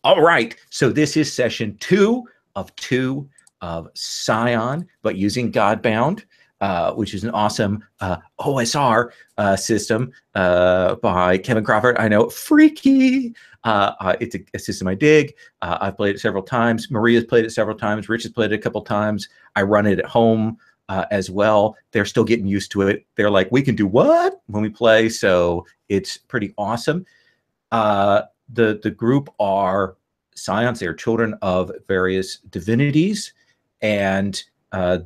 All right, so this is session 2 of Scion, but using Godbound, which is an awesome OSR system by Kevin Crawford. I know, freaky. It's a system I dig. I've played it several times. Maria's played it several times. Rich has played it a couple times. I run it at home as well. They're still getting used to it. They're like, we can do what when we play, so it's pretty awesome. The group are Scions. They're children of various divinities, and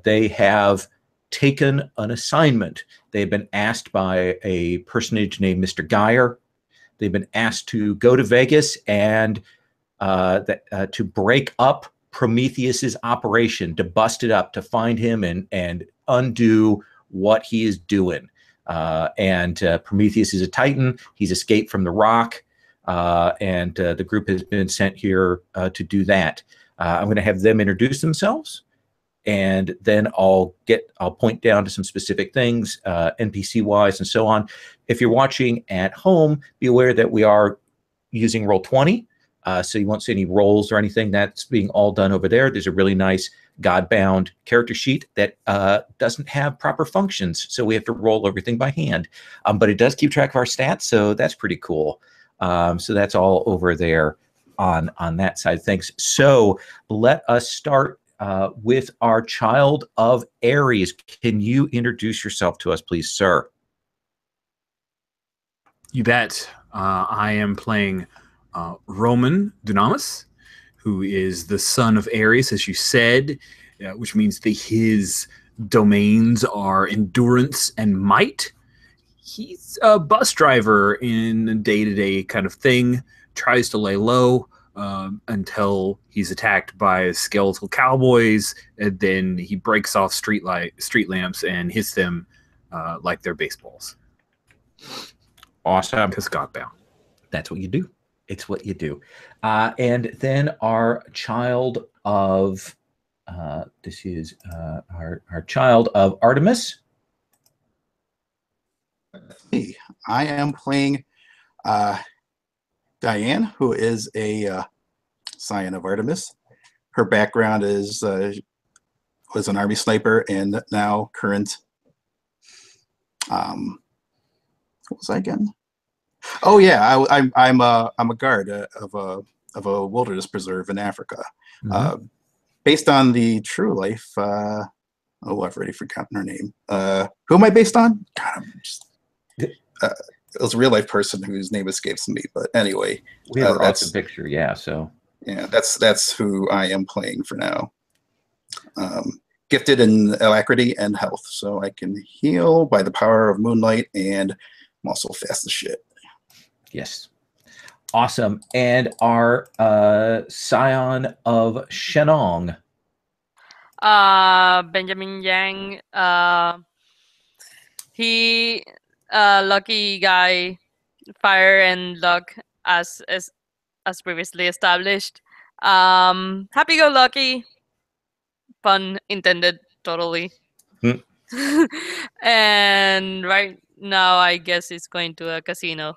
they have taken an assignment. They've been asked by a personage named Mr. Geyer. They've been asked to go to Vegas and to break up Prometheus's operation, to bust it up, to find him and undo what he is doing. Prometheus is a Titan. He's escaped from the rock. And the group has been sent here to do that. I'm going to have them introduce themselves, and then I'll point down to some specific things, NPC wise and so on. If you're watching at home, be aware that we are using Roll20, so you won't see any rolls or anything. That's being all done over there. There's a really nice Godbound character sheet that doesn't have proper functions, so we have to roll everything by hand. But it does keep track of our stats, so that's pretty cool. So that's all over there on that side of things. So let us start with our child of Aries. Can you introduce yourself to us, please, sir? You bet. I am playing Roman Dunamis, who is the son of Aries, as you said, which means that his domains are endurance and might. He's a bus driver in a day-to-day kind of thing, tries to lay low until he's attacked by skeletal cowboys, and then he breaks off street lamps and hits them like they're baseballs. Awesome. Because Godbound. That's what you do. It's what you do. And then our child of, this is our child of Artemis. I am playing Diane, who is a Scion of Artemis. Her background is was an army sniper and now current. What was I again? Oh yeah, I'm a guard of a wilderness preserve in Africa, based on the true life. Oh, I've already forgotten her name. Who am I based on? God, it was a real life person whose name escapes me, but anyway, we have an awesome picture. Yeah, so yeah, that's who I am playing for now. Gifted in alacrity and health, so I can heal by the power of moonlight, and I'm also fast as shit. Yes, awesome. And our Scion of Shenong. Benjamin Yang. He lucky guy, fire and luck as previously established. Happy go lucky, pun intended, totally. And right now I guess it's going to a casino.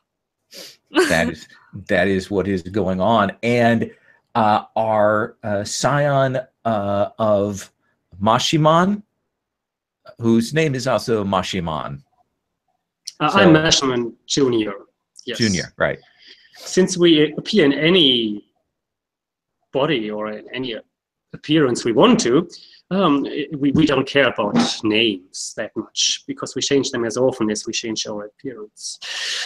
that is what is going on. And our Scion of Mashiman, whose name is also Mashiman. I'm Mashiman Junior. Yes. Junior, right. Since we appear in any body or in any appearance we want to, we don't care about names that much because we change them as often as we change our appearance.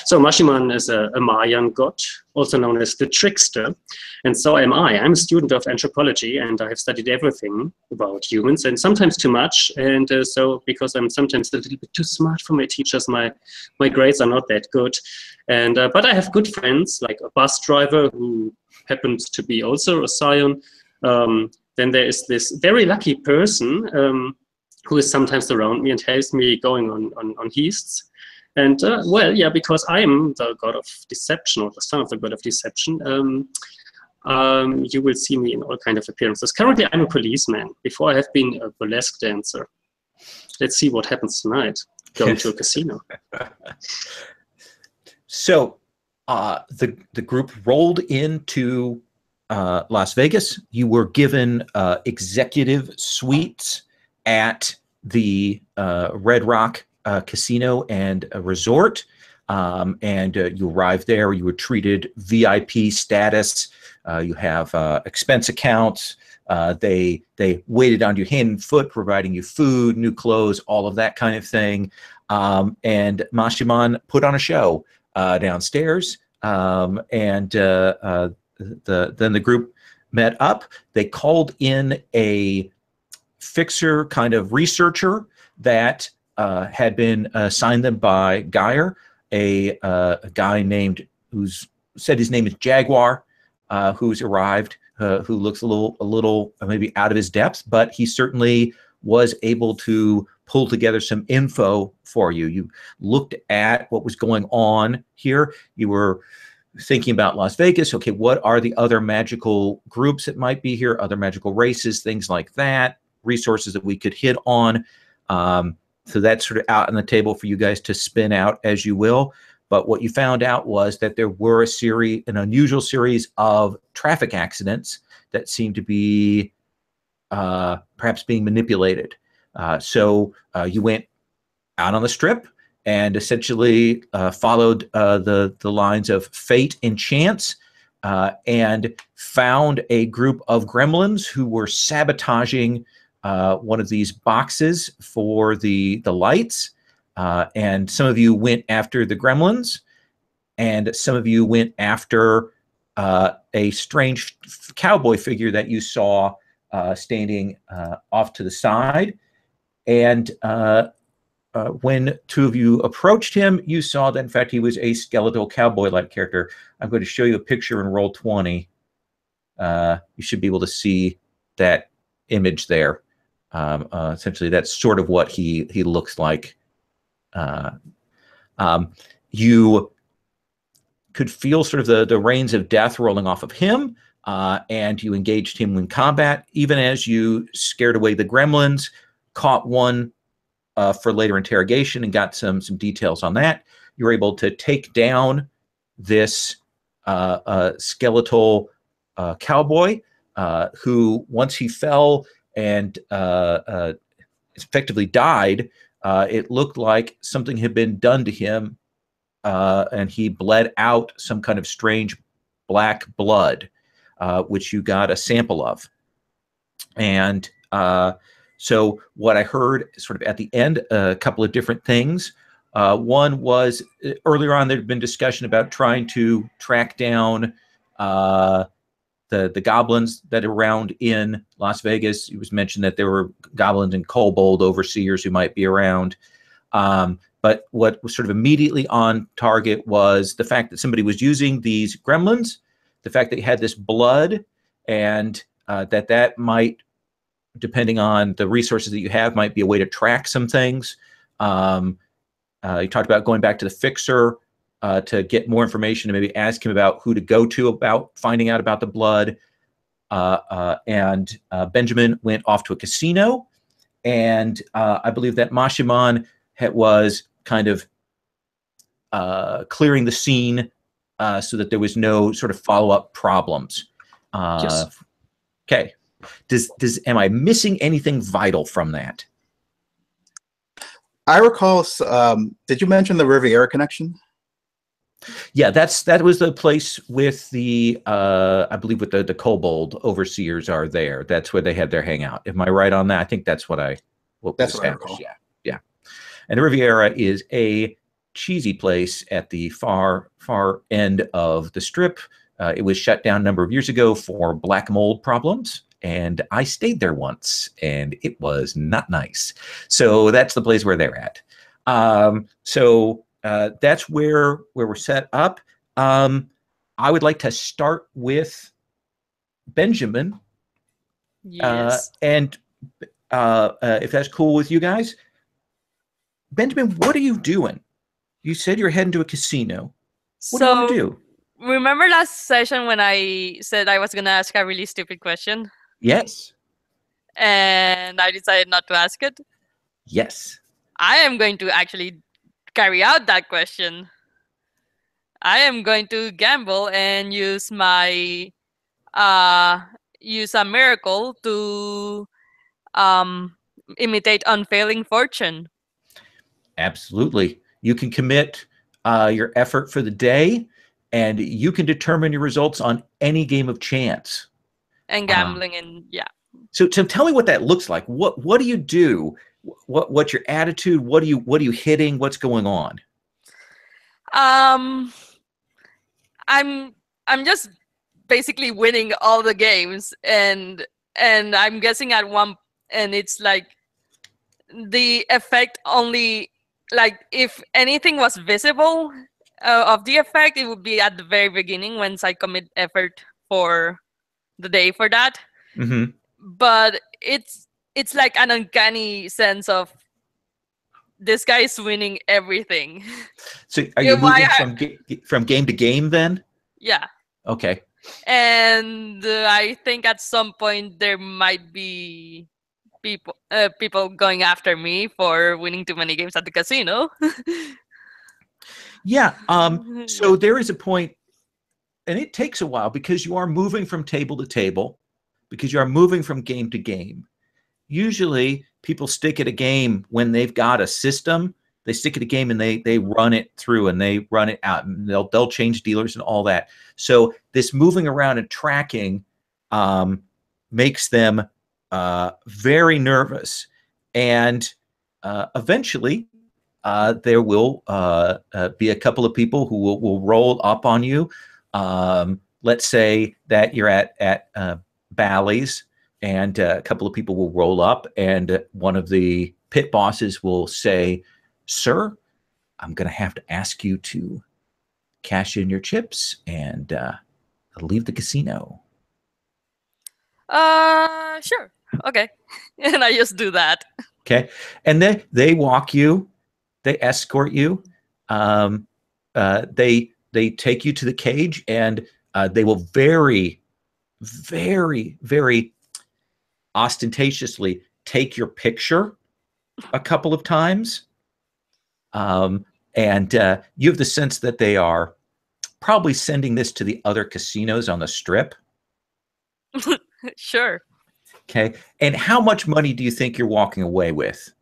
So Mashiman is a Mayan god, also known as the trickster, and so am I. I'm a student of anthropology, and I have studied everything about humans, and sometimes too much. And so because I'm sometimes a little bit too smart for my teachers, my grades are not that good. And but I have good friends, like a bus driver who happens to be also a Scion. Then there is this very lucky person who is sometimes around me and helps me going on heasts. And well, yeah, because I am the god of deception, or the son of the god of deception, you will see me in all kinds of appearances. Currently, I'm a policeman. Before, I have been a burlesque dancer. Let's see what happens tonight, going to a casino. So the group rolled into Las Vegas. You were given executive suites at the Red Rock Casino and Resort. And you arrived there. You were treated VIP status. You have expense accounts. They waited on you hand and foot, providing you food, new clothes, all of that kind of thing. And Mashiman put on a show downstairs. And then the group met up. They called in a fixer kind of researcher that had been assigned them by Geyer, a guy named who's said his name is Jaguar, who's arrived, who looks a little maybe out of his depth, but he certainly was able to pull together some info for you. You looked at what was going on here. You were thinking about Las Vegas. Okay, what are the other magical groups that might be here, other magical races, things like that, resources that we could hit on. So that's sort of out on the table for you guys to spin out as you will. But what you found out was that there were an unusual series of traffic accidents that seemed to be perhaps being manipulated. So you went out on the strip and essentially followed the lines of fate and chance and found a group of gremlins who were sabotaging one of these boxes for the lights. And some of you went after the gremlins, and some of you went after a strange cowboy figure that you saw standing off to the side. And when two of you approached him, you saw that, in fact, he was a skeletal cowboy-like character. I'm going to show you a picture in roll 20. You should be able to see that image there. Essentially, that's sort of what he looks like. You could feel sort of the reins of death rolling off of him, and you engaged him in combat, even as you scared away the gremlins, caught one for later interrogation and got some details on that. You were able to take down this skeletal cowboy who, once he fell and effectively died, it looked like something had been done to him, and he bled out some kind of strange black blood, which you got a sample of. And so what I heard sort of at the end, a couple of different things. One was earlier on there had been discussion about trying to track down the goblins that are around in Las Vegas. It was mentioned that there were goblins and kobold overseers who might be around. But what was sort of immediately on target was the fact that somebody was using these gremlins, the fact that you had this blood, and that might, depending on the resources that you have, might be a way to track some things. You talked about going back to the fixer to get more information and maybe ask him about who to go to about finding out about the blood. And Benjamin went off to a casino. And I believe that Mashiman was kind of clearing the scene so that there was no sort of follow-up problems. Yes. Okay. Am I missing anything vital from that? I recall, did you mention the Riviera connection? Yeah, that was the place with the I believe with the kobold overseers are there. That's where they had their hangout. Am I right on that? I think that's what That's what I recall. Yeah. And the Riviera is a cheesy place at the far end of the strip. It was shut down a number of years ago for black mold problems, and I stayed there once, and it was not nice. So that's the place where they're at. So that's where we're set up. I would like to start with Benjamin. Yes. And if that's cool with you guys, Benjamin, what are you doing? You said you're heading to a casino. What do you want to do? Remember last session when I said I was gonna ask a really stupid question? Yes. And I decided not to ask it? Yes. I am going to actually carry out that question. I am going to gamble and use my use a miracle to imitate unfailing fortune. Absolutely. You can commit your effort for the day, and you can determine your results on any game of chance. And gambling, and yeah. So tell me what that looks like. What do you do? What's your attitude? What are you hitting? What's going on? I'm just basically winning all the games, and I'm guessing at one, and it's like the effect only, like if anything was visible of the effect, it would be at the very beginning once I commit effort for the day for that. Mm-hmm. But it's like an uncanny sense of this guy is winning everything. So are you moving from game to game then? Yeah. Okay. And I think at some point there might be people going after me for winning too many games at the casino. Yeah. So there is a point, and it takes a while because you are moving from table to table, because you are moving from game to game. Usually people stick at a game when they've got a system. They stick at a game and they run it through and they run it out, and they'll change dealers and all that. So this moving around and tracking makes them very nervous, and eventually there will be a couple of people who will roll up on you. Let's say that you're at Bally's, and a couple of people will roll up, and one of the pit bosses will say, "Sir, I'm going to have to ask you to cash in your chips and leave the casino." Sure. Okay. And I just do that. Okay. And then they walk you, they escort you, they take you to the cage, and they will very, very, very ostentatiously take your picture a couple of times. And you have the sense that they are probably sending this to the other casinos on the strip. Sure. Okay. And how much money do you think you're walking away with?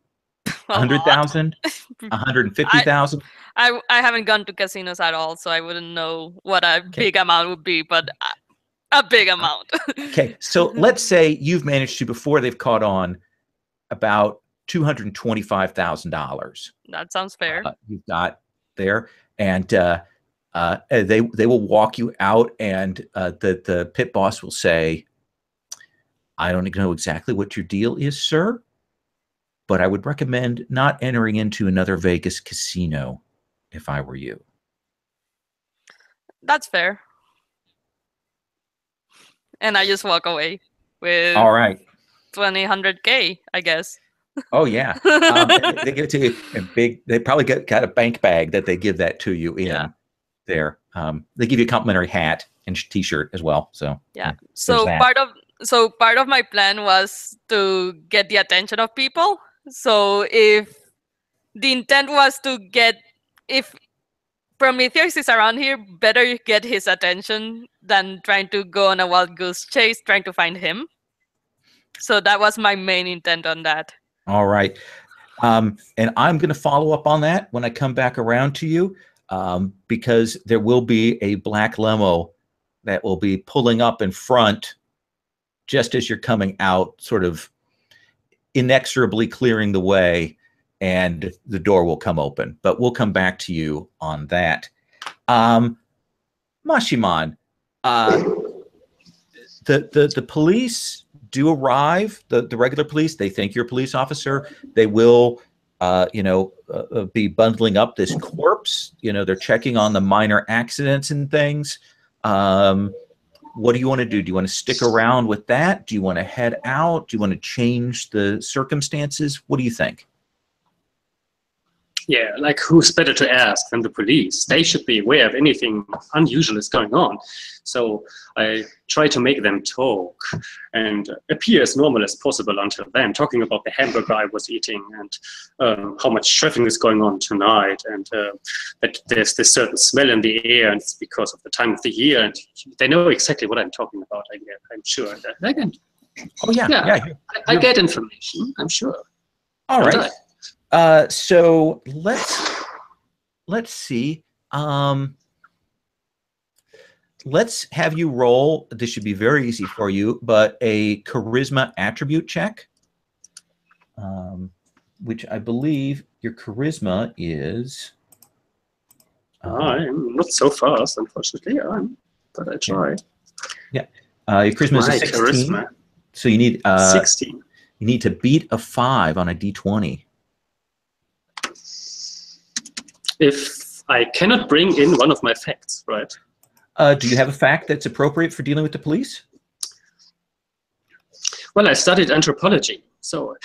100,000? 150,000? I haven't gone to casinos at all, so I wouldn't know what a big amount would be, but a big amount. Okay. So let's say you've managed to, before they've caught on, about $225,000. That sounds fair. You've got there, and they will walk you out, and the pit boss will say, "I don't know exactly what your deal is, sir, but I would recommend not entering into another Vegas casino if I were you." That's fair. And I just walk away with All right. 200K, I guess. Oh yeah. They give it to you in big. They probably got a bank bag that they give that to you in there. They give you a complimentary hat and T-shirt as well. So yeah. So part of my plan was to get the attention of people. So if the intent was to get, if Prometheus is around here, better get his attention than trying to go on a wild goose chase trying to find him. So that was my main intent on that. All right. And I'm going to follow up on that when I come back around to you, because there will be a black limo that will be pulling up in front just as you're coming out, sort of inexorably clearing the way, and the door will come open. But we'll come back to you on that. Mashiman, the police do arrive, the regular police. They think you're a police officer. They will be bundling up this corpse. They're checking on the minor accidents and things. What do you want to do? Do you want to stick around with that? Do you want to head out? Do you want to change the circumstances? What do you think? Yeah, like who's better to ask than the police? They should be aware if anything unusual is going on. So I try to make them talk and appear as normal as possible until then, talking about the hamburger I was eating and how much traffic is going on tonight, and that there's this certain smell in the air, and it's because of the time of the year. And they know exactly what I'm talking about, I'm sure. Oh, yeah. I get information, I'm sure. All right. So let's see. Let's have you roll. This should be very easy for you, but a charisma attribute check, which I believe your charisma is. I'm not so fast, unfortunately. But I try. Yeah. Your charisma is a 16. Charisma. So you need 16. You need to beat a 5 on a d20. If I cannot bring in one of my facts, right? Do you have a fact that's appropriate for dealing with the police? Well, I studied anthropology, so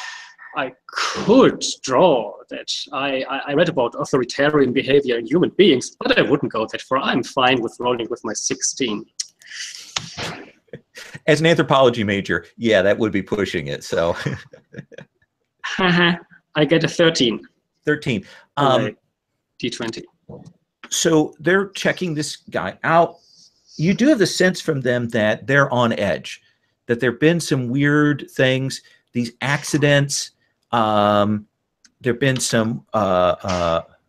I could draw that. I read about authoritarian behavior in human beings, but I wouldn't go that far. I'm fine with rolling with my 16. As an anthropology major, yeah, that would be pushing it. So I get a 13. 13. D20. So they're checking this guy out. You do have the sense from them that they're on edge, that there have been some weird things, these accidents. There have been some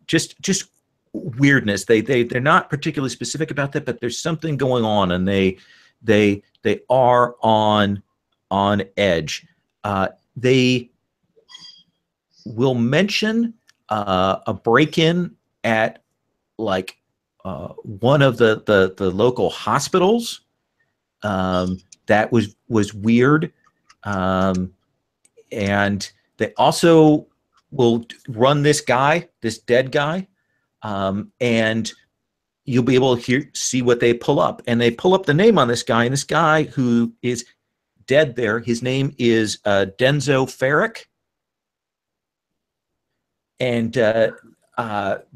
just weirdness. They're not particularly specific about that, but there's something going on, and they are on edge. They will mention a break-in at like one of the local hospitals. That was weird, and they also will run this dead guy, and you'll be able to see what they pull up. And they pull up the name on this guy, and this guy who is dead there, his name is Denzo Ferrick. And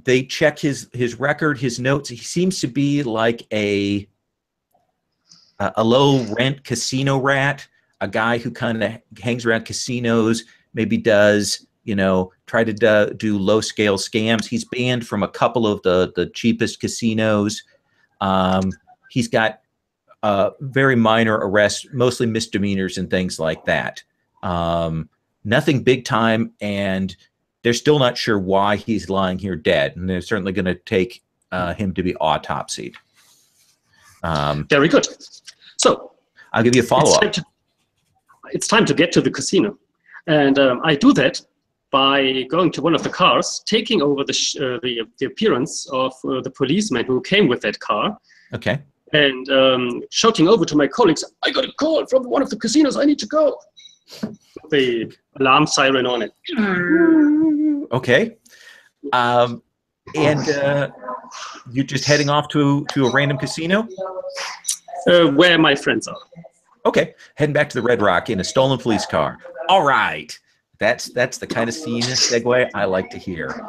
they check his record, his notes. He seems to be like a low rent casino rat, a guy who kind of hangs around casinos, maybe does, try to do low scale scams. He's banned from a couple of the cheapest casinos. He's got very minor arrests, mostly misdemeanors and things like that. Nothing big time, and they're still not sure why he's lying here dead, and they're certainly going to take him to be autopsied. Very good. So I'll give you a follow-up. It's time to get to the casino, and I do that by going to one of the cars, taking over the appearance of the policeman who came with that car. Okay. And shouting over to my colleagues, "I got a call from one of the casinos. I need to go." The alarm siren on it. Okay. And you're just heading off to a random casino? Where my friends are. Okay. Heading back to the Red Rock in a stolen police car. All right. That's the kind of scene segue I like to hear.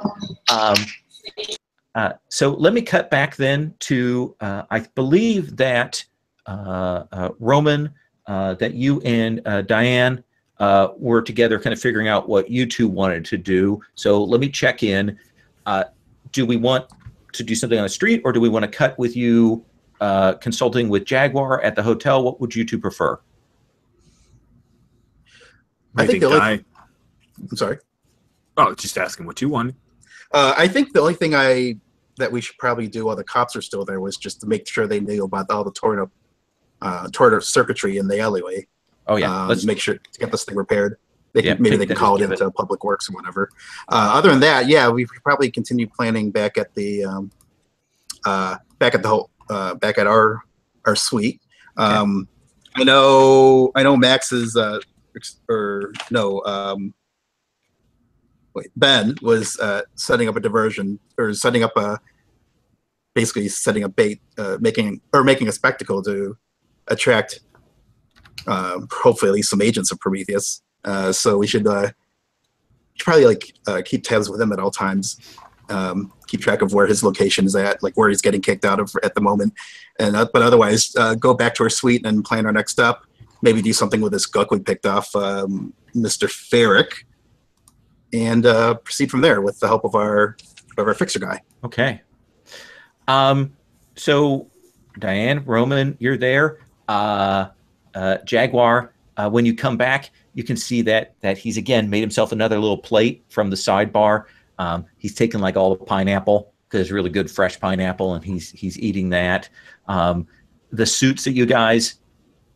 So let me cut back then to, I believe that Roman, that you and Diane were together kind of figuring out what you two wanted to do. So let me check in. Do we want to do something on the street, or do we want to cut with you consulting with Jaguar at the hotel? What would you two prefer? I think I'm sorry. Oh, just asking what you wanted. I think the only thing that we should probably do while the cops are still there was just to make sure they knew about all the torn up circuitry in the alleyway. Oh yeah, let's make sure to get this thing repaired. Maybe they can call it into Public Works or whatever. Other than that, yeah, we probably continue planning back at the back at our suite. Okay. I know Max is Ben was setting up a diversion, or setting up basically setting a bait, making a spectacle to attract hopefully at least some agents of Prometheus. So we should probably like keep tabs with him at all times. Keep track of where his location is at, like where he's getting kicked out of at the moment. And but otherwise, go back to our suite and plan our next step. Maybe do something with this guck we picked off, Mr. Ferrick, and proceed from there with the help of our fixer guy. Okay. So Diane, Roman, you're there. Jaguar, when you come back, you can see that he's again made himself another little plate from the sidebar. He's taken like all the pineapple because it's really good fresh pineapple, and he's eating that. The suits that you guys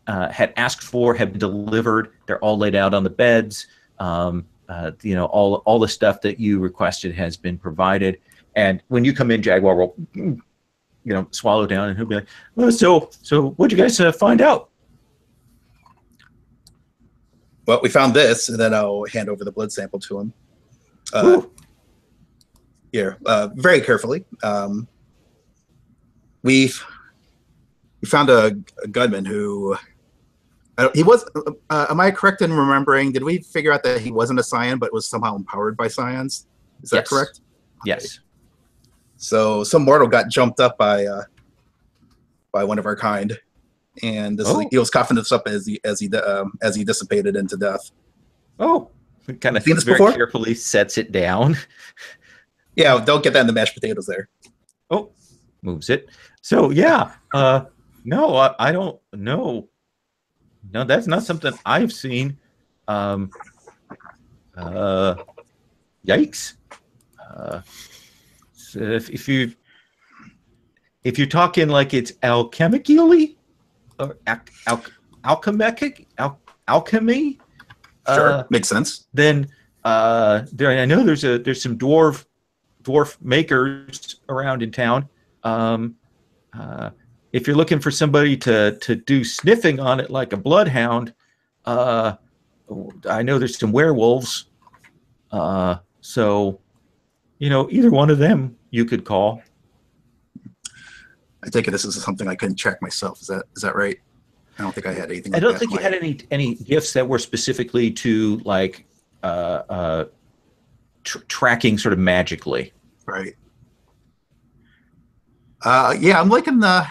had asked for have been delivered. They're all laid out on the beds. All the stuff that you requested has been provided. And when you come in, Jaguar will, swallow down, and he'll be like, "Well, so what'd you guys find out?" Well, we found this, and then I'll hand over the blood sample to him. Here, very carefully. We found a gunman who he was. Am I correct in remembering? Did we figure out that he wasn't a Scion, but was somehow empowered by Scions? Is that correct? Yes. So some mortal got jumped up by one of our kind, and he was coughing this up as he dissipated into death. Oh, kind of seen this very before? carefully sets it down. Yeah, don't get that in the mashed potatoes there. Oh, moves it. So yeah, no, I don't know. No, that's not something I've seen. Yikes. So if you're talking like it's alchemically or alchemy, Sure, makes sense. Then I know there's some dwarf makers around in town. If you're looking for somebody to do sniffing on it like a bloodhound, I know there's some werewolves. So, either one of them you could call. I take it this is something I couldn't check myself. Is that right? I don't think I had anything. I don't think you had any gifts that were specifically to like tracking sort of magically. Right. Yeah, I'm liking the.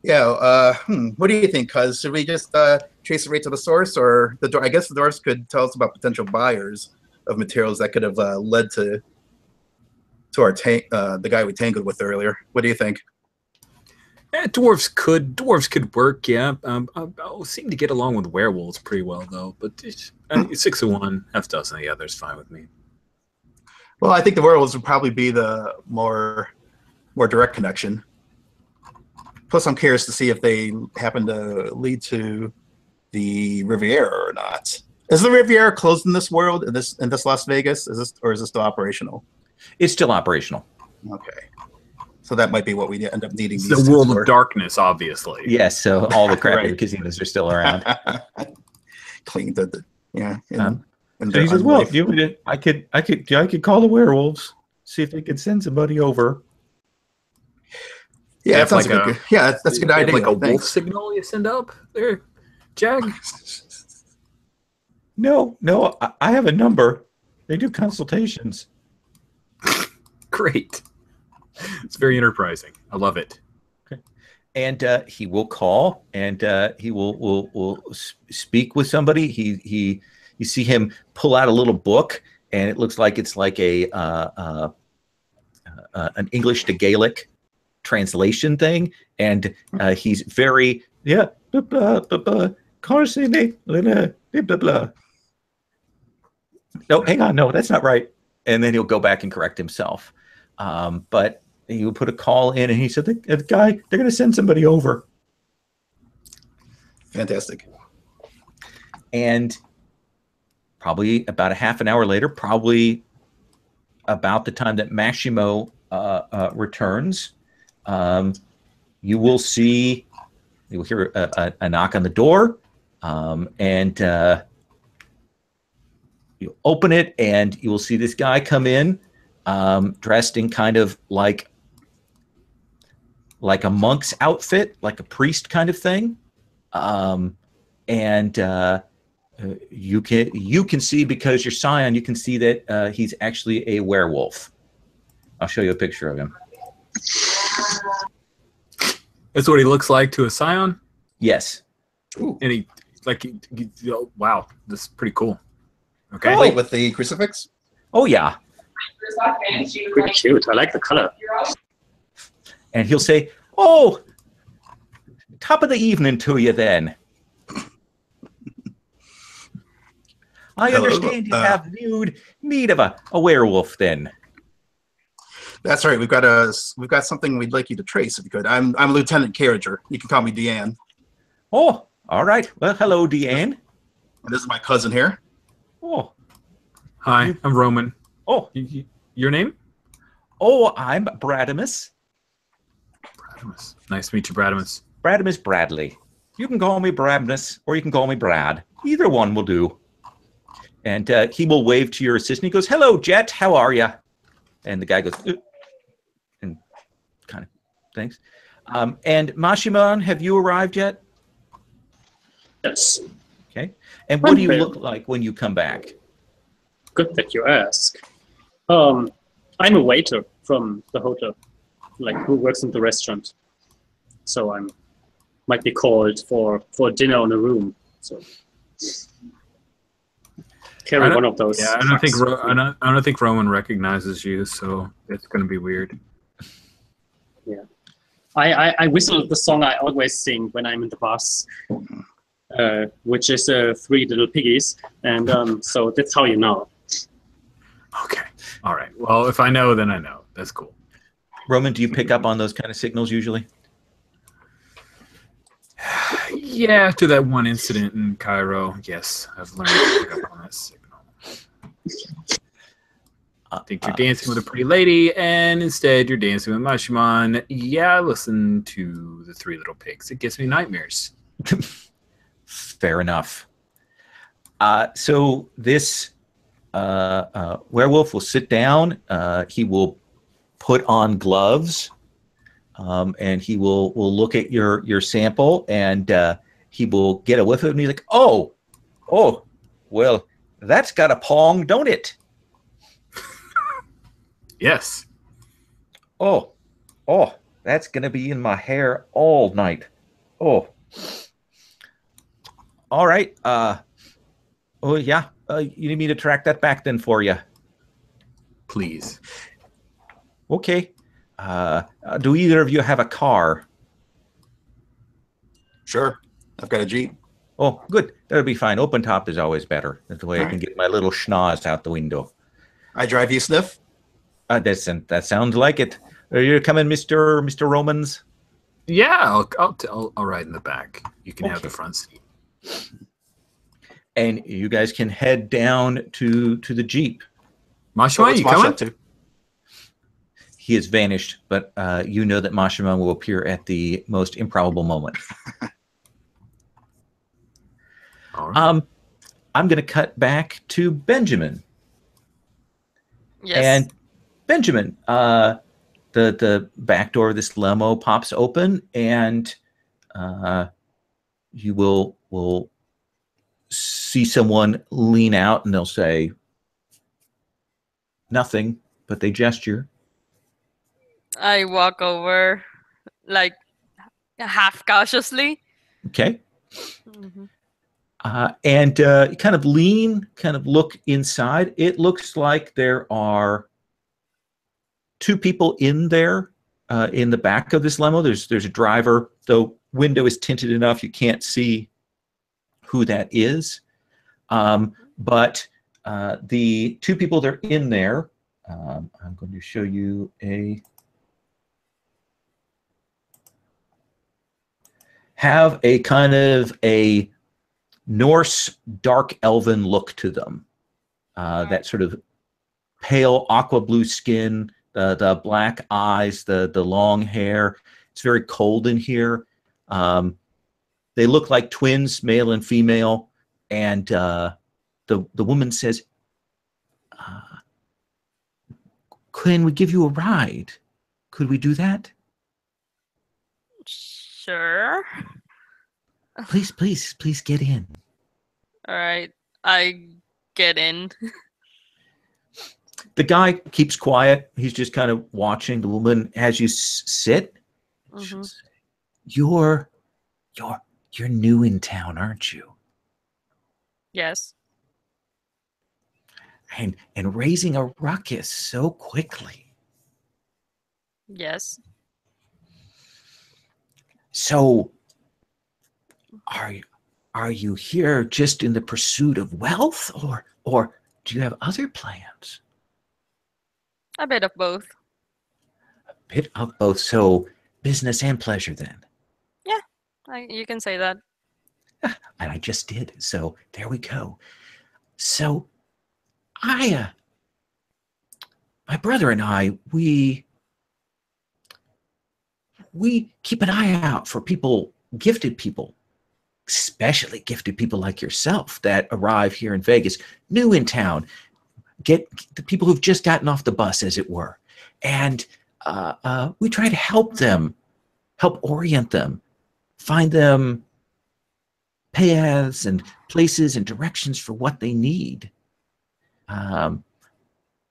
Yeah. What do you think? Cuz should we just trace it right to the source, or the door? I guess the dwarves could tell us about potential buyers of materials that could have led to our the guy we tangled with earlier. What do you think? Yeah, dwarves could work. Yeah, I seem to get along with werewolves pretty well though. But 6 of one, half dozen of the others, fine with me. Well, I think the werewolves would probably be the more direct connection. Plus, I'm curious to see if they happen to lead to the Riviera or not. Is the Riviera closed in this world, in this Las Vegas? Is this still operational? It's still operational. Okay. So that might be what we end up needing. It's the world of darkness, obviously. Yes, so all the crappy Right. casinos are still around. Clean the yeah. So he says, "Well, I could call the werewolves, see if they could send somebody over." Yeah, that sounds like good. Yeah, that's a good idea. Like a wolf Thanks. signal you send up there, Jag. No, I have a number. They do consultations. Great. It's very enterprising. I love it. Okay. And he will call, and he will speak with somebody. You see him pull out a little book, and it looks like it's like an English to Gaelic translation thing, and he's very no, hang on, no, that's not right. And then he'll go back and correct himself. But he will put a call in, and he said, the guy, they're going to send somebody over. Fantastic. And probably about a half an hour later, probably about the time that Massimo returns, you will hear a knock on the door, and you open it, and you will see this guy come in, dressed in kind of like a monk's outfit, like a priest kind of thing. And you can see, because you're Scion, you can see that he's actually a werewolf. I'll show you a picture of him. That's what he looks like to a Scion. Yes. Ooh. And wow, this is pretty cool. Okay. Complete with the crucifix. Oh yeah. Pretty cute. I like the color. And he'll say, "Oh, top of the evening to you then. I Hello, understand you have need of a werewolf then." That's right. We've got something we'd like you to trace, if you could. I'm Lieutenant Carriger. You can call me Deanne. Oh, all right. Well, hello, Deanne. And this is my cousin here. Oh, Hi, I'm Roman. oh, Your name? oh, I'm Bradimus. Bradimus. Nice to meet you, Bradimus. Bradimus Bradley. You can call me Bradimus, or you can call me Brad. Either one will do. And he will wave to your assistant. He goes, "Hello, Jet. How are you?" And the guy goes, and kind of thanks. And Mashiman, have you arrived yet? Yes. Okay. And what do you look like when you come back? Good that you ask. I'm a waiter from the hotel, like who works in the restaurant. So might be called for dinner on a room. So carry one of those. Yeah, I don't think Roman recognizes you, so it's going to be weird. Yeah, I whistle the song I always sing when I'm in the bus, which is Three Little Piggies, and so that's how you know. Okay, all right. Well, if I know, then I know. That's cool. Roman, do you pick up on those kind of signals usually? Yeah, after that one incident in Cairo, yes, I've learned to pick up on that signal. Think you're dancing with a pretty lady, and instead you're dancing with Mashiman. Yeah, I listen to the Three Little Pigs. It gives me nightmares. Fair enough. So this werewolf will sit down. He will put on gloves, and he will look at your sample, and he will get a whiff of it, and he's like, "Oh, well, that's got a pong, don't it?" Yes. Oh, that's gonna be in my hair all night. Oh, all right. Oh yeah. You need me to track that back then for you? Please. Okay. Do either of you have a car? Sure. I've got a Jeep. Oh, good. That'll be fine. Open top is always better. That's the way I can get my little schnoz out the window. I drive, you sniff. That sounds like it. Are you coming, Mr. Romans? Yeah, I'll ride in the back. You can have the front seat. And you guys can head down to the Jeep. Mashiman, you coming? Too? He has vanished, but you know that Mashiman will appear at the most improbable moment. All right. I'm going to cut back to Benjamin. Yes. And Benjamin, the back door of this limo pops open, and you will see someone lean out, and they'll say nothing, but they gesture. I walk over, like, half cautiously. Okay. Mm-hmm. And you kind of lean, kind of look inside. It looks like there are two people in there in the back of this limo. There's a driver. The window is tinted enough you can't see who that is. But the two people that are in there, I'm going to show you have a kind of a Norse dark elven look to them. That sort of pale aqua blue skin, the black eyes, the long hair. It's very cold in here. They look like twins, male and female. And the woman says, "Can we give you a ride? Could we do that?" Sure. Please get in. All right. I get in. The guy keeps quiet. He's just kind of watching the woman as you sit. Mm-hmm. You're new in town, aren't you? Yes. And raising a ruckus so quickly. Yes. So are you here just in the pursuit of wealth, or do you have other plans? A bit of both. A bit of both. So business and pleasure then. Yeah, you can say that. And I just did. So there we go. So my brother and I, we keep an eye out for people, gifted people, especially gifted people like yourself that arrive here in Vegas, new in town, get the people who've just gotten off the bus, as it were. And we try to help them, help orient them, find them paths and places and directions for what they need.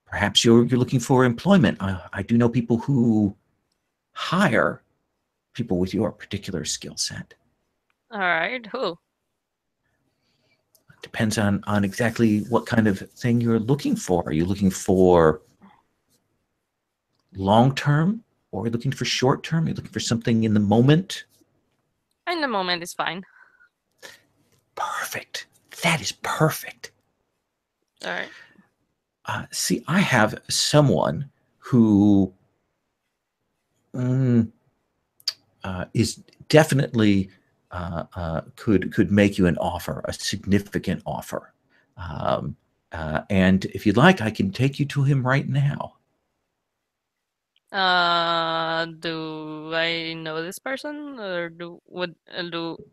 Perhaps you're looking for employment. I do know people who hire people with your particular skill set. All right. Who? Depends on exactly what kind of thing you're looking for. Are you looking for long term, or are you looking for short term? Are you looking for something in the moment? In the moment is fine. Perfect. That is perfect. All right. See, I have someone who is definitely could make you an offer, a significant offer. And if you'd like, I can take you to him right now. Do I know this person, or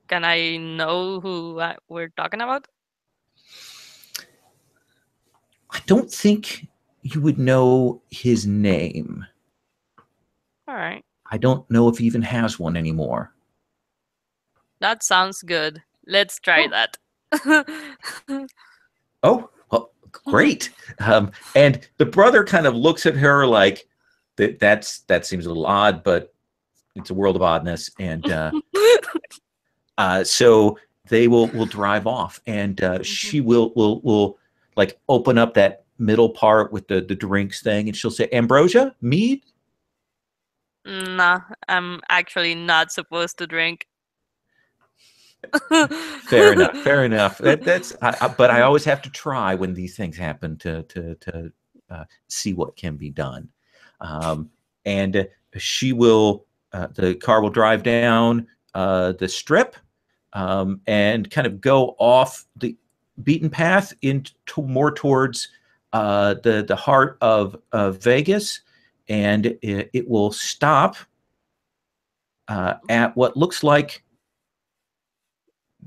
can I know who we're talking about? I don't think you would know his name. All right. I don't know if he even has one anymore. That sounds good. Let's try that. Oh, well, great. And the brother kind of looks at her like, that seems a little odd, but it's a world of oddness. And so they will drive off, and she will like open up that middle part with the drinks thing, and she'll say, "Ambrosia, mead." Nah, I'm actually not supposed to drink. Fair enough. Fair enough. That's. But I always have to try when these things happen to see what can be done. And she will. The car will drive down the strip and kind of go off the beaten path into more towards the heart of Vegas, and it will stop at what looks like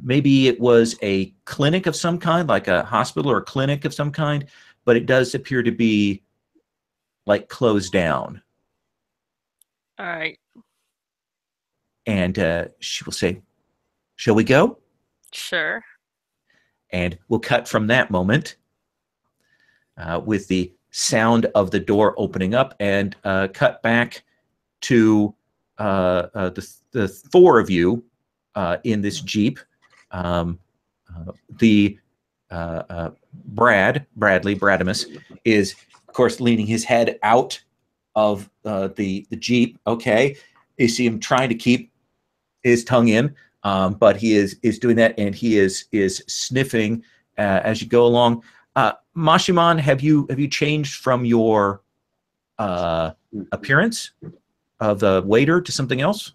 maybe it was a clinic of some kind, like a hospital or a clinic of some kind, but it does appear to be like closed down. All right. And she will say, "Shall we go?" Sure. And we'll cut from that moment with the sound of the door opening up, and cut back to the four of you in this Jeep. Bradimus is, of course, leaning his head out of the Jeep. Okay, you see him trying to keep his tongue in, but he is doing that, and he is sniffing as you go along. Mashiman, have you changed from your appearance of the waiter to something else?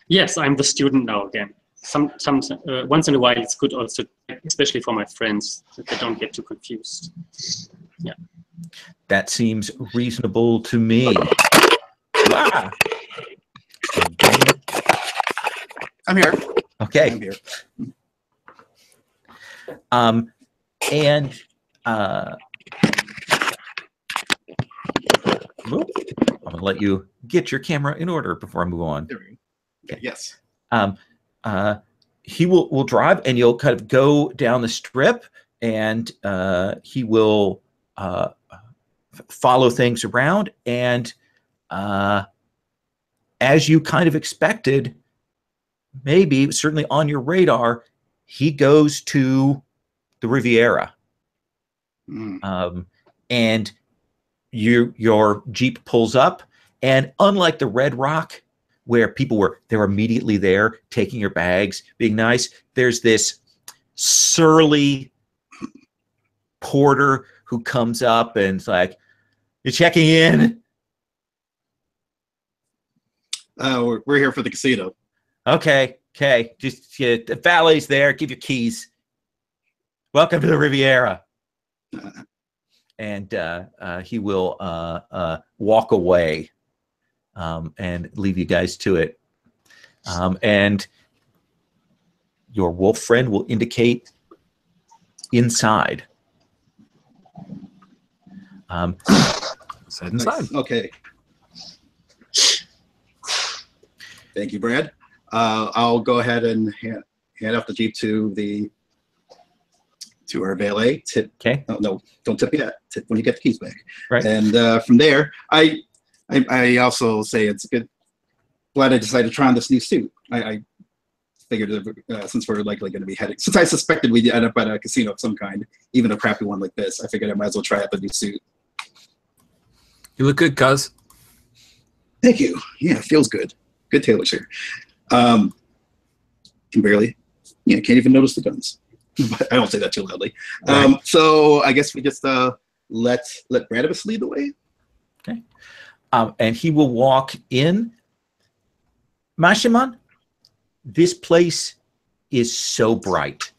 Yes, I'm the student now again. Once in a while, it's good also, especially for my friends, that they don't get too confused. Yeah. That seems reasonable to me. Ah. I'm here. Okay. I'm here. And I'm gonna let you get your camera in order before I move on. There we go. Okay. Yes. he will drive, and you'll kind of go down the strip, and he will follow things around. And as you kind of expected, maybe certainly on your radar, he goes to the Riviera. And your Jeep pulls up, and unlike the Red Rock, where they were immediately there taking your bags, being nice, there's this surly porter who comes up and it's like, "You're checking in?" We're here for the casino. Okay. Just the valet's there. Give your keys. Welcome to the Riviera. And he will walk away and leave you guys to it. And your wolf friend will indicate inside. Said inside. Okay. Thank you, Brad. I'll go ahead and hand off the Jeep to our valet. Tip. Okay. No, don't tip yet. Tip when you get the keys back. Right. And from there, I also say it's good. Glad I decided to try on this new suit. I figured since we're likely going to be heading, since I suspected we'd end up at a casino of some kind, even a crappy one like this, I figured I might as well try out the new suit. You look good, cuz. Thank you. Yeah, it feels good. Good tailor shirt. Can barely. Yeah, can't even notice the guns. But I don't say that too loudly. Right. So I guess we just let Bradibus lead the way. Okay. And he will walk in. Mashiman, this place is so bright.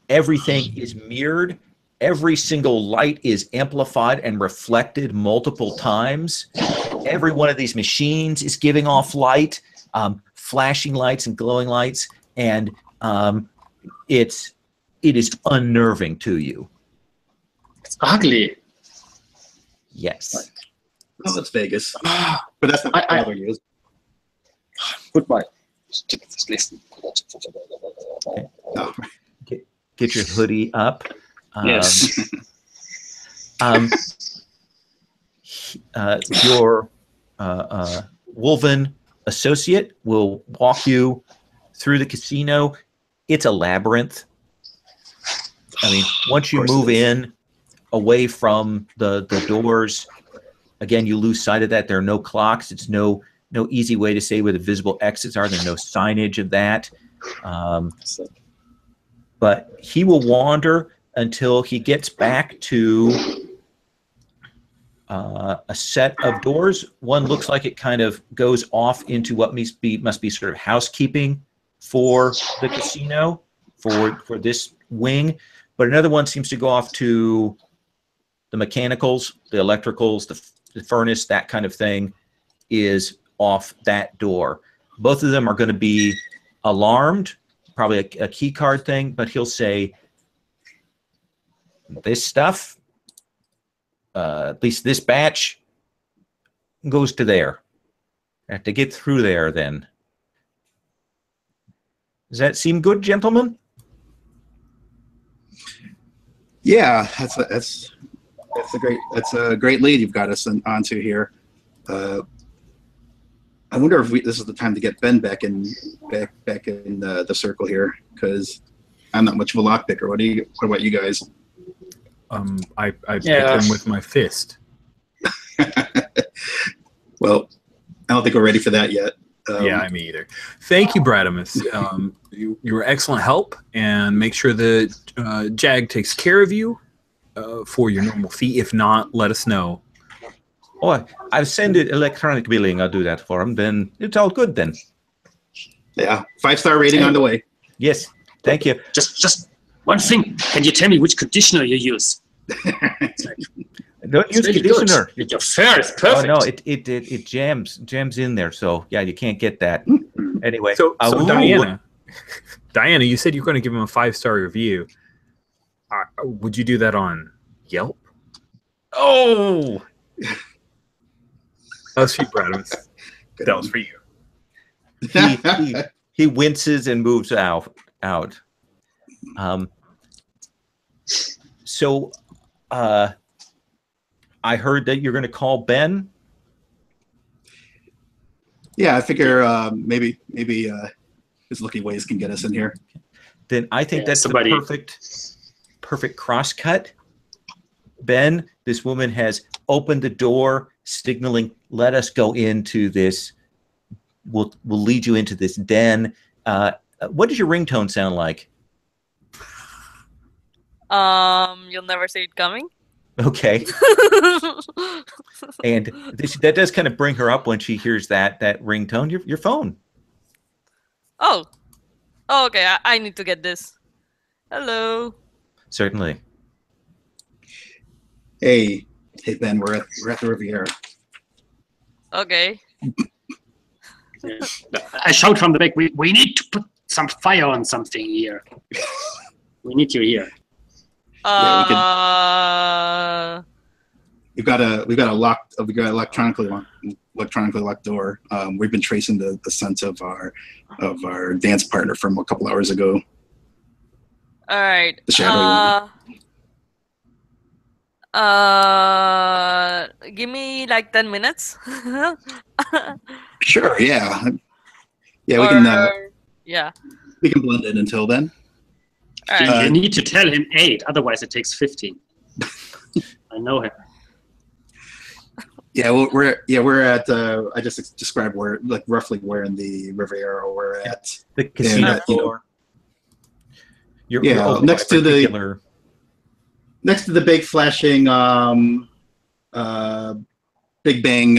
Everything is mirrored. Every single light is amplified and reflected multiple times. Every one of these machines is giving off light, flashing lights and glowing lights, and it is unnerving to you. It's ugly. Yes. Oh, that's Vegas. But that's not bothering you. Put my No. Get your hoodie up. yes. Your Wolven associate will walk you through the casino. It's a labyrinth. I mean, once you move in away from the doors, again, you lose sight of that. There are no clocks. It's no easy way to say where the visible exits are. There's no signage of that. But he will wander until he gets back to a set of doors. One looks like it kind of goes off into what must be sort of housekeeping for the casino, for this wing. But another one seems to go off to the mechanicals, the electricals, the furnace, that kind of thing is off that door. Both of them are going to be alarmed, probably a key card thing, but he'll say, this stuff, at least this batch, goes to there. I have to get through there then. Does that seem good, gentlemen? Yeah, that's a great lead you've got us onto here. I wonder if this is the time to get Ben back in the circle here, because I'm not much of a lockpicker. What about you guys? I pick him with my fist. Well, I don't think we're ready for that yet. Yeah, me either. Thank you, Bradimus. You were excellent help, and make sure that Jag takes care of you for your normal fee. If not, let us know. Oh, I've sent it electronic billing. I'll do that for him. Then it's all good then. Yeah, 5-star rating on the way. Yes, thank you. Just one thing. Can you tell me which conditioner you use? Don't use really conditioner. Good. Your fare is perfect. Oh no, it jams in there. So yeah, you can't get that. Anyway, So Diana, you said you're going to give him a 5-star review. Would you do that on Yelp? Oh, That was for you, Bradimus. That was for you. he winces and moves out. So I heard that you're going to call Ben. Yeah, I figure maybe his lucky ways can get us in here. Then I think that's somebody- the perfect crosscut. Ben, this woman has opened the door, signaling, "Let us go into this. We'll lead you into this den." What does your ringtone sound like? You'll never see it coming. Okay. And that does kind of bring her up when she hears that ringtone. Your phone. Oh, okay. I need to get this. Hello. Certainly. Hey, Ben, we're at the Riviera. Okay. I shout from the back. We need to put some fire on something here. We need you here. We've got a electronically locked door. We've been tracing the scent of our dance partner from a couple hours ago. All right. The shadowy one. Give me like 10 minutes. Sure. Yeah. Yeah. We can blend in until then. All right. You need to tell him 8, otherwise it takes 15. I know him. Yeah, well, we're at. I just described where, like, roughly where in the Riviera we're at. The casino floor. You're next to the big flashing Big Bang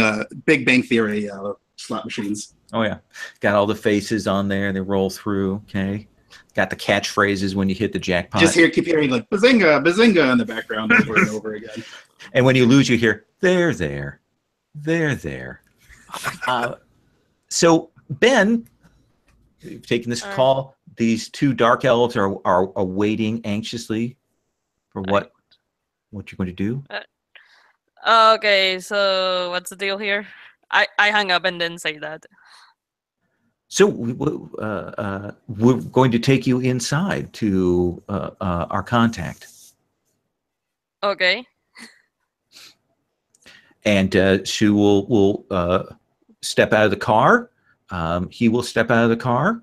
Theory slot machines. Oh yeah, got all the faces on there. They roll through. Okay, got the catchphrases when you hit the jackpot. Keep hearing like bazinga, bazinga in the background over and over again. And when you lose, you hear they're there. So Ben, you've taken this call. These 2 dark elves are waiting anxiously for what you're going to do. Okay, so what's the deal here? I hung up and didn't say that. So we're going to take you inside to our contact. Okay. And she will step out of the car. He will step out of the car.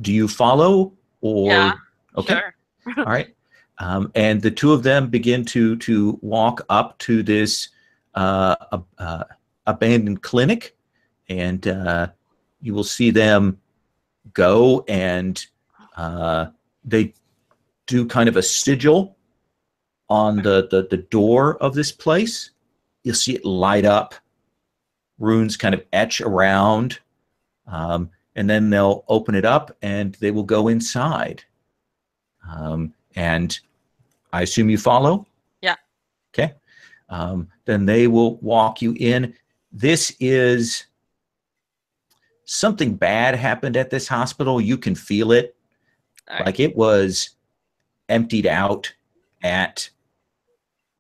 Do you follow? Or yeah. Okay. Sure. All right. And the 2 of them begin to walk up to this abandoned clinic, and you will see them go, and they do kind of a sigil on the door of this place. You'll see it light up. Runes kind of etch around, and then they'll open it up, and they will go inside. And I assume you follow? Yeah. Okay. Then they will walk you in. This is something bad happened at this hospital. You can feel it. Right. Like it was emptied out at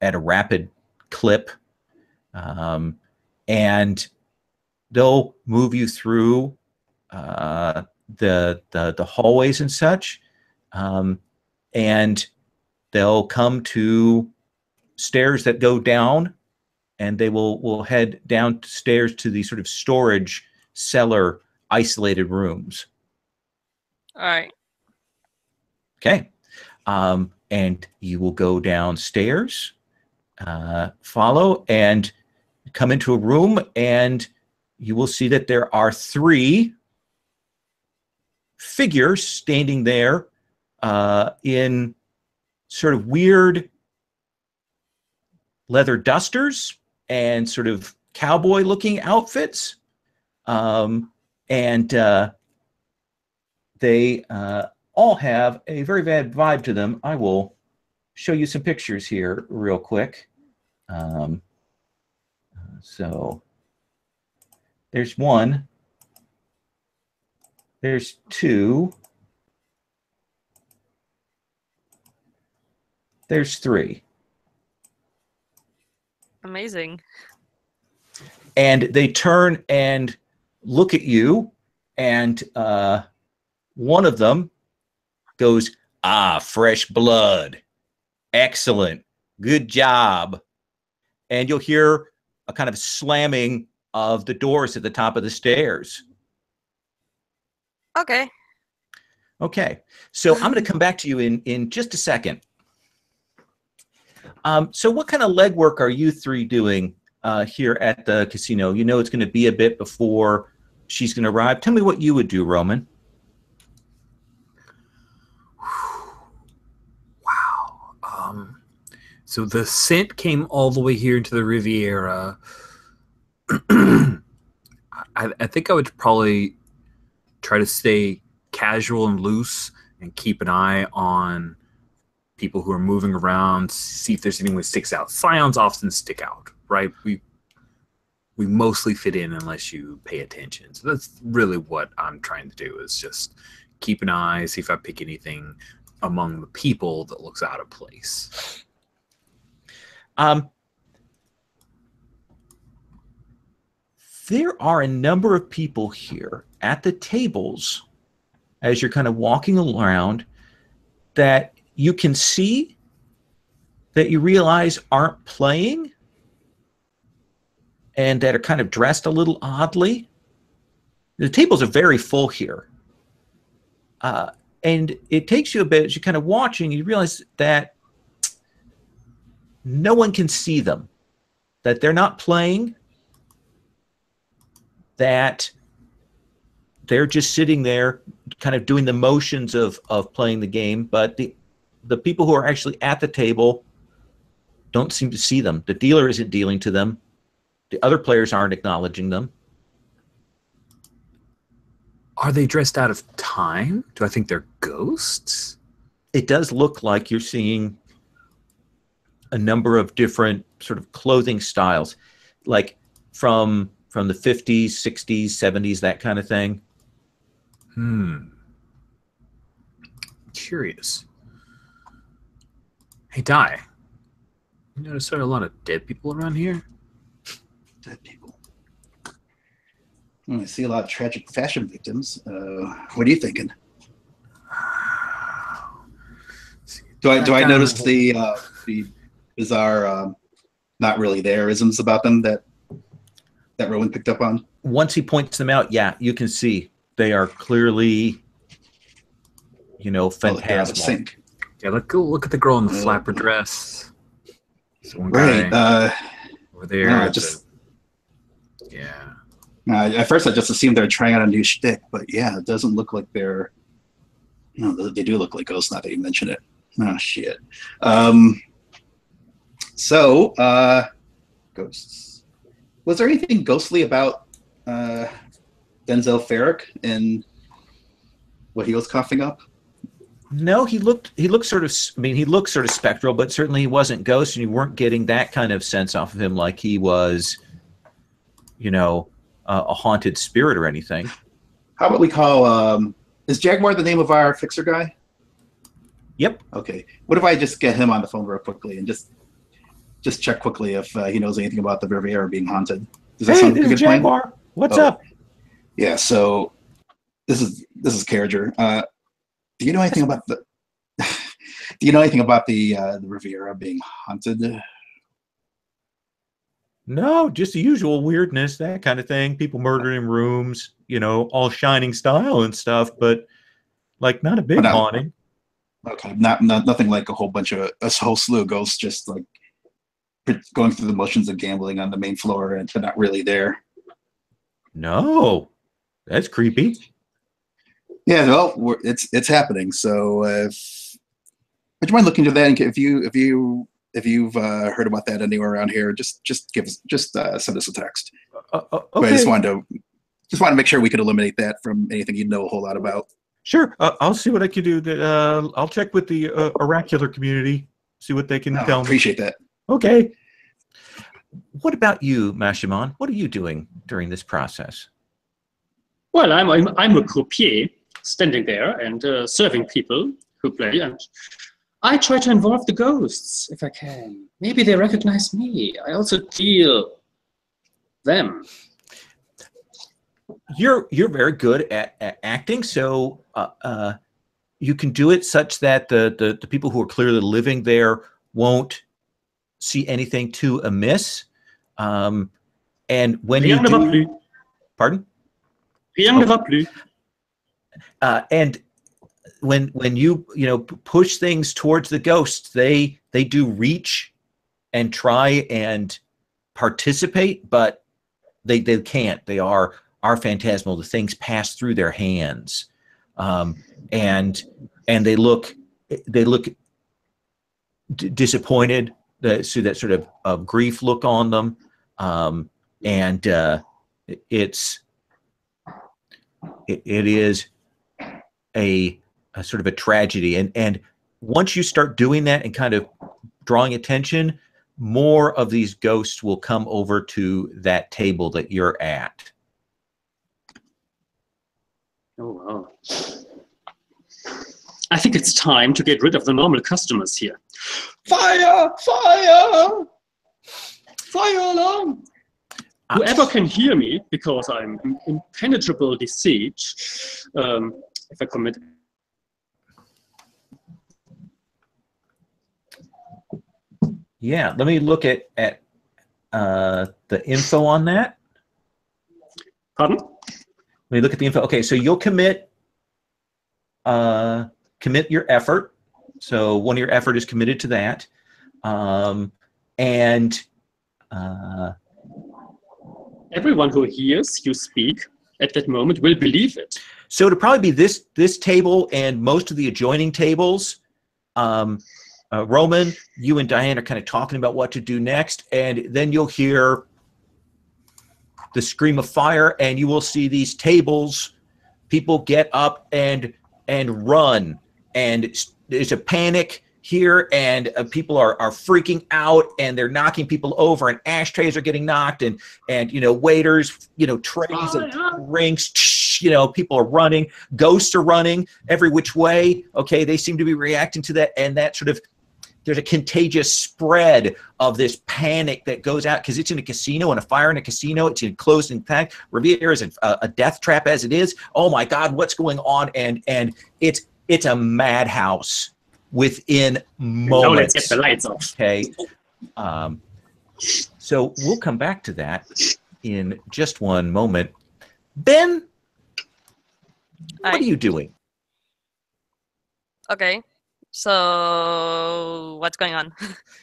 a rapid clip. And they'll move you through the hallways and such. And they'll come to stairs that go down, and they will head downstairs to the sort of storage cellar isolated rooms. All right. Okay. And you will go downstairs, follow, and come into a room, and you will see that there are 3 figures standing there in sort of weird leather dusters and sort of cowboy looking outfits. And they all have a very bad vibe to them. I will show you some pictures here real quick. So there's 1. There's 2. There's 3. Amazing. And they turn and look at you, And one of them goes, "Ah, fresh blood. Excellent. Good job." And you'll hear a kind of slamming of the doors at the top of the stairs. Okay. Okay. So I'm going to come back to you in just a second. So what kind of legwork are you three doing here at the casino? You know it's going to be a bit before she's going to arrive. Tell me what you would do, Roman. Wow. So the scent came all the way here into the Riviera. I think I would probably try to stay casual and loose and keep an eye on people who are moving around, see if there's anything that sticks out. Scions often stick out, right? We mostly fit in unless you pay attention. So that's really what I'm trying to do, is just keep an eye, see if I pick anything among the people that looks out of place. There are a number of people here at the tables as you're kind of walking around that you can see that you realize aren't playing and that are kind of dressed a little oddly. The tables are very full here. And it takes you a bit as you're kind of watching, you realize that no one can see them, that they're not playing, that they're just sitting there kind of doing the motions of playing the game, but the people who are actually at the table don't seem to see them. The dealer isn't dealing to them. The other players aren't acknowledging them. Are they dressed out of time? Do I think they're ghosts? It does look like you're seeing a number of different sort of clothing styles, like from the 50s, 60s, 70s, that kind of thing. Curious. Hey, Di. You notice there are a lot of dead people around here? Dead people. I see a lot of tragic fashion victims. What are you thinking? Do I notice the bizarre, not really there isms about them that Rowan picked up on? Once he points them out, yeah, you can see they are clearly, phantasmal. Yeah, look at the girl in the flapper dress. There's one right. guy over there. No, at first, I just assumed they're trying out a new shtick, but yeah, it doesn't look like they're. No, they do look like ghosts now that you mention it. Oh shit. Ghosts. Was there anything ghostly about Denzel Farrick and what he was coughing up? No, he looked sort of spectral, but certainly he wasn't ghost, and you weren't getting that kind of sense off of him like he was, a haunted spirit or anything. How about we call is Jaguar the name of our fixer guy? Yep. Okay. What if I just get him on the phone real quickly and just check quickly if he knows anything about the Riviera being haunted? Does that sound like a good Jaguar. plan? What's up? Yeah. So this is Carriger. Do you know anything about the? Do you know anything about the Riviera being haunted? No, just the usual weirdness, that kind of thing. People murdering in rooms, all shining style and stuff, but like not a big haunting. Okay, nothing like a whole slew of ghosts just like going through the motions of gambling on the main floor and they're not really there. No, that's creepy. Yeah, well, it's happening. So, would you mind looking into that? If you've heard about that anywhere around here, just send us a text. Okay. But I just wanted to make sure we could eliminate that from anything you know a whole lot about. Sure, I'll see what I can do. I'll check with the oracular community, see what they can tell me. Appreciate that. Okay. What about you, Mashiman? What are you doing during this process? Well, I'm a croupier, standing there and serving people who play, and I try to involve the ghosts if I can. Maybe they recognize me. I also deal them. you're very good at acting, so you can do it such that the people who are clearly living there won't see anything too amiss. And when Rien you ne va do, plus. pardon? Rien ne va plus. And when you push things towards the ghosts, they do reach and try and participate, but they can't. They are phantasmal. The things pass through their hands, and they look disappointed. So that sort of grief look on them, and it is a sort of a tragedy. And once you start doing that and kind of drawing attention, more of these ghosts will come over to that table that you're at. Oh, wow. I think it's time to get rid of the normal customers here. Fire! Fire! Fire alarm! Whoever can hear me, because I'm impenetrable siege, if I commit. Yeah, let me look at the info on that. Pardon? Let me look at the info. Okay, so you'll commit your effort. So one of your effort is committed to that, and everyone who hears you speak at that moment will believe it. So it'll probably be this table and most of the adjoining tables. Roman, you and Diane are kind of talking about what to do next, and then you'll hear the scream of fire, and you will see these tables. People get up and run, and there's a panic here, and people are freaking out, and they're knocking people over, and ashtrays are getting knocked, and waiters, trays and rings, people are running, ghosts are running every which way. Okay, they seem to be reacting to that, and that sort of, there's a contagious spread of this panic that goes out because it's in a casino, and a fire in a casino. It's enclosed in fact. Riviera is a death trap as it is. Oh my God, what's going on? And it's a madhouse within moments. Now let's get the lights off. Okay. So we'll come back to that in just one moment. Ben, what are you doing? Okay. So what's going on?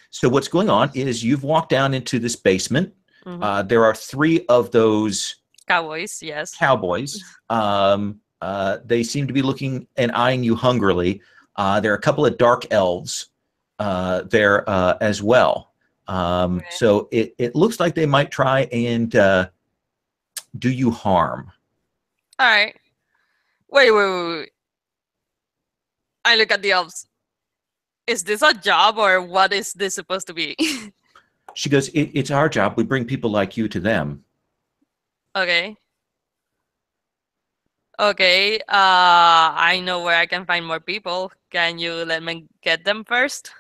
So what's going on is you've walked down into this basement. Mm-hmm. There are 3 of those Cowboys, yes. cowboys. They seem to be looking and eyeing you hungrily. There are a couple of dark elves there as well. Okay. So it looks like they might try and do you harm. All right. Wait. I look at the elves. Is this a job, or what is this supposed to be? She goes, it's our job. We bring people like you to them. Okay. I know where I can find more people. Can you let me get them first?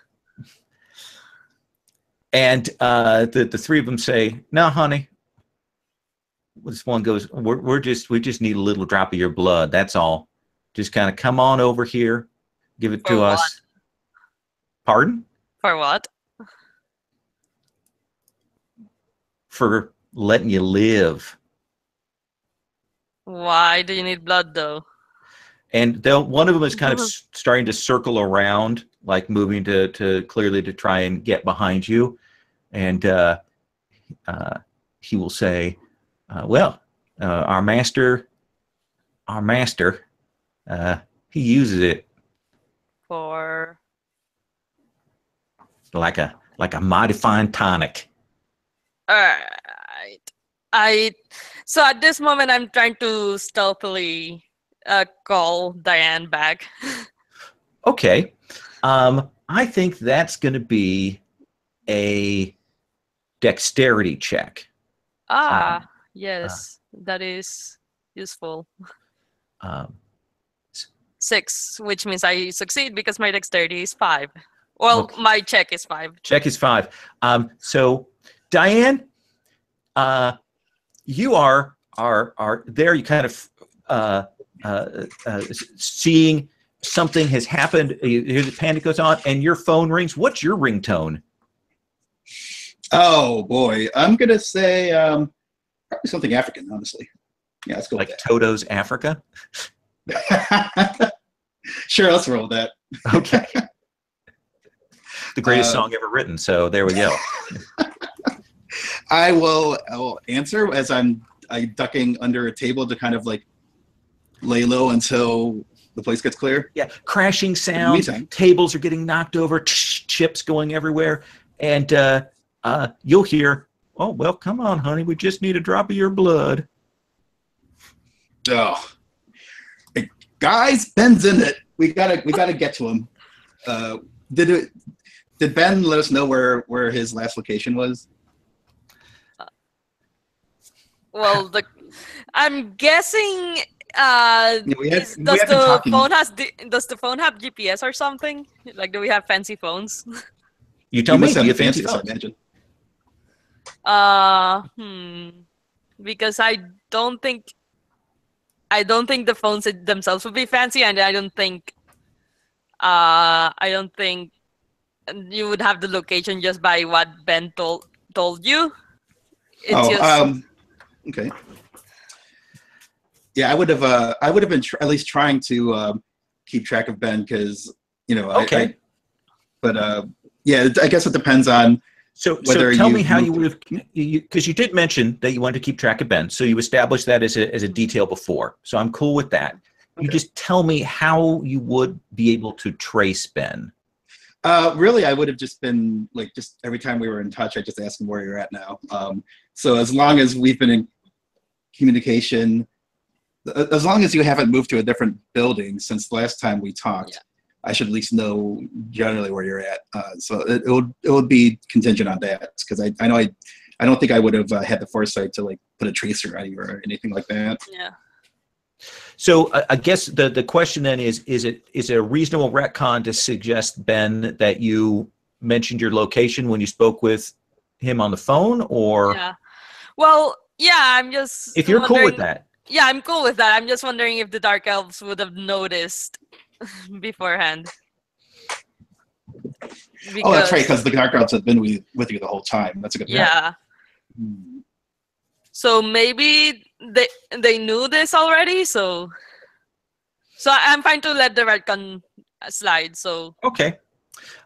And the 3 of them say, no, honey. This one goes, we just need a little drop of your blood. That's all. Just kind of come on over here. Give it to us. Pardon? For what? For letting you live. Why do you need blood, though? And one of them is kind of starting to circle around, like moving to clearly to try and get behind you. And he will say, well, our master, he uses it For like a mighty fine tonic. all right. So at this moment, I'm trying to stealthily call Diane back. Okay. I think that's going to be a dexterity check. Yes, that is useful. 6, which means I succeed because my dexterity is 5. Well, Okay. my check is 5. Check is 5. So, Diane, you are are there. You kind of seeing something has happened. You hear the panic goes on, and your phone rings. What's your ringtone? Oh boy, I'm gonna say probably something African, honestly. Yeah, let's go Like with Toto's Africa. that. Sure, let's roll with that. Okay. The greatest song ever written. So there we go. I will answer as I'm ducking under a table to kind of like lay low until the place gets clear. Yeah, crashing sounds. Meantime. Tables are getting knocked over. Chips going everywhere, and you'll hear, "Oh well, come on, honey. We just need a drop of your blood." Oh, hey, guys, Ben's in it. We gotta get to him. Did Ben let us know where his last location was? Well, I'm guessing. Does Does the phone have GPS or something? Like, do we have fancy phones? You tell You me. must Do have you a fancy fancy, I phones? imagine. Because I don't think the phones themselves would be fancy, and I don't think you would have the location just by what Ben told you. Okay. Yeah, I would have been at least trying to keep track of Ben because Okay. Yeah, I guess it depends on So whether tell you me how you moved- would have, because you did mention that you wanted to keep track of Ben. So you established that as a detail before. So I'm cool with that. You Okay. just tell me how you would be able to trace Ben. Really, I would have just been like, just every time we were in touch, I just asked him where you're at now. So as long as we've been in communication, as long as you haven't moved to a different building since the last time we talked, Yeah. I should at least know generally where you're at. So it would be contingent on that because I know I don't think I would have had the foresight to like put a tracer on you or anything like that. Yeah. So I guess the question then is it a reasonable retcon to suggest, Ben, that you mentioned your location when you spoke with him on the phone, or Yeah. Well, yeah. I'm just. if you're cool with wondering- that? Yeah, I'm cool with that. I'm just wondering if the Dark Elves would have noticed beforehand. Oh, that's right, because the Dark Elves have been with you the whole time. That's a good point. Yeah. Hmm. So maybe they knew this already. So I'm fine to let the retcon slide. So Okay.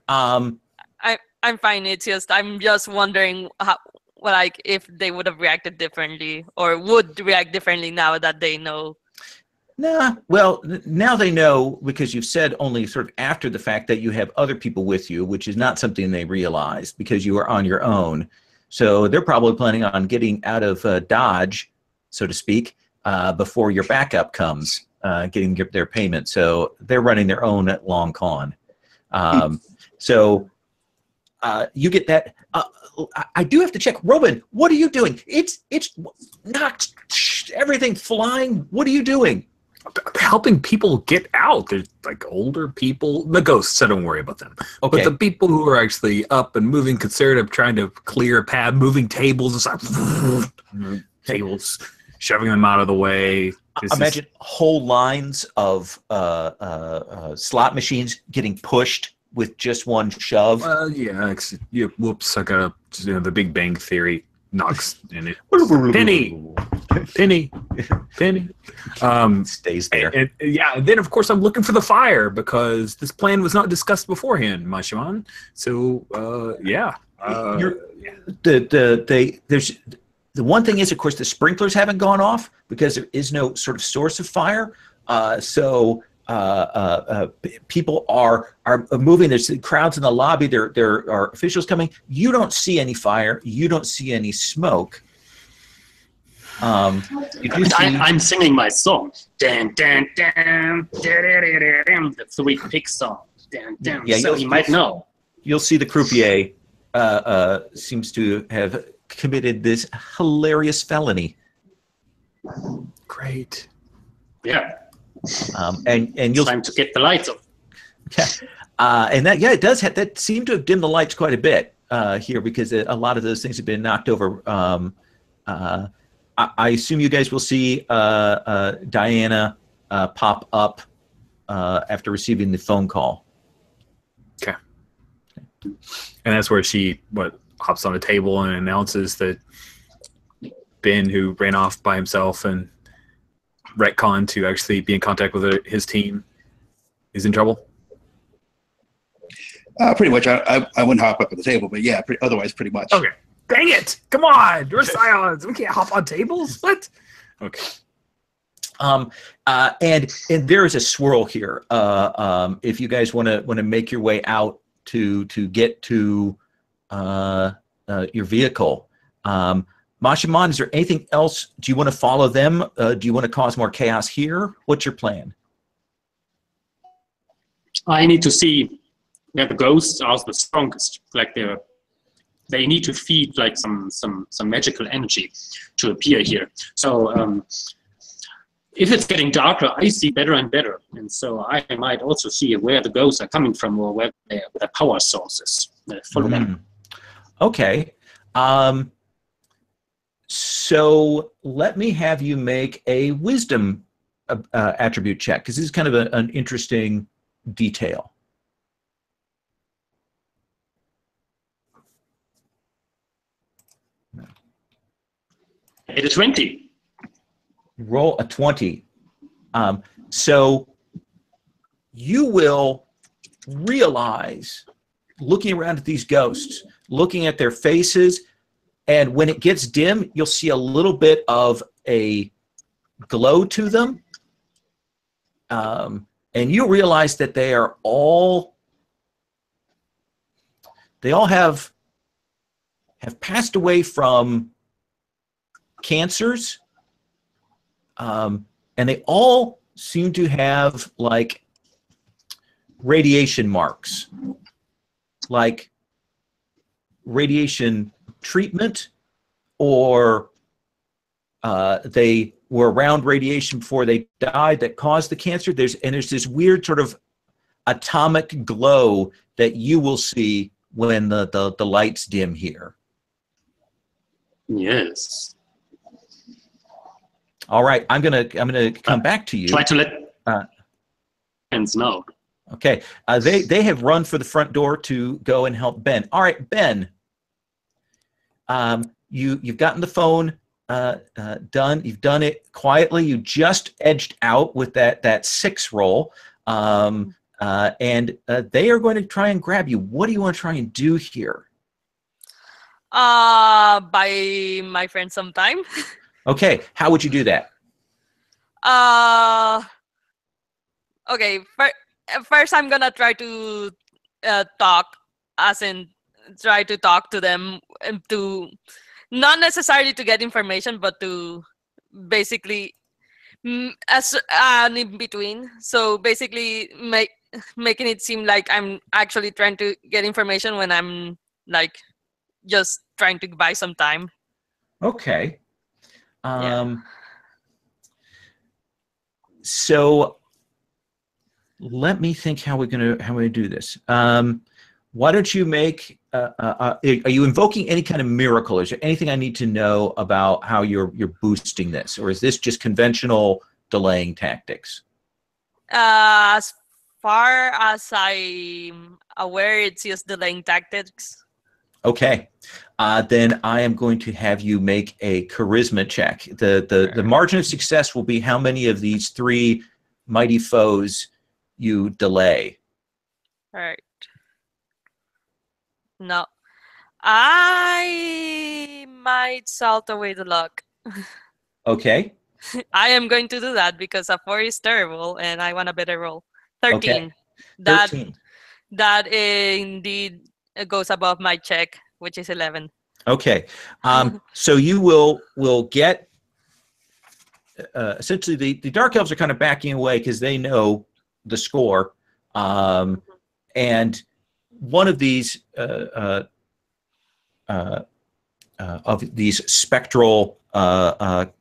I'm fine. It's just I'm just wondering if they would have reacted differently or would react differently now that they know. Nah, well, now they know because you've said only sort of after the fact that you have other people with you, which is not something they realized because you are on your own. So they're probably planning on getting out of Dodge, so to speak, before your backup comes, getting their payment. So they're running their own long con. So you get that. I do have to check. Robin, what are you doing? It's knocked everything flying. What are you doing? Helping people get out. There's like older people. The ghosts, I don't worry about them. Okay. But the people who are actually up and moving, conservative, trying to clear a path, moving tables, it's like tables, shoving them out of the way. Imagine whole lines of slot machines getting pushed with just one shove. Whoops, I got the Big Bang Theory knocks in it. Penny. Stays there. And then of course I'm looking for the fire because this plan was not discussed beforehand, Mashiman. So There's the one thing is, of course, the sprinklers haven't gone off because there is no sort of source of fire. People are moving. There's crowds in the lobby. There are officials coming. You don't see any fire. You don't see any smoke. I'm singing my song. Dan, dan, dan, the Three Pig song. Dan, dan. Yeah, so you might know. You'll see the croupier seems to have committed this hilarious felony. Great. Yeah. And you'll Time to get the lights off. and it does that seemed to have dimmed the lights quite a bit here because a lot of those things have been knocked over. I assume you guys will see Diana pop up after receiving the phone call. Okay. And that's where she hops on a table and announces that Ben, who ran off by himself and retconned to actually be in contact with his team, is in trouble. Pretty much. I wouldn't hop up at the table, but yeah, otherwise pretty much. Okay. Dang it! Come on, we're Scions. We can't hop on tables. What? Okay. And there is a swirl here. If you guys want to make your way out to get to your vehicle, Mashaman, is there anything else? Do you want to follow them? Do you want to cause more chaos here? What's your plan? I need to see where the ghosts are the strongest. Like they need to feed like some magical energy to appear here. So if it's getting darker, I see better and better, and so I might also see where the ghosts are coming from or where their power sources. Follow them. Okay. So let me have you make a wisdom attribute check, because this is kind of an interesting detail. It is 20. Roll a 20. So you will realize, looking around at these ghosts, looking at their faces, and when it gets dim, you'll see a little bit of a glow to them. And you realize that they all have passed away from cancers, and they all seem to have like radiation marks, like radiation treatment, or they were around radiation before they died that caused the cancer. There's this weird sort of atomic glow that you will see when the lights dim here. Yes. All right, I'm gonna come back to you. Try to let friends know. Okay, they have run for the front door to go and help Ben. All right, Ben. You've gotten the phone done. You've done it quietly. You just edged out with that 6 roll, and they are going to try and grab you. What do you want to try and do here? Buy my friend some time. Okay, how would you do that? Okay, first I'm gonna try to talk, as in try to talk to them, to not necessarily to get information, but to basically as an in between. So basically making it seem like I'm actually trying to get information when I'm like just trying to buy some time. Okay. Yeah. So let me think how we're gonna do this. Why don't you make? Are you invoking any kind of miracle? Is there anything I need to know about how you're boosting this, or is this just conventional delaying tactics? As far as I'm aware, it's just delaying tactics. Okay, then I am going to have you make a charisma check. The margin of success will be how many of these 3 mighty foes you delay. All right. No, I might salt away the luck. Okay. I am going to do that because a 4 is terrible, and I want a better roll. 13. Okay. 13. That indeed goes above my check, which is 11. Okay. So you will get essentially the Dark Elves are kind of backing away because they know the score, and one of these spectral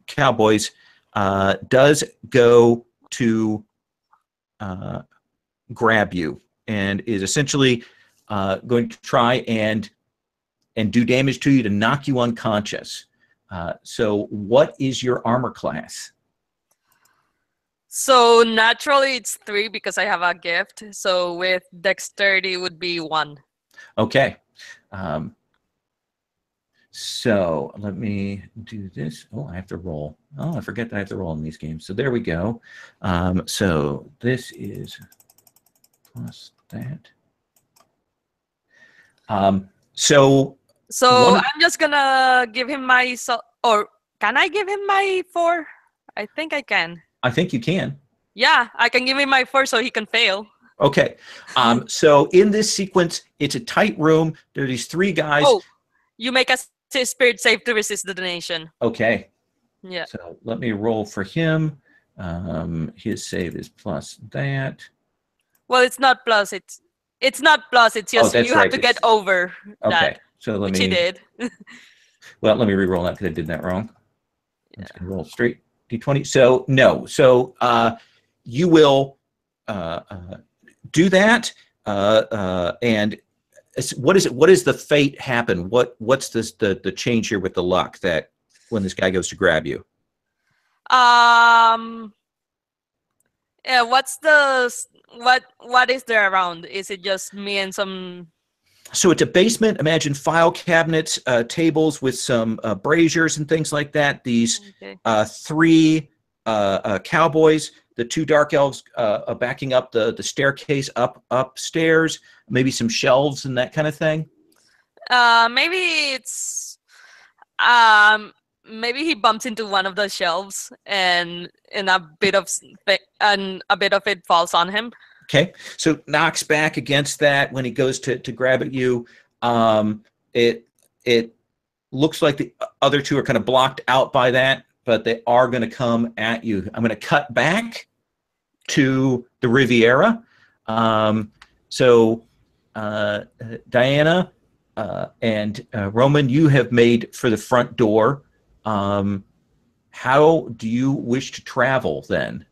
cowboys does go to grab you and is essentially going to try and do damage to you to knock you unconscious. So what is your armor class? So naturally it's 3 because I have a gift. So with dexterity would be 1. Okay. So let me do this. Oh, I have to roll. Oh, I forget that I have to roll in these games. So there we go. So this is plus that. So I'm just gonna give him my or can I give him my 4? I think I can. I think you can. Yeah, I can give him my 4 so he can fail. Okay. So in this sequence, it's a tight room. There are these 3 guys. Oh, you make a spirit save to resist the donation. Okay. Yeah. So let me roll for him. His save is plus that. Well, it's not plus. It's not plus. It's just that's you right. have to get over Okay. that. So which he did. Well, let me re-roll that because I did that wrong. I'm just gonna roll straight d20. So no. So you will do that. And what is it? What is the fate happen? What's this the change here with the luck that when this guy goes to grab you? Yeah. What is there around? Is it just me and some? So it's a basement. Imagine file cabinets, tables with some braziers and things like that. These 3 cowboys, the 2 dark elves backing up the staircase upstairs, maybe some shelves and that kind of thing. Maybe it's maybe he bumps into one of the shelves and a bit of it falls on him. Okay, so knocks back against that when he goes to grab at you. It looks like the other 2 are kind of blocked out by that, but they are going to come at you. I'm going to cut back to the Riviera. So Diana and Roman, you have made for the front door. How do you wish to travel then?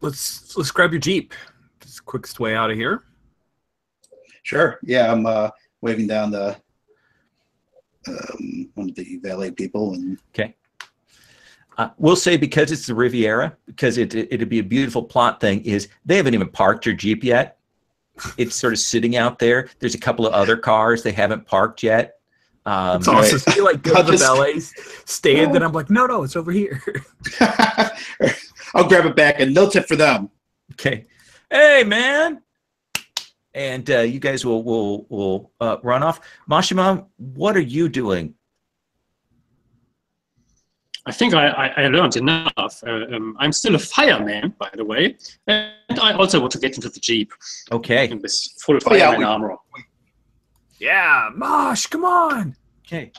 Let's grab your Jeep. It's the quickest way out of here. Sure. Yeah, I'm waving down the one of the valet people. And okay. We'll say because it's the Riviera, because it'd be a beautiful plot thing, is they haven't even parked your Jeep yet. It's sort of sitting out there. There's a couple of other cars they haven't parked yet. It's awesome. So you like go to the valet's stand, and I'm like, no, it's over here. I'll grab it back, and no tip for them. Okay. Hey, man. And you guys will run off. Mashima, what are you doing? I think I learned enough. I'm still a fireman, by the way, and I also want to get into the Jeep. Okay. In this full fireman armor. Yeah, Mosh, come on. Okay.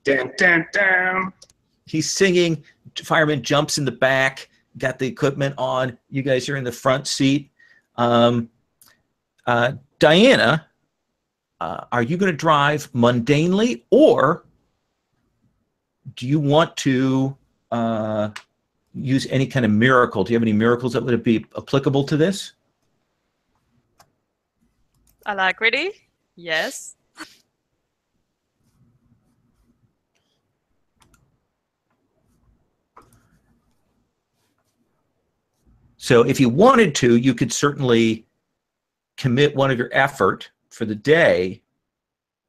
Damn. He's singing. Fireman jumps in the back, got the equipment on. You guys are in the front seat. Diana, are you going to drive mundanely, or do you want to use any kind of miracle? Do you have any miracles that would be applicable to this? Alacrity? Yes. So if you wanted to, you could certainly commit one of your effort for the day,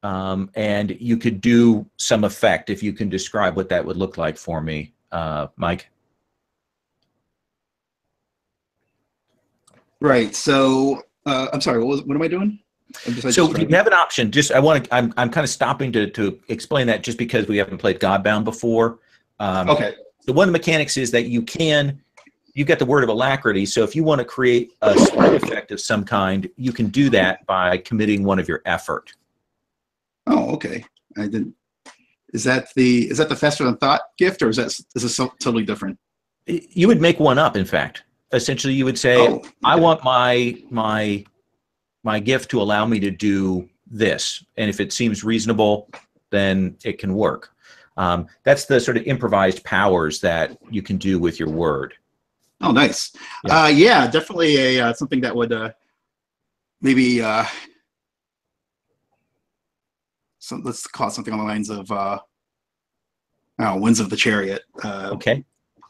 and you could do some effect if you can describe what that would look like for me, Mike. Right. So I'm sorry. What am I doing? So you have an option. I'm kind of stopping to explain that just because we haven't played Godbound before. Okay. So one of the mechanics is that you've got the word of alacrity. So if you want to create a side effect of some kind, you can do that by committing one of your effort. Oh, okay. I didn't. Is that the faster than thought gift, or is this totally different? You would make one up. In fact, essentially, you would say, okay. "I want my gift to allow me to do this, and if it seems reasonable, then it can work." That's the sort of improvised powers that you can do with your word. Oh, nice. Yeah, yeah, definitely something that would maybe let's call it something on the lines of Winds of the Chariot. Okay.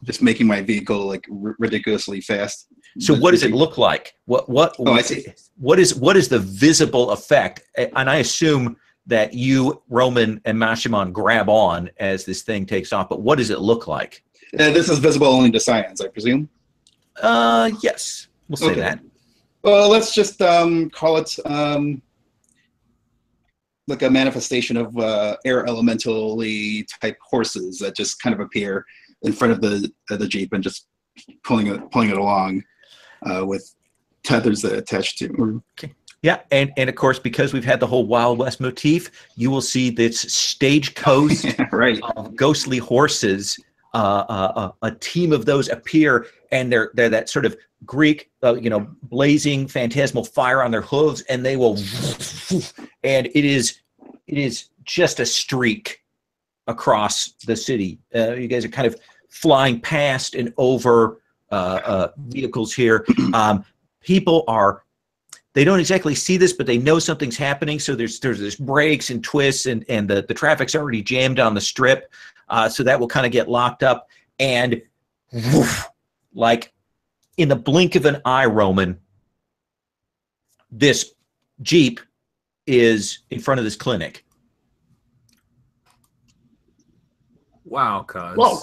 Just making my vehicle like ridiculously fast. So what does it look like? Oh, I see. What is the visible effect? And I assume that you, Roman, and Mashimon grab on as this thing takes off. But what does it look like? This is visible only to Scions, I presume. Yes, we'll say that. Well, let's just call it like a manifestation of air elementally type horses that just kind of appear in front of the Jeep and just pulling it along with tethers that attach to. Okay. Yeah, and of course, because we've had the whole Wild West motif, you will see this stagecoach right. of ghostly horses. A team of those appear, and they're that sort of Greek, blazing phantasmal fire on their hooves, and they will, and it is just a streak across the city. You guys are kind of flying past and over vehicles here. People they don't exactly see this, but they know something's happening. So there's breaks and twists, and the traffic's already jammed on the strip. So that will kind of get locked up, and woof, like in the blink of an eye, Roman, this Jeep is in front of this clinic. Wow, cuz. Whoa.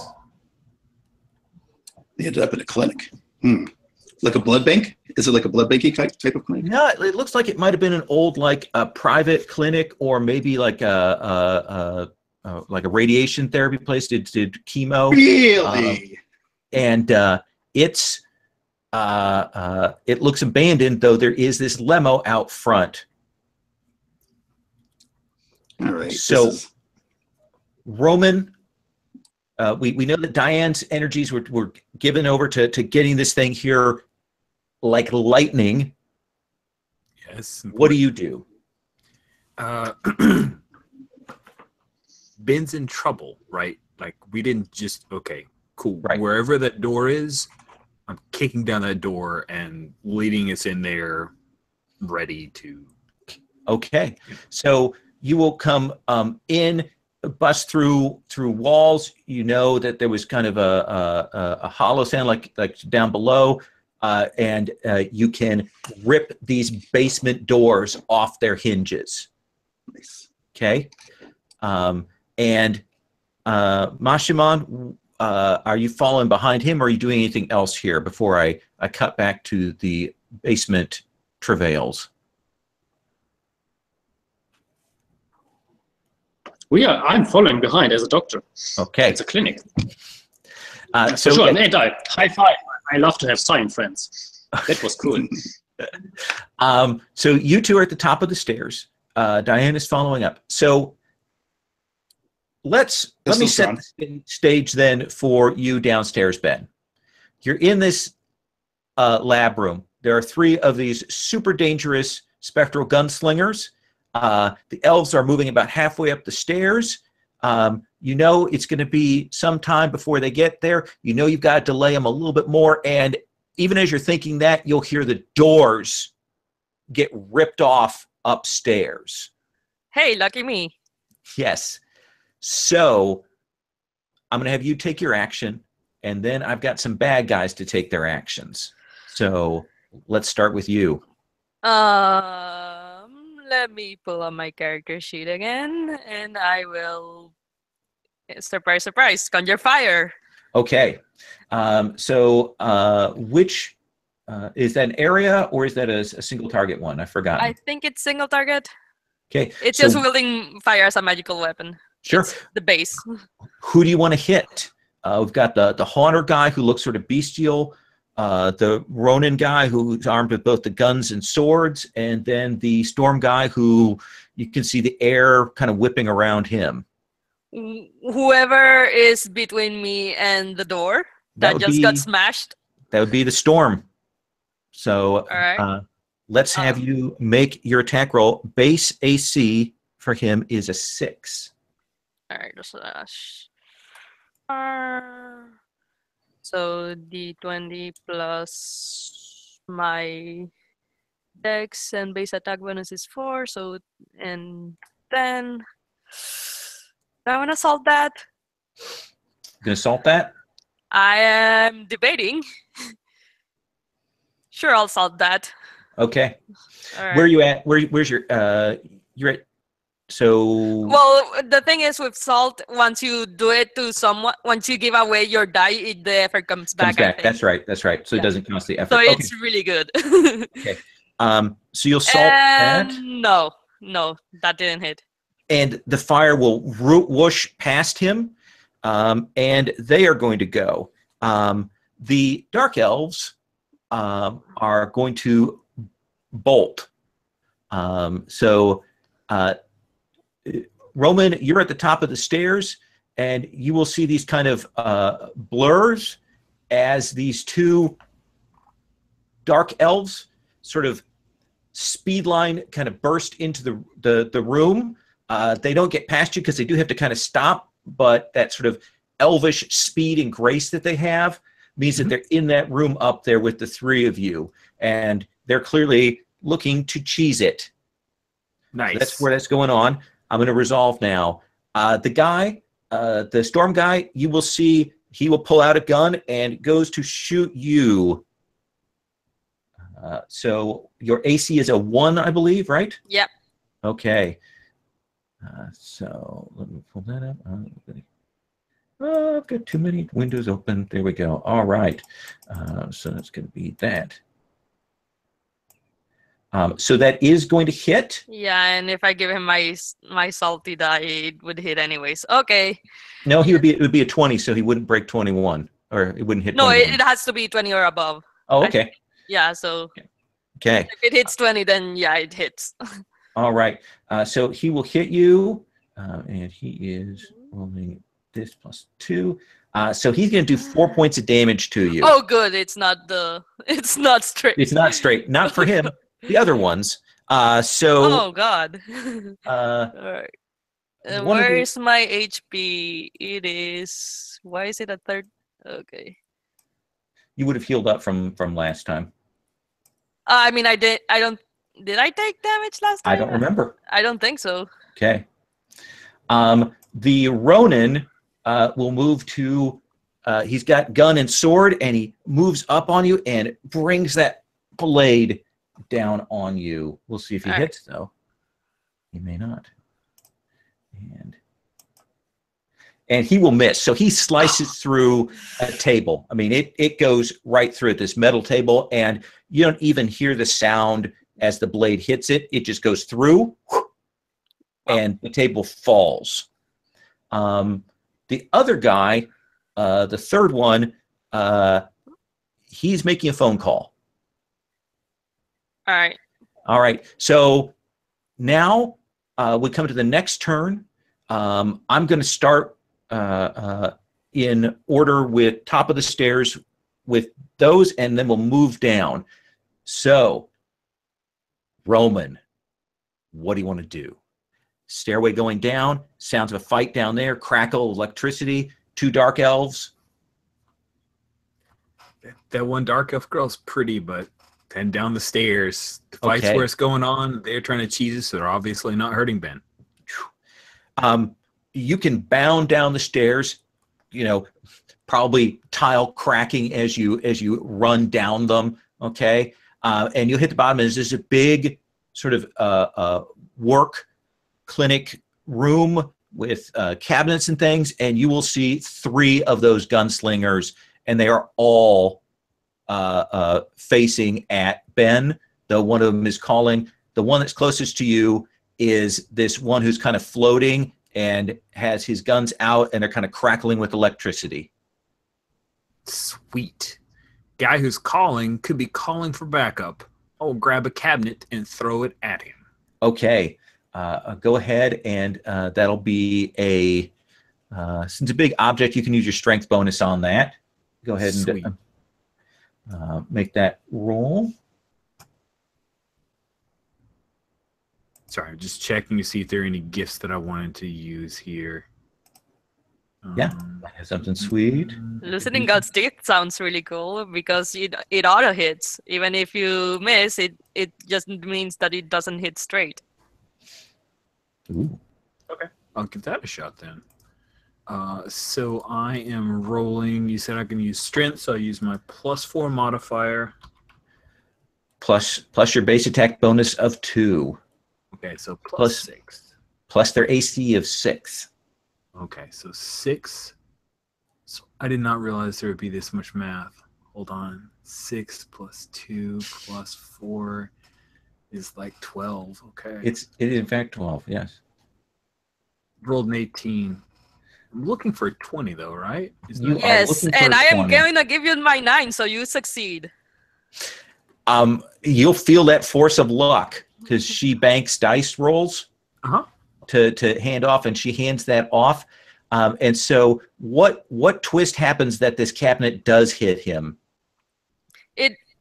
They ended up in a clinic. Like a blood bank? Is it like a blood banking type of clinic? No, it looks like it might have been an old, like a private clinic, or maybe like a radiation therapy place. Did chemo. Really? And it looks abandoned, though there is this limo out front. All right. So, Roman, we know that Diane's energies were given over to getting this thing here like lightning. Yes. What do you do? Ben's in trouble, right? Like, we didn't just, okay, cool. Right. Wherever that door is, I'm kicking down that door and leading us in there, ready to. Okay. So you will come in, bust through walls. You know that there was kind of a hollow sound like down below, and you can rip these basement doors off their hinges. Nice. Okay. And Mashimon, are you following behind him, or are you doing anything else here before I cut back to the basement travails? I'm following behind as a doctor. Okay. It's a clinic. So For sure. And high five. I love to have Scion friends. That was cool. So you two are at the top of the stairs. Diane is following up. So let me set the stage then for you downstairs, Ben. You're in this lab room. There are 3 of these super dangerous spectral gunslingers. The elves are moving about halfway up the stairs. You know it's going to be some time before they get there. You know you've got to delay them a little bit more. And even as you're thinking that, you'll hear the doors get ripped off upstairs. Hey, lucky me. Yes. So I'm going to have you take your action, and then I've got some bad guys to take their actions. So let's start with you. Let me pull up my character sheet again, and I will, surprise, surprise, conjure fire. Okay. So which is that an area, or is that a single target one? I forgot. I think it's single target. Okay. It's just wielding fire as a magical weapon. Sure. It's the base. Who do you want to hit? We've got the Haunter guy who looks sort of bestial, the Ronin guy who's armed with both the guns and swords, and then the Storm guy who you can see the air kind of whipping around him. Whoever is between me and the door that just got smashed. That would be the Storm. So all right. Let's have you make your attack roll. Base AC for him is a 6. All right, so D20 plus my dex and base attack bonus is 4, so and 10. Do I want to solve that? Gonna salt that? I am debating. Sure, I'll solve that. Okay. All Where are right. you at? Where's your you're at so Well, the thing is with salt, once you do it to someone, once you give away your die, the effort comes back. comes back. I think. That's right. That's right. So it Yeah. doesn't cost the effort. So Okay. it's really good. Okay. So you'll salt that, And no, that didn't hit. and the fire will whoosh past him, and they are going to go. The dark elves are going to bolt. So Roman, you're at the top of the stairs, and you will see these kind of blurs as these two dark elves sort of speed line kind of burst into the room. They don't get past you because they do have to kind of stop, but that sort of elvish speed and grace that they have means that they're in that room up there with the three of you, and they're clearly looking to cheese it. Nice. So that's where that's going on. I'm going to resolve now. The guy, the storm guy, you will see he will pull out a gun and goes to shoot you. So your AC is a 1, I believe, right? Yep. Okay. So let me pull that up. Oh, I've got too many windows open. There we go. All right. So that's going to be that. So that is going to hit. Yeah, and if I give him my salty die, it would hit anyways. Okay. No, it would be a 20, so he wouldn't break 21, or it wouldn't hit. No, 21. it has to be 20 or above. Oh, okay. Yeah, so Okay. if it hits 20, then yeah, it hits. All right. So he will hit you, and he is rolling this +2. So he's going to do 4 points of damage to you. Oh, good. It's not straight. It's not straight. Not for him. The other ones. Oh God. Uh, All right. one of the- Where's my HP? It is. Why is it a third? Okay. you would have healed up from last time. I mean, I did. I don't. Did I take damage last time? I don't remember. I don't think so. Okay. The Ronin will move to. He's got gun and sword, and he moves up on you and brings that blade down on you. We'll see if he hits, though. He may not. And he will miss. So he slices through a table. I mean, it goes right through this metal table, and you don't even hear the sound as the blade hits it. It just goes through, and the table falls. The other guy, the third one, he's making a phone call. All right. All right. So now we come to the next turn. I'm going to start in order with top of the stairs with those, and then we'll move down. So, Roman, what do you want to do? Stairway going down, sounds of a fight down there, crackle, electricity, 2 dark elves. That one dark elf girl's pretty, but then down the stairs, the fight's Okay. where it's going on. They're trying to cheese us, so they're obviously not hurting Ben. You can bound down the stairs, probably tile cracking as you run down them, okay? And you'll hit the bottom, and there's a big sort of work clinic room with cabinets and things, and you will see 3 of those gunslingers, and they are all facing at Ben, though one of them is calling. The one that's closest to you is this one who's kind of floating and has his guns out, and they're kind of crackling with electricity. Sweet. Guy who's calling could be calling for backup. I'll grab a cabinet and throw it at him. Okay. Go ahead, and that'll be a... since it's a big object, you can use your strength bonus on that. Go ahead and make that roll. Sorry, I'm just checking to see if there are any gifts that I wanted to use here. Yeah, something sweet. Loosening God's teeth sounds really cool because it auto hits. Even if you miss, it just means that it doesn't hit straight. Ooh. Okay. I'll give that a shot then. So I am rolling. You said I can use strength, so I use my +4 modifier. Plus your base attack bonus of 2. Okay, so plus 6. Plus their AC of 6. Okay, so 6. So I did not realize there would be this much math. Hold on. 6 plus 2 plus 4 is like 12. Okay. It is in fact 12, yes. Rolled an 18. I'm looking for a 20 though, right? Yes, and I am going to give you my 9, so you succeed. You'll feel that force of luck because she banks dice rolls to hand off, and she hands that off. And so what twist happens that this cabinet does hit him?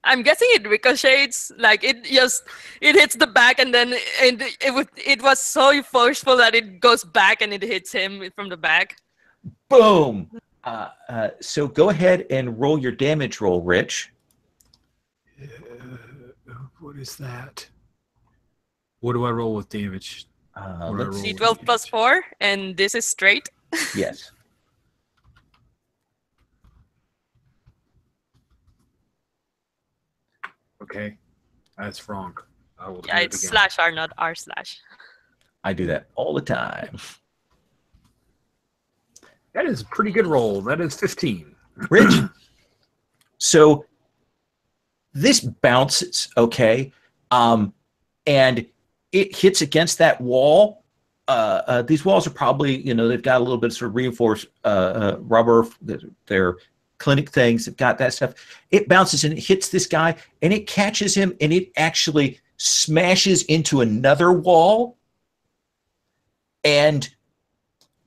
I'm guessing it ricochets, like it hits the back, and then it was so forceful that it goes back and it hits him from the back. Boom. So go ahead and roll your damage roll, Rich. What is that? What do I roll with damage? D12 plus 4, and this is straight. Yes. Okay, that's wrong. I will Yeah, it's /R, not R/. I do that all the time. That is a pretty good roll. That is 15. Rich. So this bounces, okay, and it hits against that wall. These walls are probably, they've got a little bit of sort of reinforced rubber. They're clinic things. They've got that stuff. It bounces and it hits this guy, and it catches him, and it actually smashes into another wall. And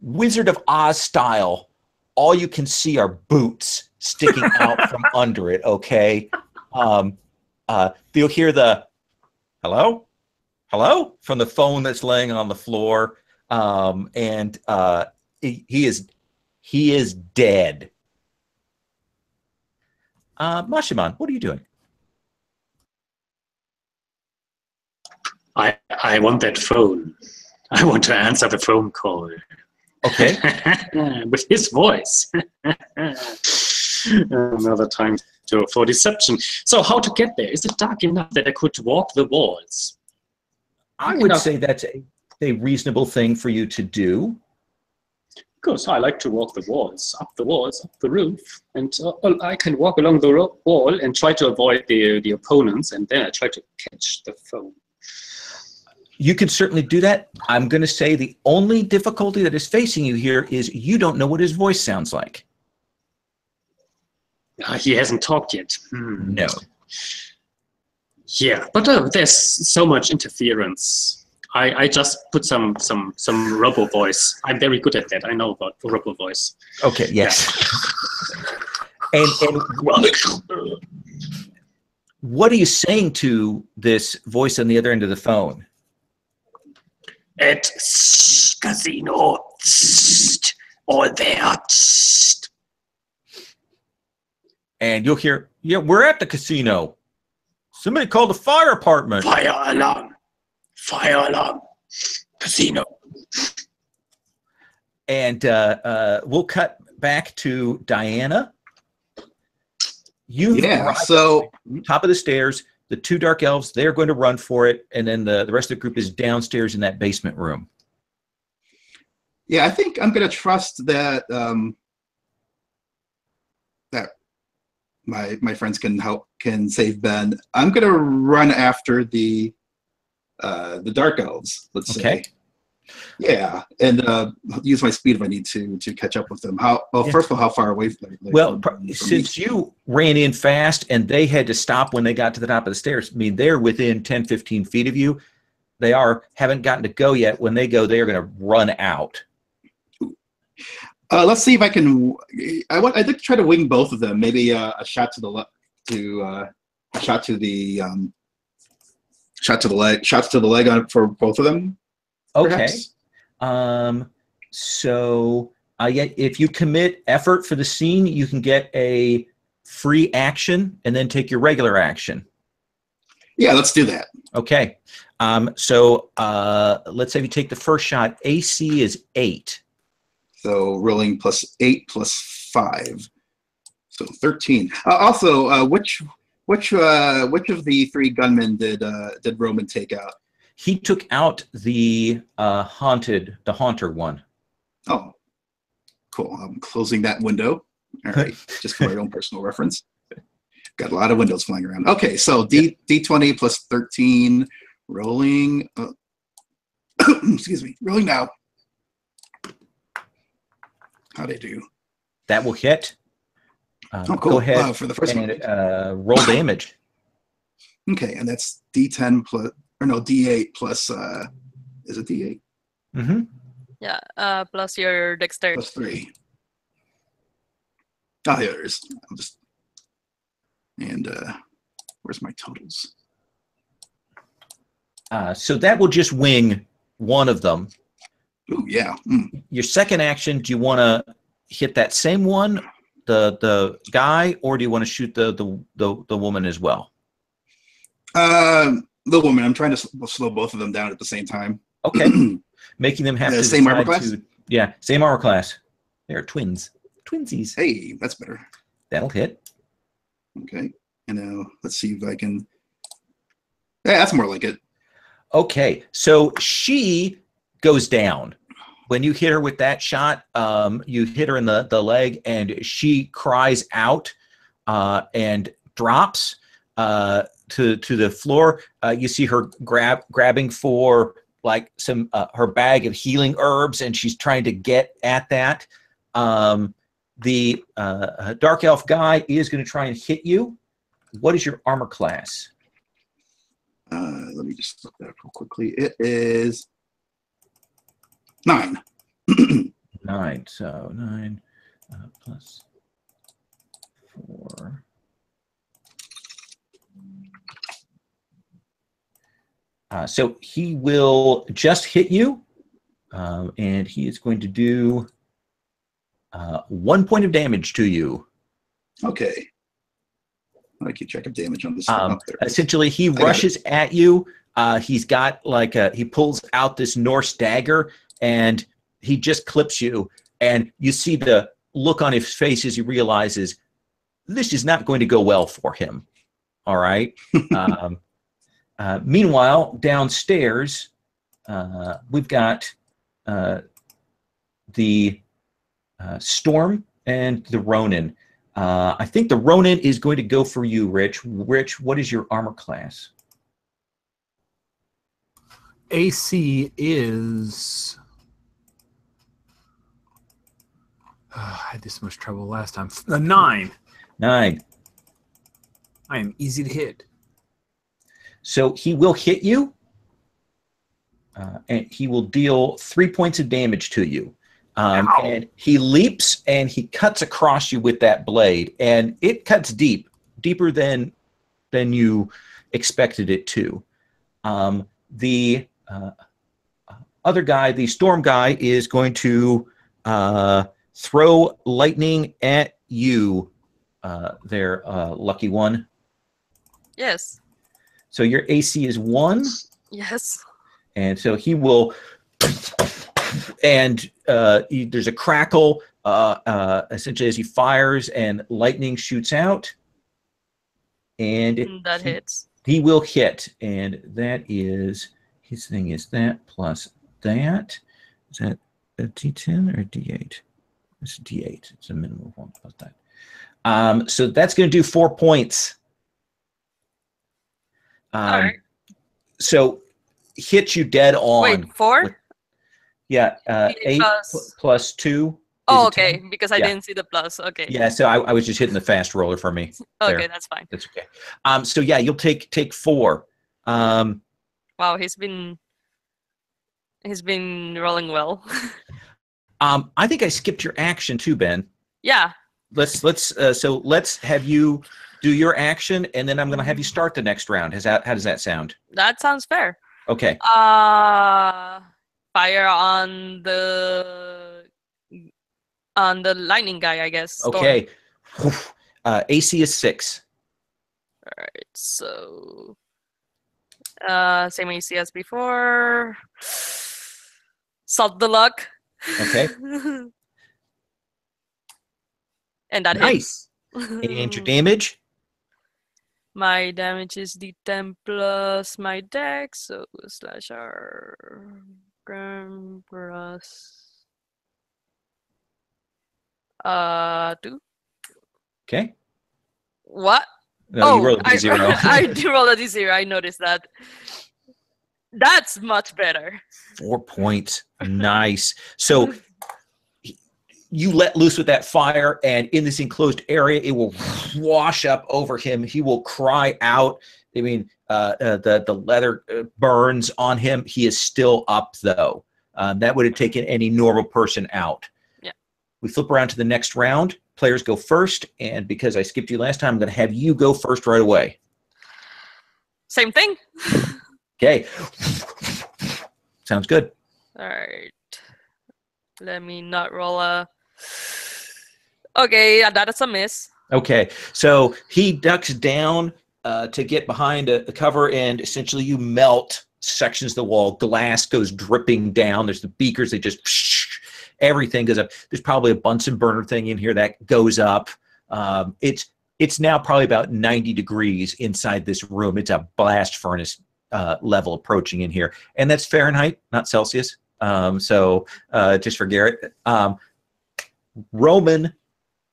Wizard of Oz style, all you can see are boots sticking out from under it, okay? You'll hear the hello from the phone that's laying on the floor, and he is dead. Mashiman, what are you doing? I want that phone. I want to answer the phone call. Okay. With his voice. Another time for deception. So how to get there? Is it dark enough that I could walk the walls? I would say that's a reasonable thing for you to do. Because I like to walk the walls, up the roof, and I can walk along the wall and try to avoid the opponents, and then I try to catch the phone. You can certainly do that. I'm going to say the only difficulty that is facing you here is you don't know what his voice sounds like. He hasn't talked yet. No. Yeah, but there's so much interference. I just put some robo voice. I'm very good at that. I know about robo voice. Okay. Yes. Yeah. And what are you saying to this voice on the other end of the phone? At casino, all there. And you'll hear, yeah, we're at the casino. Somebody called the fire department. Fire alarm. Casino. And we'll cut back to Diana. So top of the stairs, the two dark elves, they're going to run for it, and then the rest of the group is downstairs in that basement room. Yeah, I think I'm going to trust that that my friends can save Ben. I'm going to run after the dark elves. Let's say. Yeah, and use my speed if I need to catch up with them. First of all, how far away? Since you ran in fast and they had to stop when they got to the top of the stairs, I mean, they're within 10, 15 feet of you. They haven't gotten to go yet. When they go, they are going to run out. Let's see if I can. I'd like to try to wing both of them. Maybe a shot to the left, shot to the leg on for both of them. Okay. So if you commit effort for the scene, you can get a free action and then take your regular action. Yeah, let's do that. Okay. So let's say if you take the first shot, AC is 8. So rolling +8 +5, so 13. Also, which of the 3 gunmen did Roman take out? He took out the haunter one. Oh, cool. I'm closing that window. All right, just for my own personal reference. Got a lot of windows flying around. Okay, so D20 +13, rolling. Excuse me, rolling now. How'd I do? That will hit. Cool. Go ahead For the first and one. roll damage. Okay, and that's D10 D8 plus. Is it D8? Mm-hmm. Yeah. Plus your dexterity. +3. Oh, there it is. I'll just. And where's my totals? So that will just wing one of them. Ooh, yeah. Your second action, do you want to hit that same one, the guy, or do you want to shoot the woman as well? The woman. I'm trying to slow both of them down at the same time. Okay. Making them have to same armor decide class? Yeah, same armor class. They're twins. Twinsies. Hey, that's better. That'll hit. Okay. And now let's see if I can. Yeah, that's more like it. Okay, so she goes down. When you hit her with that shot, you hit her in the leg, and she cries out and drops to the floor. You see her grabbing for like some her bag of healing herbs, and she's trying to get at that. The dark elf guy is going to try and hit you. What is your armor class? Let me just look that up real quickly. It is 9. 9. So 9 plus 4. So he will just hit you, and he is going to do 1 point of damage to you. Okay. I keep track of damage on this. Essentially, he rushes at you. He's got like he pulls out this Norse dagger, and he just clips you. And you see the look on his face as he realizes this is not going to go well for him. All right. Meanwhile, downstairs, we've got the Storm and the Ronin. I think the Ronin is going to go for you, Rich. Rich, what is your armor class? AC is... I had this much trouble last time. 9. 9. I am easy to hit. So he will hit you, and he will deal 3 points of damage to you. And he leaps and he cuts across you with that blade, and it cuts deeper than you expected it to. The other guy, the storm guy, is going to throw lightning at you, there, lucky one. Yes. So your AC is 1. Yes. And so he will, and there's a crackle essentially as he fires, and lightning shoots out. And that hits. He will hit, and that is, his thing is that plus that. Is that a D10 or a D8? It's a D8. It's a minimum of 1 plus that. So that's going to do 4 points. All right. So hits you dead on. Wait, 4? Yeah, 8 plus 2. Oh, okay, because I didn't see the plus. Okay. Yeah, so I was just hitting the fast roller for me. Okay, there. that's fine. That's okay. So yeah, you'll take 4. Wow, he's been rolling well. I think I skipped your action too, Ben. Yeah. Let's have you do your action, and then I'm going to have you start the next round. How does that sound? That sounds fair. Okay. Fire on the lightning guy, I guess. Okay. AC is 6. All right, so Same AC as before. Salt the luck. Okay. And that Nice. hits. And your damage? My damage is D10 plus my dex, so slash R plus 2. Okay. What? No, you rolled a D0. I do roll a D0. I noticed that. That's much better. 4 points. Nice. So you let loose with that fire, and in this enclosed area, it will wash up over him. He will cry out. I mean, the leather burns on him. He is still up, though. That would have taken any normal person out. Yeah. We flip around to the next round. Players go first, and because I skipped you last time, I'm going to have you go first right away. Same thing. Okay. Sounds good. All right. Let me not roll a... Okay, that is a miss. Okay, so he ducks down to get behind a cover, and essentially you melt sections of the wall. Glass goes dripping down. There's the beakers. They just... Everything goes up. There's probably a Bunsen burner thing in here that goes up. It's now probably about 90 degrees inside this room. It's a blast furnace level approaching in here. And that's Fahrenheit, not Celsius. So just for Garrett. Roman,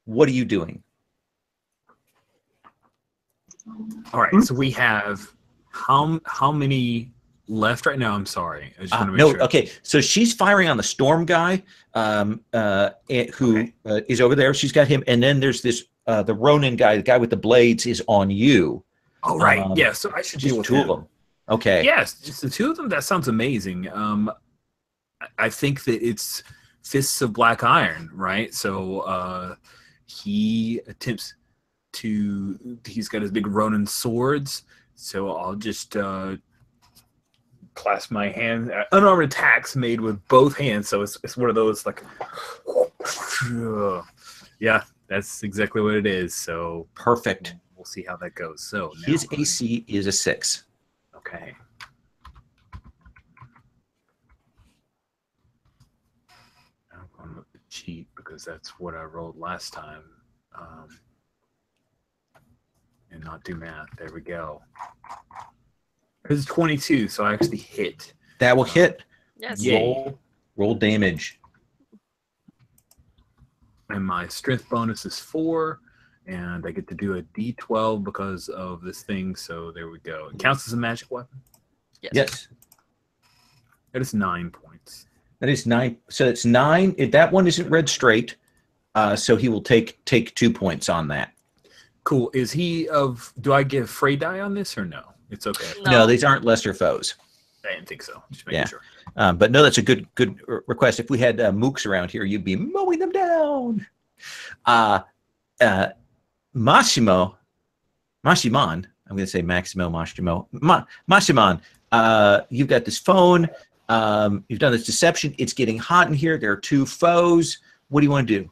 what are you doing? All right, so we have how many left right now? I'm sorry. I just want to make sure. Okay, so she's firing on the storm guy who is over there. She's got him, and then there's this the Ronin guy, the guy with the blades, is on you. Oh, right. Yeah, so I should deal with two of them. Okay. Yes, just the two of them. That sounds amazing. I think that it's Fists of Black Iron, right? So he attempts to. He's got his big Ronin swords. So I'll just clasp my hand. Unarmed attacks made with both hands. So it's one of those like. Yeah, that's exactly what it is. So perfect. We'll see how that goes. So his AC is a 6. Okay. I'm going with the cheat because that's what I rolled last time. And not do math. There we go. It's 22, so I actually hit. That will hit. Yes. Roll damage. And my strength bonus is 4. And I get to do a D12 because of this thing, so there we go. It counts as a magic weapon? Yes. That is 9 points. That is 9. So it's 9. That one isn't read straight, so he will take 2 points on that. Cool. Is he of... Do I give Frey die on this or no? It's okay. No, these aren't lesser foes. I didn't think so. Just making sure. But no, that's a good request. If we had mooks around here, you'd be mowing them down. Masimon, I'm going to say Maximo, Masimon, you've got this phone. You've done this deception. It's getting hot in here. There are 2 foes. What do you want to do?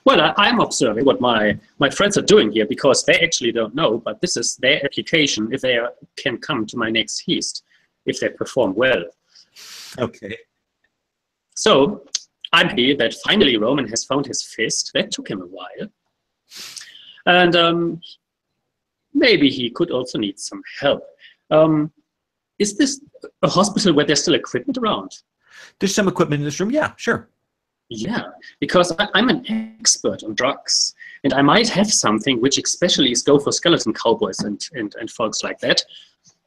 Well, I'm observing what my friends are doing here because they actually don't know, but this is their application if they can come to my next feast, if they perform well. Okay. So I'm happy that finally Roman has found his fist. That took him a while. And maybe he could also need some help. Is this a hospital where there's still equipment around? There's some equipment in this room. Yeah, sure. Yeah, because I'm an expert on drugs, and I might have something which especially is go for skeleton cowboys and folks like that.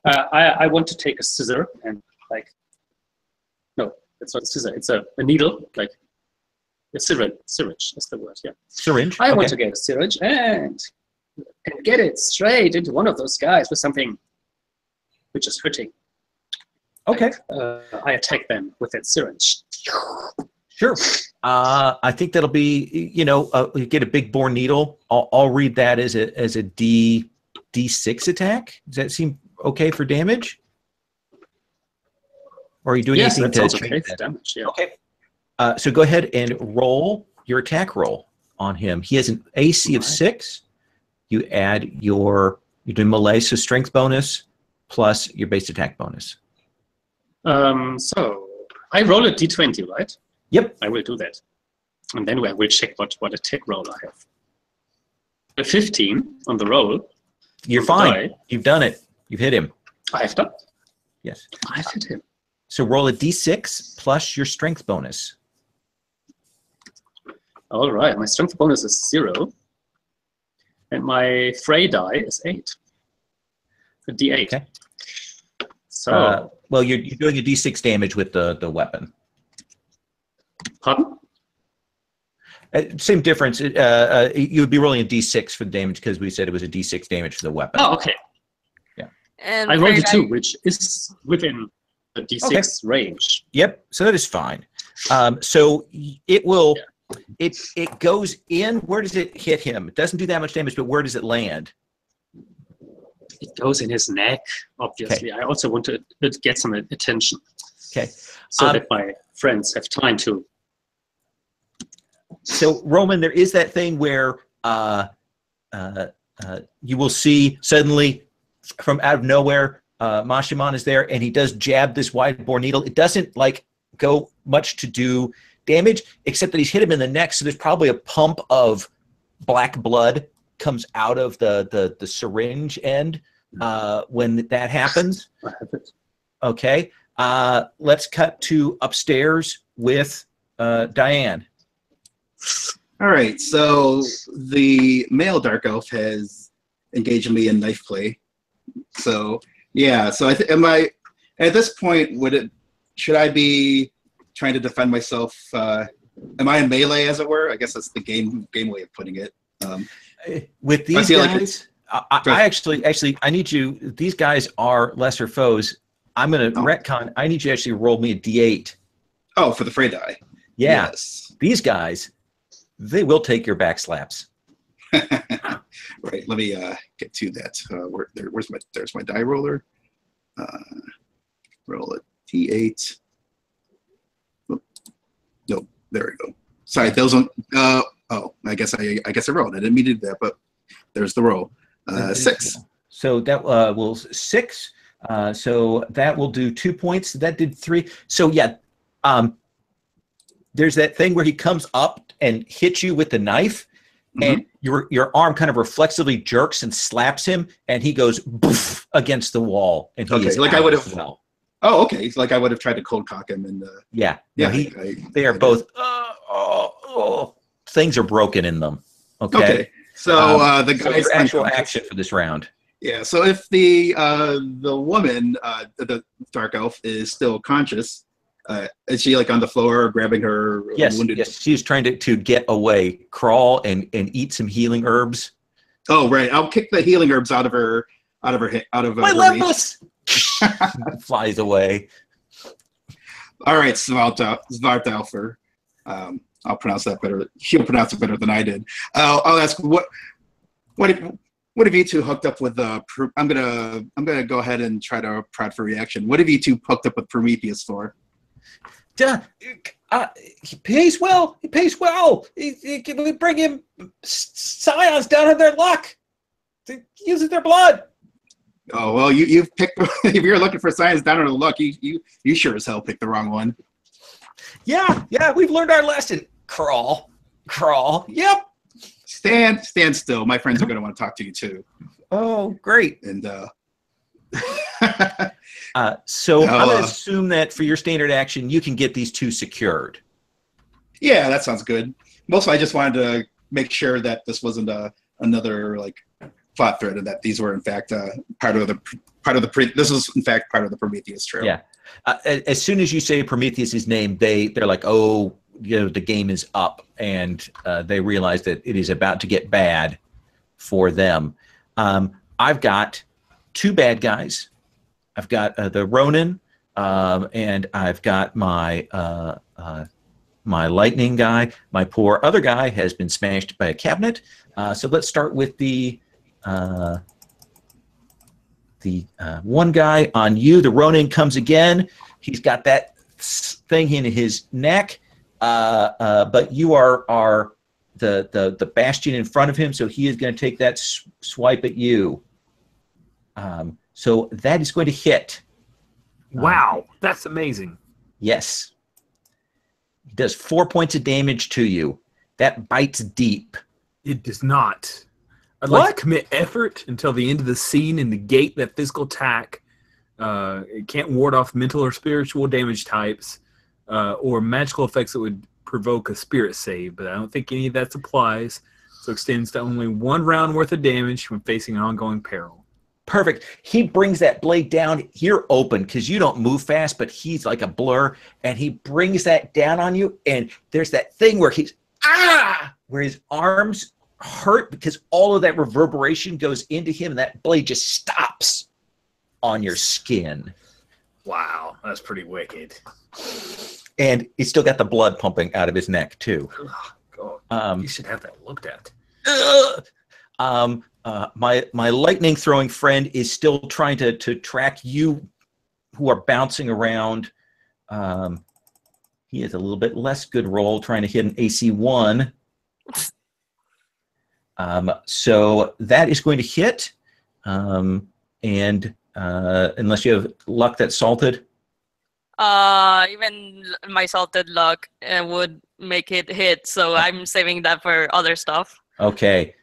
I want to take a scissor and no, it's not a scissor, it's a needle, like a syringe is the word, yeah. Syringe? I want to get a syringe and get it straight into one of those guys with something which is hurting. Okay. I attack them with that syringe. Sure. I think that'll be, you get a big bore needle. I'll read that as a D6 attack. Does that seem okay for damage? Or are you doing anything to change that? Damage, yeah. Okay. So go ahead and roll your attack roll on him. He has an AC of 6. You add your You're doing melee, so strength bonus plus your base attack bonus. So I roll a d20, right? Yep. I will do that. And then I will check what attack roll I have. A 15 on the roll. You're fine. You've done it. You've hit him. I have done. Yes. I've hit him. So roll a d6 plus your strength bonus. All right. My strength bonus is 0. And my fray die is 8. A d8. Okay. So. Well, you're doing a d6 damage with the weapon. Pardon? Same difference. You would be rolling a d6 for the damage because we said it was a d6 damage for the weapon. Oh, okay. Yeah. And I rolled a 2, which is within the d6 range. Yep. So that is fine. So it will. Yeah. It goes in. Where does it hit him? It doesn't do that much damage, but where does it land? It goes in his neck, obviously. Okay. I also want to get some attention. Okay. So that my friends have time to. So, Roman, there is that thing where you will see suddenly from out of nowhere, Mashiman is there, and he does jab this wide bore needle. It doesn't like go much to do damage, except that he's hit him in the neck, so there's probably a pump of black blood comes out of the syringe end when that happens. Okay. Let's cut to upstairs with Diane. All right, so the male dark elf has engaged me in knife play. So yeah, so am I at this point? Should I be trying to defend myself? Am I in melee, as it were? I guess that's the game way of putting it. With these guys, I actually I need you. These guys are lesser foes. I'm gonna retcon. I need you to actually roll me a d8. Oh, for the fray die. Yeah. Yes. These guys, they will take your back slaps. Right. Let me get to that. There's my die roller. Roll a d8. Oh, no, there we go. Sorry, those on. I guess I rolled. I didn't mean to do that, but there's the roll. 6. So that will 6. So that will do 2 points. That did 3. So yeah, there's that thing where he comes up and hits you with the knife, and your arm kind of reflexively jerks and slaps him, and he goes boof against the wall. And he is like I would have. Well. Oh, okay. Like I would have tried to cold cock him, and yeah. They are I both. Things are broken in them. Okay. So the guy's your actual action for this round. Yeah. So if the woman, the dark elf, is still conscious, is she like on the floor grabbing her wounded? Yes. She's trying to get away, crawl and eat some healing herbs. Oh, right. I'll kick the healing herbs out of my lepus. Flies away. All right, Svartalfer. I'll pronounce that better. She'll pronounce it better than I did. I'll ask what have you two hooked up with? I'm gonna go ahead and try to prod for reaction. What have you two hooked up with Prometheus for? He pays well. He pays well. We bring him Scions down on their luck. He uses their blood. Oh well, you've picked. If you're looking for Scions down on their luck, you sure as hell picked the wrong one. Yeah, we've learned our lesson. Crawl. Yep. Stand still. My friends are going to want to talk to you too. Oh, great. And so I'm going to assume that for your standard action, you can get these two secured. Yeah, that sounds good. Mostly, I just wanted to make sure that this wasn't another like plot thread, and that these were in fact this is in fact part of the Prometheus trail. Yeah. As soon as you say Prometheus's name, they're like, oh, the game is up, and they realize that it is about to get bad for them. I've got 2 bad guys. I've got the Ronin, and I've got my my lightning guy. My poor other guy has been smashed by a cabinet. So let's start with the one guy on you. The Ronin comes again. He's got that thing in his neck, but you are the bastion in front of him, so he is going to take that swipe at you. So that is going to hit. Wow, that's amazing. Yes. It does 4 points of damage to you. That bites deep. It does not. I'd What? like to commit effort until the end of the scene and negate that physical attack. It can't ward off mental or spiritual damage types or magical effects that would provoke a spirit save, but I don't think any of that applies. So extends to only 1 round worth of damage when facing an ongoing peril. Perfect. He brings that blade down. You're open because you don't move fast, but he's like a blur, and he brings that down on you, and there's that thing where where his arms hurt because all of that reverberation goes into him, and that blade just stops on your skin. Wow, that's pretty wicked. And he's still got the blood pumping out of his neck too. Oh, God. You should have that looked at. My lightning throwing friend is still trying to track you who are bouncing around. He has a little bit less good roll trying to hit an AC 1. So that is going to hit. And unless you have luck that's salted. Even my salted luck would make it hit, so I'm saving that for other stuff. Okay.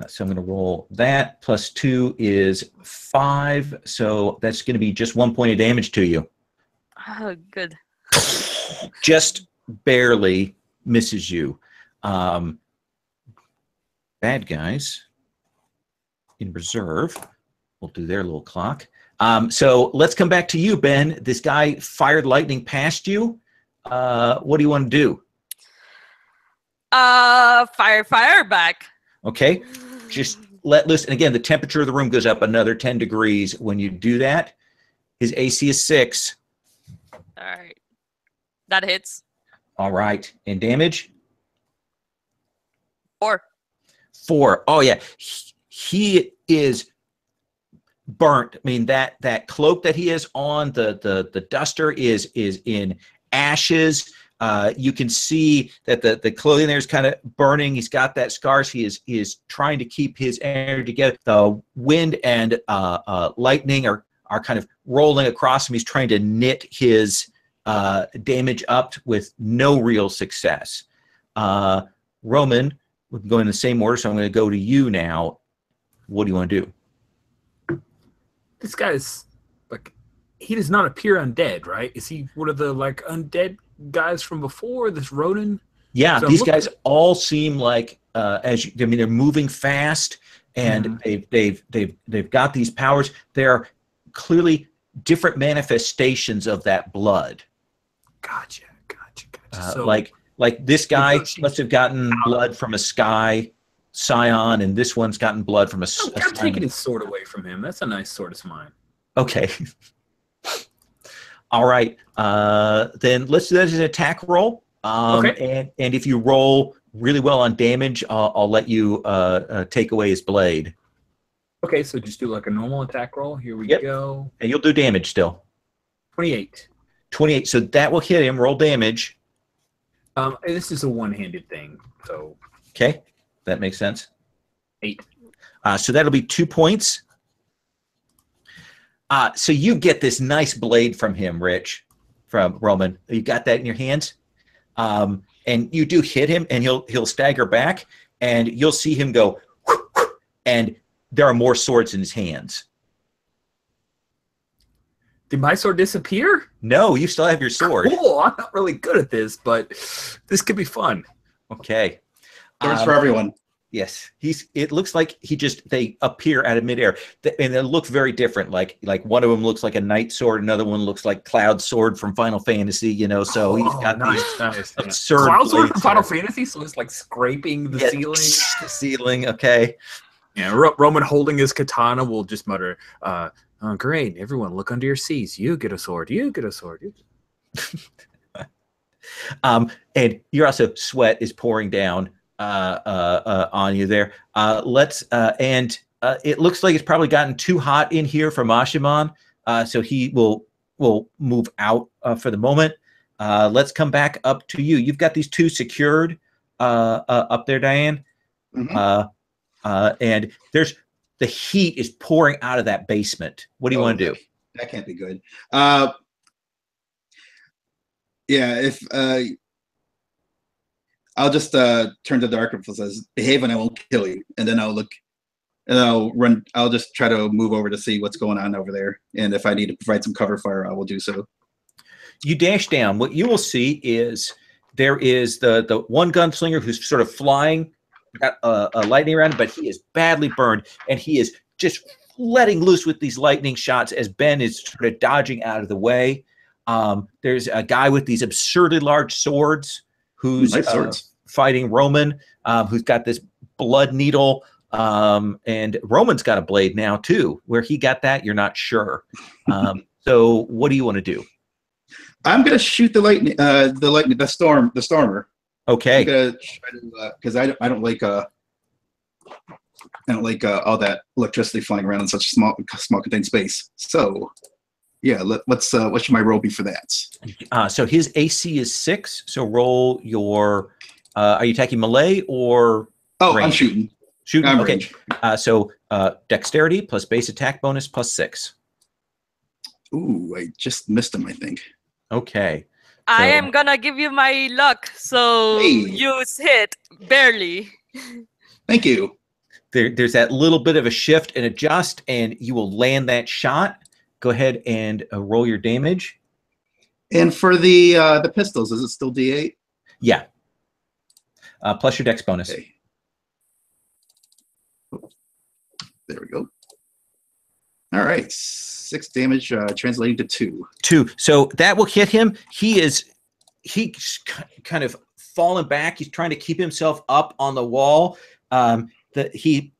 So I'm going to roll that. Plus 2 is 5. So that's going to be just 1 point of damage to you. Oh, good. Just barely misses you. Bad guys in reserve will do their little clock. So let's come back to you, Ben. This guy fired lightning past you. What do you want to do? Fire back. Okay, just let loose. And again, the temperature of the room goes up another 10 degrees when you do that. His AC is 6. All right. That hits. All right. And damage? 4. 4. Oh, yeah. He is burnt. I mean, that cloak that he is on, the duster is in ashes. You can see that the clothing there is kind of burning. He's got that scars. He is trying to keep his energy together. The wind and lightning are kind of rolling across him. He's trying to knit his damage up with no real success. Roman, we can go in the same order, so I'm going to go to you now. What do you want to do? This guy's like, he does not appear undead, right? Is he one of the like undead guys from before, this Ronin? Yeah, So these guys all seem like they're moving fast, and they've got these powers. They're clearly different manifestations of that blood. Gotcha. So, like this guy must have gotten blood from a Scion, and this one's gotten blood from a I'm taking his sword away from him. That's a nice sword of mine. Okay. All right. Then let's do that as an attack roll. Okay. And if you roll really well on damage, I'll let you take away his blade. Okay, so just do like a normal attack roll. Here we go. And you'll do damage still. 28. 28. So that will hit him. Roll damage. This is a one-handed thing, so. Okay. That makes sense. 8. So that'll be 2 points. So you get this nice blade from him, Rich, from Roman. You got that in your hands, and you do hit him, and he'll stagger back, and you'll see him go, and there are more swords in his hands. Did my sword disappear? No, you still have your sword. Cool. I'm not really good at this, but this could be fun. Okay. Swords for everyone. Yes, it looks like they appear out of midair, and they look very different. Like one of them looks like a knight sword, another one looks like Cloud sword from Final Fantasy. So he's got these absurd Cloud sword from Final there. Fantasy, so it's like scraping the ceiling. The ceiling. Okay. Yeah, Roman holding his katana will just mutter, "Oh, great! Everyone, look under your seats. You get a sword. You get a sword." And you're also sweat is pouring down on you there. It looks like it's probably gotten too hot in here for Mashiman, so he will move out for the moment. Let's come back up to you. You've got these 2 secured up there, Diane. Mm-hmm. And there's the heat is pouring out of that basement. What do you want to do? That can't be good. Yeah, if I'll just turn to the Archivist and says, "Behave, and I won't kill you." And then I'll look, and I'll run. I'll just try to move over to see what's going on over there, and if I need to provide some cover fire, I will do so. You dash down. What you will see is there is the one gunslinger who's sort of flying, got a lightning around him, but he is badly burned, and he is just letting loose with these lightning shots as Ben is sort of dodging out of the way. There's a guy with these absurdly large swords who's nice fighting Roman, who's got this blood needle, and Roman's got a blade now too. Where he got that, you're not sure. So what do you want to do? I'm gonna shoot the stormer. Okay. I'm gonna try to, because I don't like all that electricity flying around in such a small contained space. So, yeah, what should my roll be for that? So his AC is 6. So roll your. Are you attacking melee or? Oh, range? I'm shooting. Shooting. I'm okay. range. So dexterity plus base attack bonus plus 6. Ooh, I just missed him, I think. Okay. I am gonna give you my luck, so use hit barely. Thank you. There's that little bit of a shift and adjust, and you will land that shot. Go ahead and roll your damage. And for the pistols, is it still D8? Yeah. Plus your dex bonus. Okay. Oh, there we go. All right. 6 damage, translating to 2. 2. So that will hit him. He's kind of fallen back. He's trying to keep himself up on the wall. He's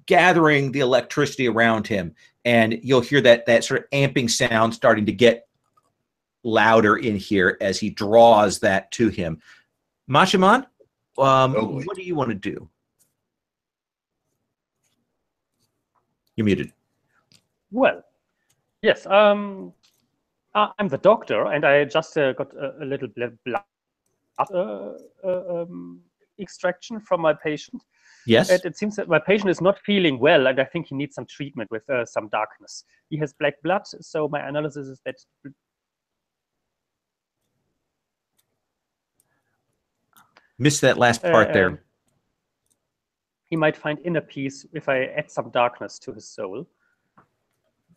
gathering the electricity around him, and you'll hear that sort of amping sound starting to get louder in here as he draws that to him. Mashaman, what do you want to do? You're muted. Well, yes. I'm the doctor, and I just got a little blood extraction from my patient. Yes. And it seems that my patient is not feeling well, and I think he needs some treatment with some darkness. He has black blood, so my analysis is that. Missed that last part there. He might find inner peace if I add some darkness to his soul.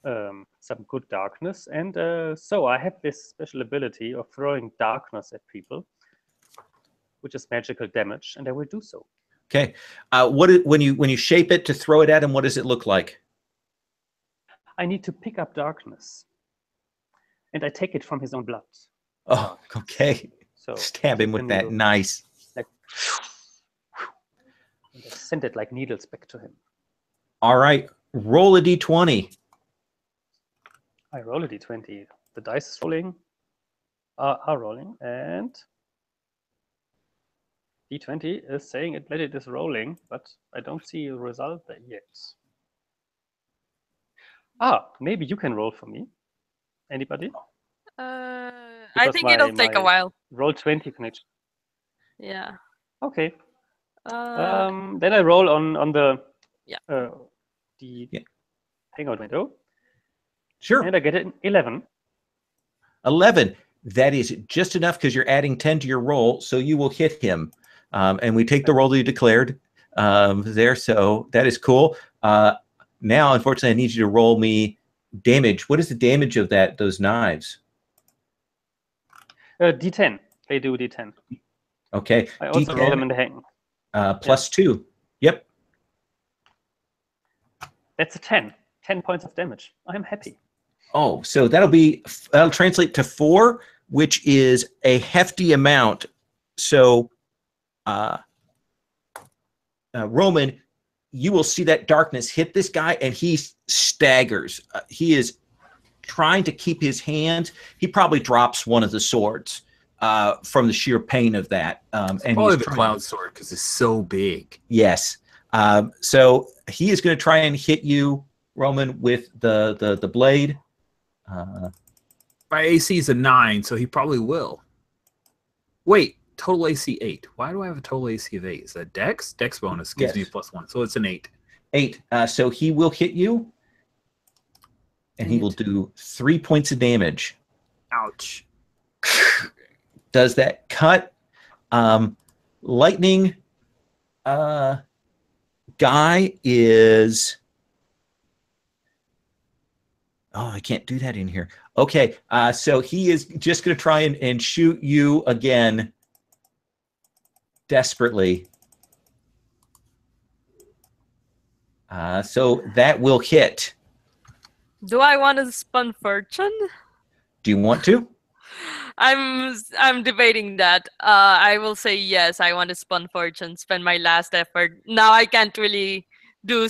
Some good darkness, and so I have this special ability of throwing darkness at people, which is magical damage, and I will do so. Okay. When you shape it to throw it at him, what does it look like? I need to pick up darkness, and I take it from his own blood. Oh, okay. So stab him with that. Nice. Like, and I send it like needles back to him. All right. Roll a d20. I roll a d20. The dice is rolling. Are rolling, and d20 is saying that it is rolling, but I don't see a result there yet. Maybe you can roll for me. Anybody? I think it'll take a while. Roll 20 connection. Yeah. Okay. Then I roll on the hangout window. Sure. And I get an 11. 11. That is just enough because you're adding 10 to your roll, so you will hit him. And we take the roll that you declared there, so that is cool. Now, unfortunately, I need you to roll me damage. What is the damage of those knives? D10. They do D10. Okay. I also D10, roll them in the hang. plus 2. Yep. That's a 10. 10 points of damage. I'm happy. Oh, so that'll translate to 4, which is a hefty amount. So, Roman, you will see that darkness hit this guy, and he staggers. He is trying to keep his hands. He probably drops one of the swords from the sheer pain of that. And probably the cloud sword because it's so big. Yes. So he is going to try and hit you, Roman, with the blade. My AC is a 9, so he probably will. Wait, total AC 8. Why do I have a total AC of 8? Is that Dex? Dex bonus gives me +1, so it's an 8. 8. So he will hit you, and he will do 3 points of damage. Ouch. Does that cut? Lightning guy is... Oh, I can't do that in here. Okay, so he is just going to try and shoot you again desperately. So that will hit. Do I want to spend fortune? Do you want to? I'm debating that. I will say yes. I want to spend fortune, spend my last effort. Now I can't really do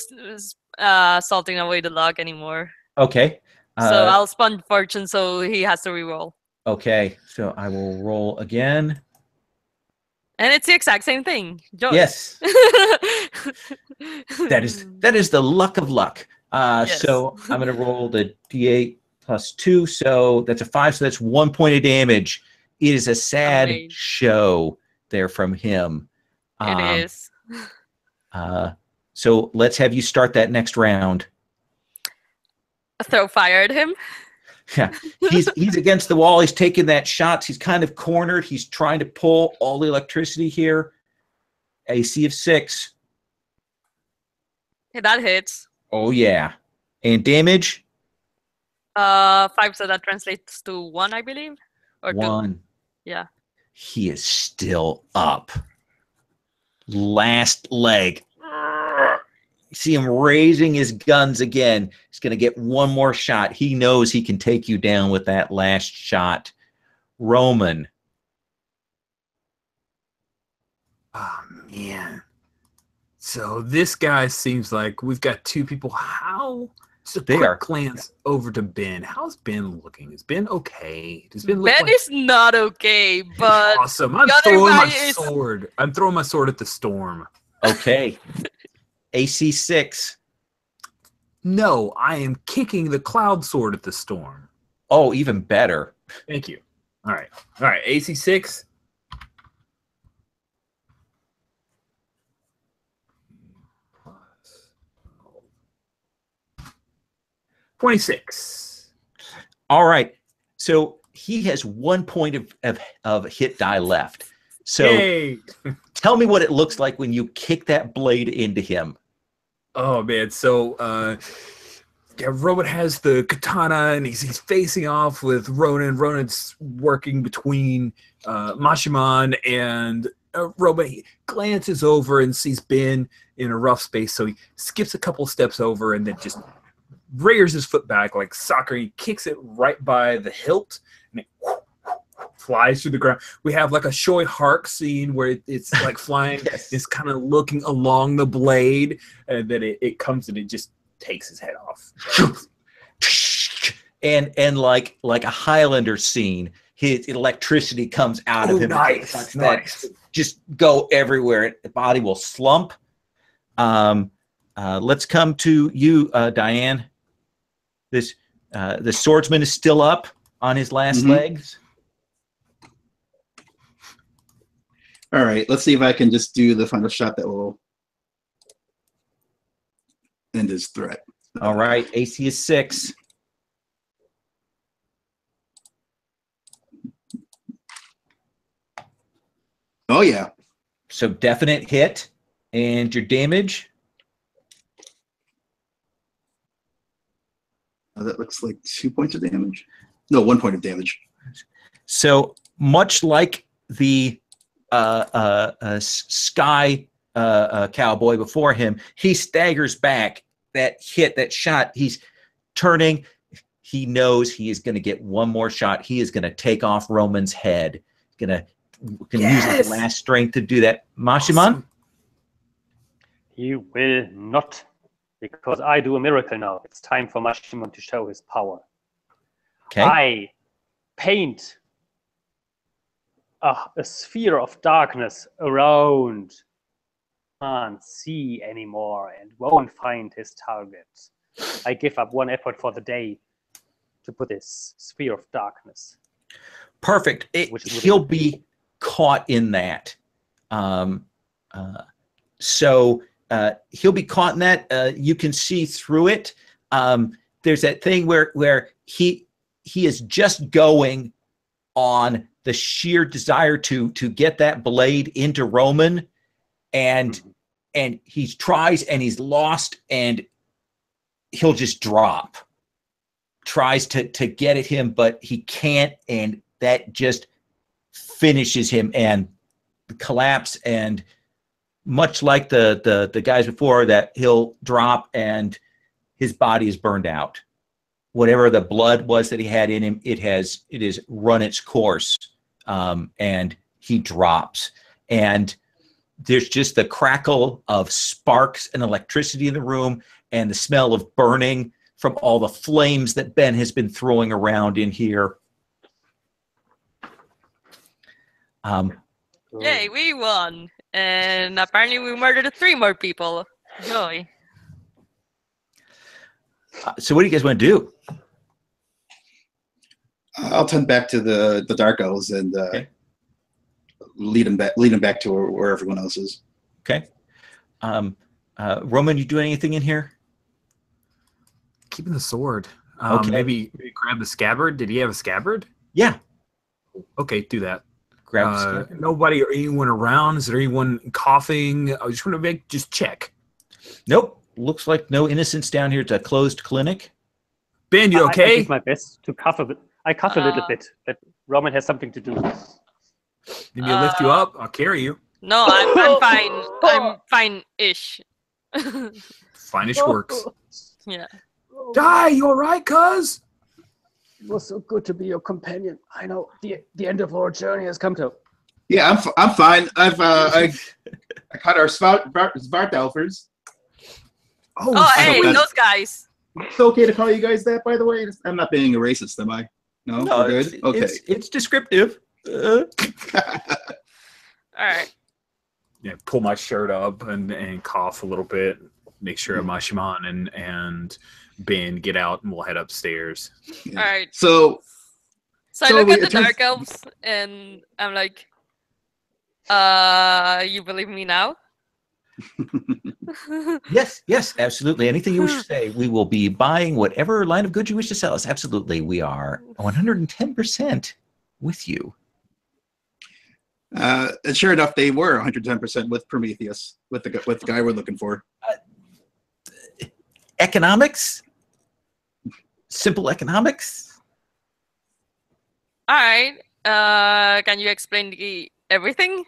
salting away the log anymore. Okay. So I'll spend fortune, so he has to reroll. Okay, so I will roll again. And it's the exact same thing. Joy. Yes. That is the luck of luck. Yes. So I'm going to roll the D8 plus 2. So that's a 5. So that's 1 point of damage. It is a sad show there from him. It is. So let's have you start that next round. Throw fire at him. Yeah, he's against the wall. He's taking that shot. He's kind of cornered. He's trying to pull all the electricity here. AC of 6. Yeah, that hits. Oh yeah, and damage. 5, so that translates to 1, I believe, or 1. 2. Yeah. He is still up. Last leg. You see him raising his guns again. He's going to get one more shot. He knows he can take you down with that last shot. Roman. Oh, man. So this guy seems like we've got 2 people. How? Just a quick glance over to Ben. How's Ben looking? Is Ben okay? Does Ben look Ben is not okay, but awesome. I'm throwing my sword. I'm throwing my sword at the storm. Okay. AC 6. No, I am kicking the cloud sword at the storm. Oh, even better. Thank you. All right. All right. AC 6. Plus 26. All right. So he has 1 point of hit die left. So tell me what it looks like when you kick that blade into him. Oh man, so Roman has the katana and he's facing off with Ronan. Ronan's working between Mashiman and Roman. He glances over and sees Ben in a rough space, so he skips a couple steps over and then just rears his foot back like soccer. He kicks it right by the hilt and it flies through the ground. We have like a Shoei Hark scene where it's like flying. Yes. It's kind of looking along the blade, and then it comes and it just takes his head off. And like a Highlander scene, his electricity comes out of him. Nice. Just go everywhere. The body will slump. Let's come to you, Diane. The swordsman is still up on his last legs. All right, let's see if I can just do the final shot that will end his threat. All right, AC is 6. Oh, yeah. So definite hit. And your damage? That looks like 2 points of damage. No, 1 point of damage. So much like the sky cowboy before him, he staggers back. That hit, that shot, he's turning. He knows he is going to get one more shot. He is going to take off Roman's head. Going to use his last strength to do that. Mashiman? Awesome. He will not, because I do a miracle now. It's time for Mashiman to show his power. Okay. I paint a sphere of darkness around. Can't see anymore and won't find his target. I give up 1 effort for the day to put this sphere of darkness. Perfect. He'll be caught in that. So he'll be caught in that. You can see through it. There's that thing where he is just going on the sheer desire to get that blade into Roman, and he tries and he's lost, and he'll just drop. Tries to get at him, but he can't, and that just finishes him and collapse. And much like the guys before, that he'll drop and his body is burned out. Whatever the blood was that he had in him, it has run its course, and he drops. And there's just the crackle of sparks and electricity in the room, and the smell of burning from all the flames that Ben has been throwing around in here. Yay, we won. And apparently we murdered 3 more people. Joy. So what do you guys want to do? I'll turn back to the Dark Elves and Okay. lead them back to where everyone else is. Okay. Roman, you do anything in here? Keeping the sword. Okay. Maybe grab the scabbard. Did he have a scabbard? Yeah. Okay, do that. Grab the scabbard. Nobody or anyone around? Is there anyone coughing? I just want to just check. Nope. Looks like no innocents down here. It's a closed clinic. Ben, you I okay? did my best to cough a bit. I cough a little bit, but Roman has something to do. Need me to lift you up? I'll carry you. No, I'm fine. I'm fine-ish. Finish works. Yeah. Die, you all right, cuz? It was so good to be your companion. I know the end of our journey has come to. Yeah, I'm fine. I caught our Svartalfers. Oh, hey, those guys. It's okay to call you guys that, by the way. I'm not being a racist, am I? No, we're good. Okay. It's descriptive. All right. Yeah, pull my shirt up and cough a little bit. Make sure Mashiman and Ben get out, and we'll head upstairs. Yeah. All right. So I look at the Dark Elves and I'm like, you believe me now? Yes, absolutely. Anything you wish to say, we will be buying whatever line of goods you wish to sell us. Absolutely. We are 110% with you. and sure enough, they were 110% with Prometheus, with the guy we're looking for. Economics? Simple economics? All right. Can you explain everything?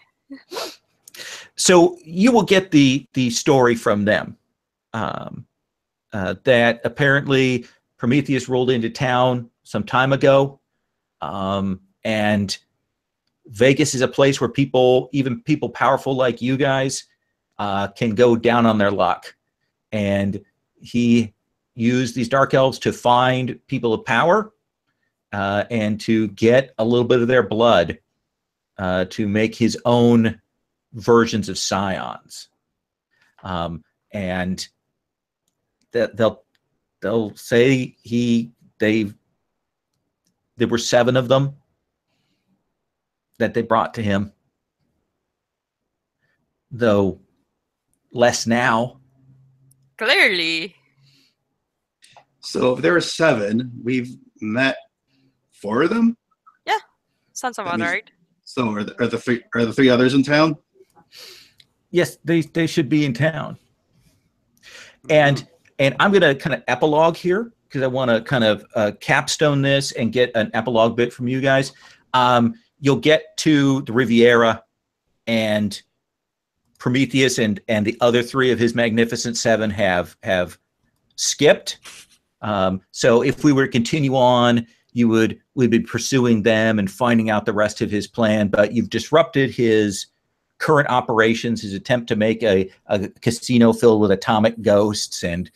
So you will get the story from them, that apparently Prometheus rolled into town some time ago, and Vegas is a place where even people powerful like you guys, can go down on their luck. And he used these Dark Elves to find people of power, and to get a little bit of their blood, to make his own versions of Scions, and that they'll say there were 7 of them that they brought to him, though less now. Clearly. So if there are 7, we've met 4 of them. Yeah, sounds about right. So are the 3 others in town? Yes, they should be in town. And I'm going to kind of epilogue here, because I want to kind of capstone this and get an epilogue bit from you guys. You'll get to the Riviera, and Prometheus and the other 3 of his Magnificent 7 have skipped. So if we were to continue on, we'd be pursuing them and finding out the rest of his plan. But you've disrupted his current operations, his attempt to make a casino filled with atomic ghosts, and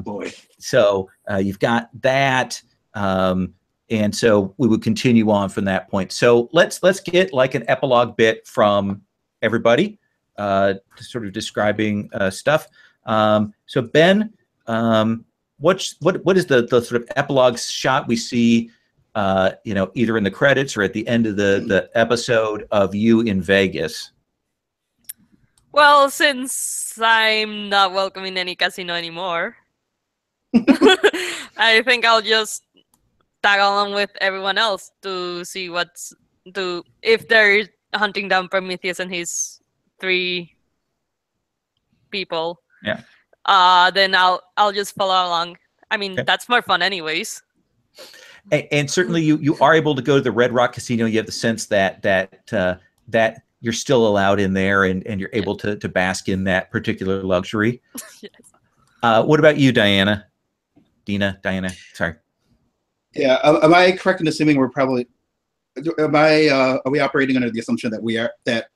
boy. So you've got that, and so we would continue on from that point. So let's get like an epilogue bit from everybody, sort of describing stuff. So Ben, what is the sort of epilogue shot we see, either in the credits or at the end of the episode of you in Vegas? Well, since I'm not welcome in any casino anymore, I think I'll just tag along with everyone else to see if they're hunting down Prometheus and his 3 people. Yeah. Then I'll just follow along. I mean, Okay. that's more fun anyways. And certainly you are able to go to the Red Rock Casino. You have the sense that you're still allowed in there, and you're able to bask in that particular luxury. Yes. What about you, Diana? Sorry. Yeah, am I correct in assuming we're probably? Are we operating under the assumption that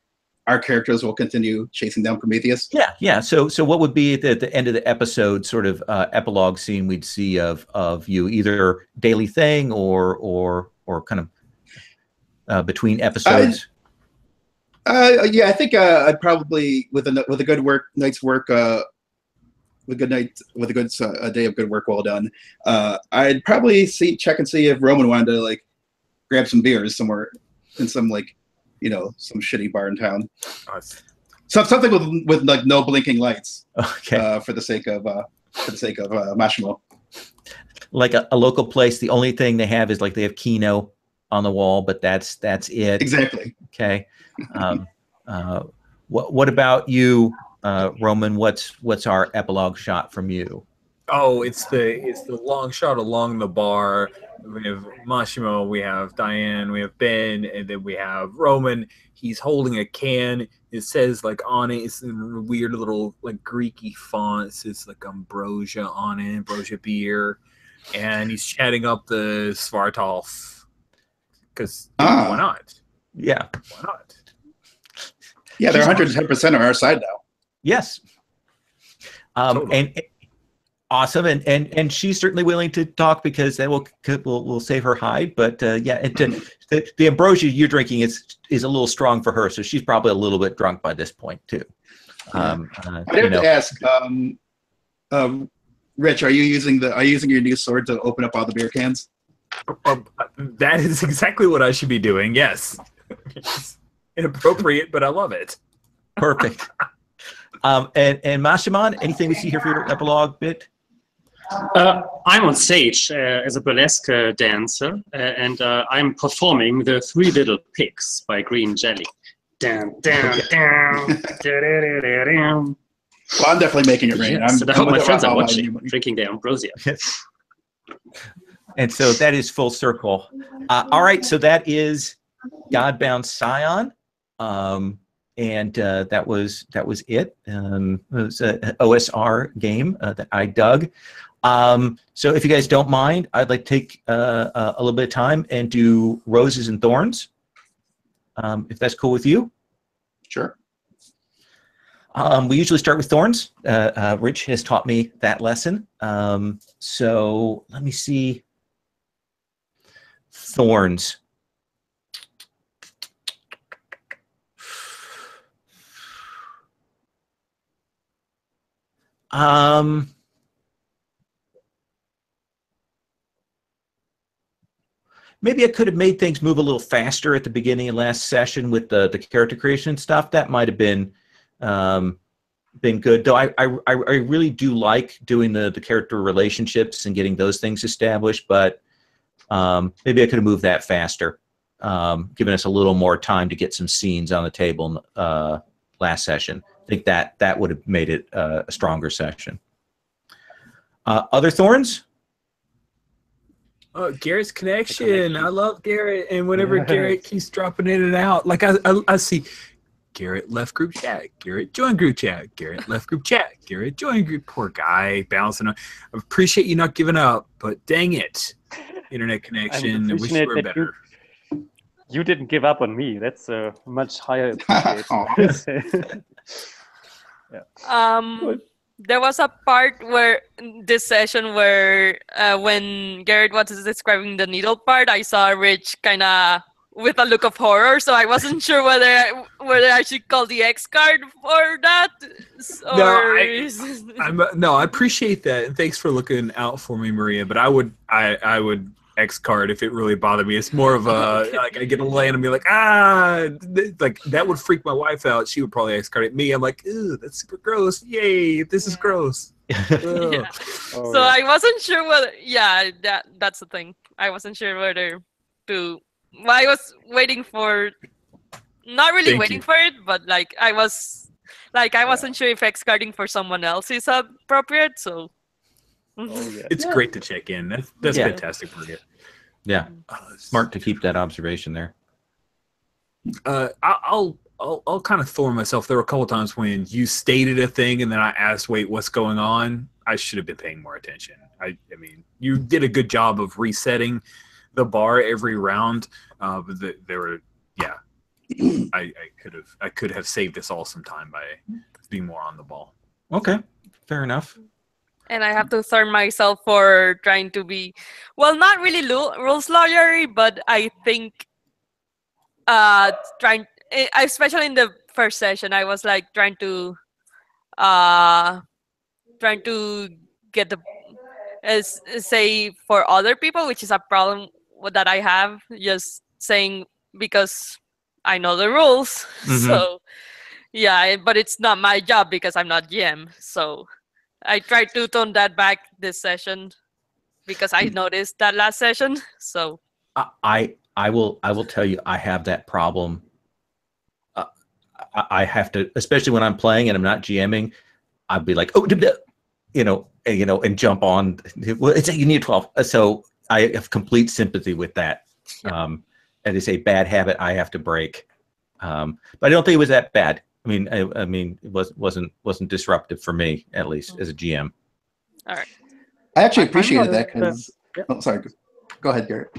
our characters will continue chasing down Prometheus? Yeah. So what would be at the end of the episode, sort of epilogue scene we'd see of you, either daily thing or kind of between episodes? Yeah, I think I'd probably with a good night's work, with a good day of good work well done. I'd probably check and see if Roman wanted to like grab some beers somewhere in some some shitty bar in town. Something with like no blinking lights. Okay. For the sake of Mashimo. Like a local place. The only thing they have is like they have Kino on the wall, but that's it. Exactly. Okay. What about you, Roman? What's our epilogue shot from you? Oh, it's the long shot along the bar. We have Mashimo, we have Diane, we have Ben, and then we have Roman. He's holding a can. It says like on it, it's in a weird little like Greeky font. It says like ambrosia on it, ambrosia beer, and he's chatting up the Svartalf because why not? Yeah, why not? Yeah, they're 110% on our side now. Yes. Totally. And awesome, and she's certainly willing to talk because that will save her hide. But yeah, the ambrosia you're drinking is a little strong for her, so she's probably a little bit drunk by this point too. I have to ask, Rich, are you using your new sword to open up all the beer cans? That is exactly what I should be doing. Yes, it's inappropriate, but I love it. Perfect. And Mashiman, anything we see here for your epilogue bit? I'm on stage as a burlesque dancer, and I'm performing the 3 Little Pigs by Green Jelly. Down, down, down, down. Well, I'm definitely making it rain. Yes, I hope my friends are watching, drinking their ambrosia. Yes. And so that is full circle. All right, so that is Godbound Scion. And that was it. It was an OSR game that I dug. So if you guys don't mind, I'd like to take a little bit of time and do Roses and Thorns, if that's cool with you. Sure. We usually start with Thorns. Rich has taught me that lesson. So let me see. Thorns. Maybe I could have made things move a little faster at the beginning of last session with the character creation stuff. That might have been good. Though I really do like doing the character relationships and getting those things established. But maybe I could have moved that faster, giving us a little more time to get some scenes on the table last session. I think that would have made it a stronger session. Other Thorns? Garrett's connection. I love Garrett, and whenever Garrett keeps dropping in and out, like I see Garrett left group chat, Garrett joined group chat, Garrett left group chat, Garrett joined group. Poor guy bouncing. I appreciate you not giving up, but dang it, internet connection. I wish you were better. You didn't give up on me. That's a much higher appreciation. Yeah. There was a part where this session where when Garrett was describing the needle part, I saw Rich kind of with a look of horror, so I wasn't sure whether I should call the X card for that. No, I appreciate that, and thanks for looking out for me, Maria. But I would X card if it really bothered me. It's more of a like I get to lay and be like, like that would freak my wife out. She would probably X card at me. I'm like, ew, that's super gross. Yay, this is gross. Yeah. Oh, So yeah. I wasn't sure whether, yeah, that's the thing. I wasn't sure whether to. Well, I was waiting for, not really Thank waiting you. for it, but like I wasn't sure if X carding for someone else is appropriate. So. Oh, yeah. It's great to check in. That's Yeah. fantastic for you. Yeah, smart to keep that observation there. I'll kind of throw myself. There were a couple times when you stated a thing and then I asked, "Wait, what's going on?" I should have been paying more attention. I mean, you did a good job of resetting the bar every round, but there were, yeah. I could have saved us all some time by being more on the ball. Okay, fair enough. And I have to thorn myself for trying to be, well, not really rules lawyer, but I think especially in the first session, I was like trying to get the say for other people, which is a problem that I have, just saying because I know the rules. Mhm. So yeah, but it's not my job because I'm not GM. So I tried to tone that back this session because I noticed that last session. So I will tell you, I have that problem. I have to, especially when I'm playing and I'm not GMing, I'd be like, oh, and jump on. Well, it's you need 12. So I have complete sympathy with that. Yeah. It is a bad habit I have to break. But I don't think it was that bad. I mean, it wasn't disruptive for me, at least as a GM. all right. I actually I'm appreciated not- that because. yeah. Oh, sorry. Go ahead, Garrett.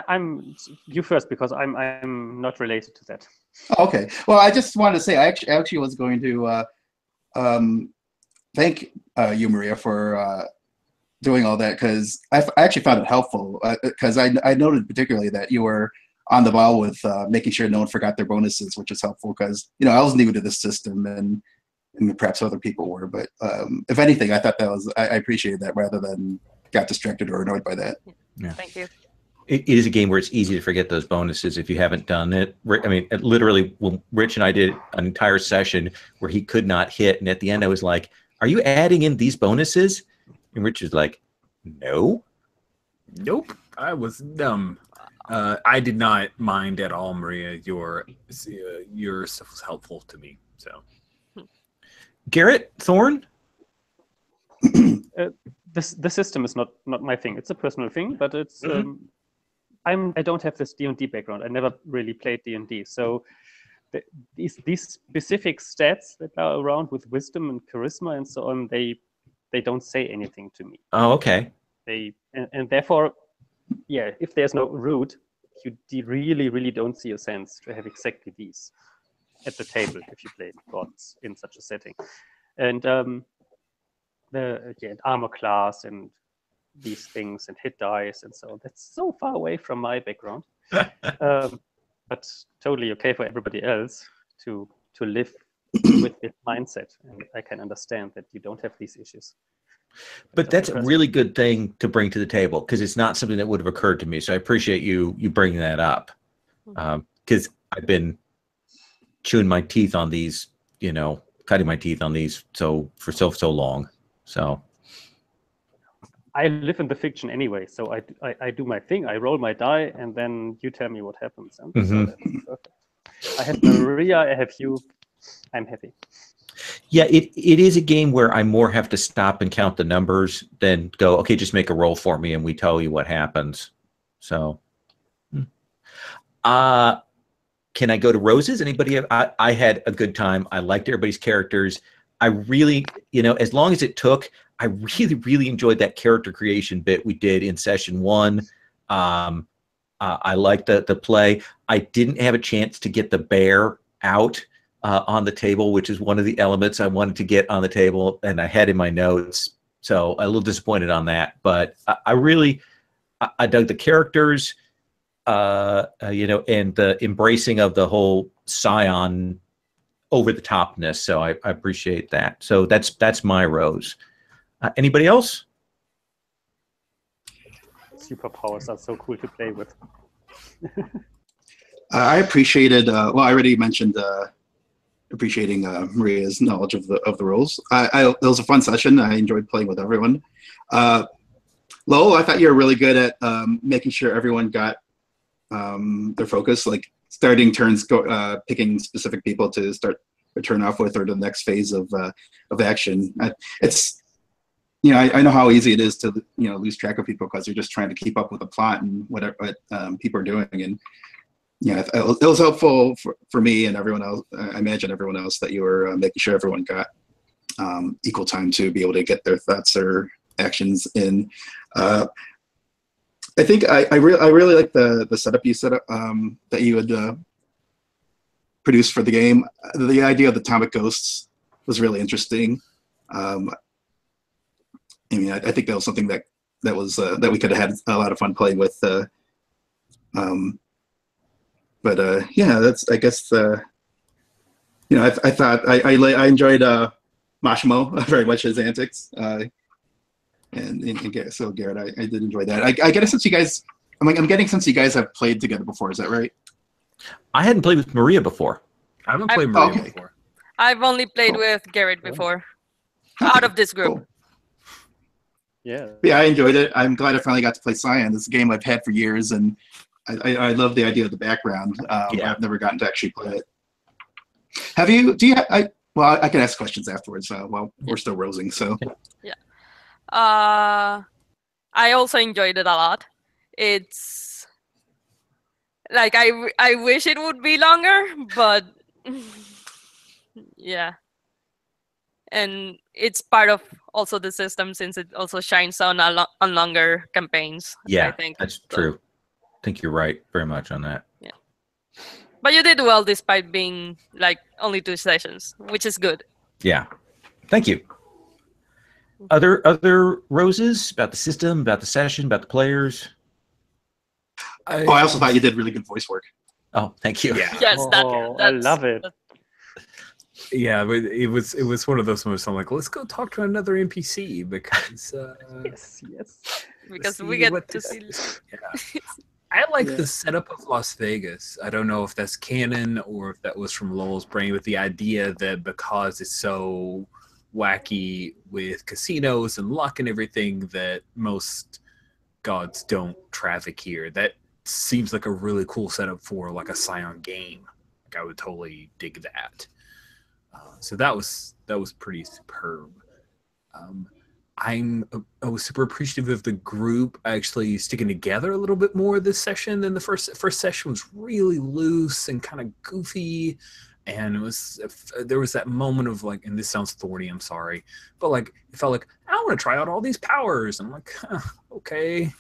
I'm you first because I'm not related to that. Okay. Well, I just wanted to say I actually was going to thank you, Maria, for doing all that because I actually found it helpful because I noted particularly that you were on the ball with making sure no one forgot their bonuses, which is helpful because I was new to this system and perhaps other people were, but if anything, I thought I appreciated that rather than got distracted or annoyed by that. Yeah. Thank you. It is a game where it's easy to forget those bonuses if you haven't done it. I mean, literally, when Rich and I did an entire session where he could not hit, and at the end I was like, "Are you adding in these bonuses?" And Rich was like, "No." Nope, I was dumb. I did not mind at all, Maria. Your stuff was helpful to me. So, Garrett Thorne. The system is not my thing. It's a personal thing, but it's I don't have this D&D background. I never really played D&D, so these specific stats that are around with wisdom and charisma and so on, they don't say anything to me. Oh, okay. And therefore, yeah, if there's no root, you really don't see a sense to have exactly these at the table if you play gods in such a setting. And the armor class and these things and hit dice and so on, that's so far away from my background. But totally okay for everybody else to live with this mindset, and I can understand that you don't have these issues. But that's a really good thing to bring to the table because it's not something that would have occurred to me. So I appreciate you bringing that up because I've been chewing my teeth on these, cutting my teeth on these for so long. So I live in the fiction anyway, so I do my thing. I roll my die, and then you tell me what happens. So that's perfect. I have Maria, I have you. I'm happy. Yeah, it is a game where I more have to stop and count the numbers than go, okay, just make a roll for me and we tell you what happens. So, can I go to roses? Anybody? I had a good time. I liked everybody's characters. I really, as long as it took, I really enjoyed that character creation bit we did in session 1. I liked the play. I didn't have a chance to get the bear out on the table, which is one of the elements I wanted to get on the table, and I had in my notes. So a little disappointed on that, but I dug the characters, and the embracing of the whole Scion over the topness. So I appreciate that. So that's my rose. Anybody else? superpowers are so cool to play with. I appreciated. Well, I already mentioned appreciating Maria's knowledge of the rules. It was a fun session. I enjoyed playing with everyone. Lowell, I thought you were really good at making sure everyone got their focus, like starting turns, picking specific people to start or turn off with, or the next phase of action. It's I know how easy it is to lose track of people because you're just trying to keep up with the plot and what people are doing. And it was helpful for me and everyone else. I imagine everyone else that you were making sure everyone got equal time to be able to get their thoughts or actions in. I think I really like the setup you set up that you had produced for the game. The idea of the atomic ghosts was really interesting. I think that was something that we could have had a lot of fun playing with. That's, I guess, I thought I enjoyed Mashimo very much, his antics. So Garrett, I did enjoy that. I get a sense you guys, I'm getting a sense you guys have played together before. Is that right? I hadn't played with Maria before. I haven't played Maria before. I've only played with Garrett before, out of this group. Cool. Yeah. Yeah, I enjoyed it. I'm glad I finally got to play Scion. This is a game I've had for years, and I love the idea of the background. I've never gotten to actually play it. Well, I can ask questions afterwards while we're still rosing. So. Yeah. I also enjoyed it a lot. It's like I wish it would be longer, but yeah. And it's part of also the system since it also shines on on longer campaigns. Yeah, I think that's true. I think you're right very much on that. Yeah. But you did well despite being like only 2 sessions, which is good. Yeah. Thank you. Other roses about the system, about the session, about the players? I also thought you did really good voice work. Oh, thank you. Yeah. Yes, I love it. Yeah, but it was one of those moments. I'm like, let's go talk to another NPC because yes. Because we get to see. Yeah. I like the setup of Las Vegas. I don't know if that's canon or if that was from Lowell's brain, with the idea that because it's so wacky with casinos and luck and everything that most gods don't traffic here. That seems like a really cool setup for like a Scion game. Like I would totally dig that. So that was pretty superb. I was super appreciative of the group actually sticking together a little bit more this session than the first session. Was really loose and kind of goofy, and there was that moment of like, and this sounds thorny, I'm sorry, but like it felt like I want to try out all these powers. I'm like, okay,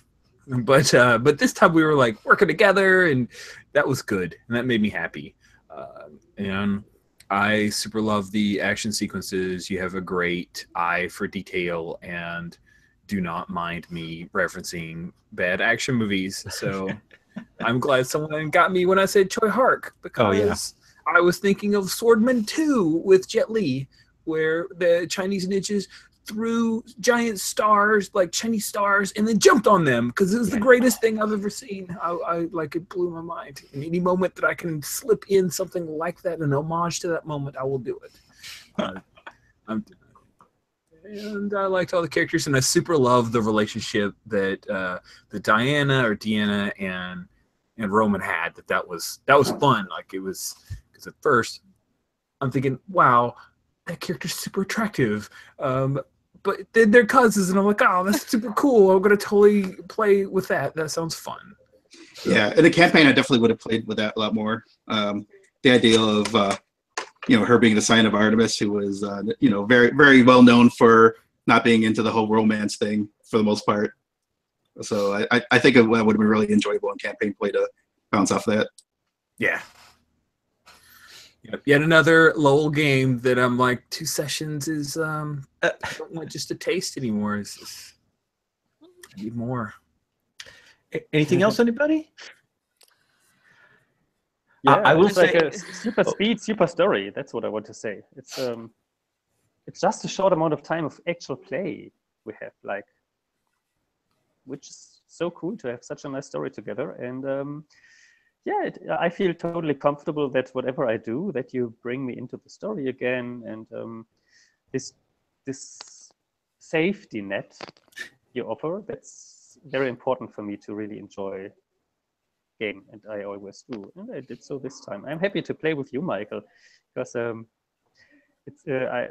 but this time we were like working together, and that was good, and that made me happy. And I super love the action sequences. You have a great eye for detail and do not mind me referencing bad action movies. So I'm glad someone got me when I said Choi Hark, because I was thinking of Swordman 2 with Jet Li, where the Chinese ninjas threw giant stars, like Chinese stars, and then jumped on them, because it was the greatest thing I've ever seen. I like, it blew my mind. In any moment that I can slip in something like that, an homage to that moment, I will do it. And I liked all the characters, and I super love the relationship that the Deanna and Roman had. That was fun. Like, it was, because at first I'm thinking, wow, that character's super attractive. But they're cousins, and I'm like, oh, that's super cool. I'm gonna totally play with that. That sounds fun. Yeah, in the campaign, I definitely would have played with that a lot more. The idea of her being the Scion of Artemis, who was very, very well known for not being into the whole romance thing for the most part. So I think it would have been really enjoyable in campaign play to bounce off that. Yeah. Yet another Lowell game that I'm like, 2 sessions is I don't want just a taste anymore. I need more. Anything else, anybody? Yeah, I will it's say, like a super speed, super story. That's what I want to say. It's just a short amount of time of actual play we have, like, which is so cool to have such a nice story together. And yeah, I feel totally comfortable that whatever I do, that you bring me into the story again, and this safety net you offer, that's very important for me to really enjoy game, and I always do, and I did so this time. I'm happy to play with you, Michael, because I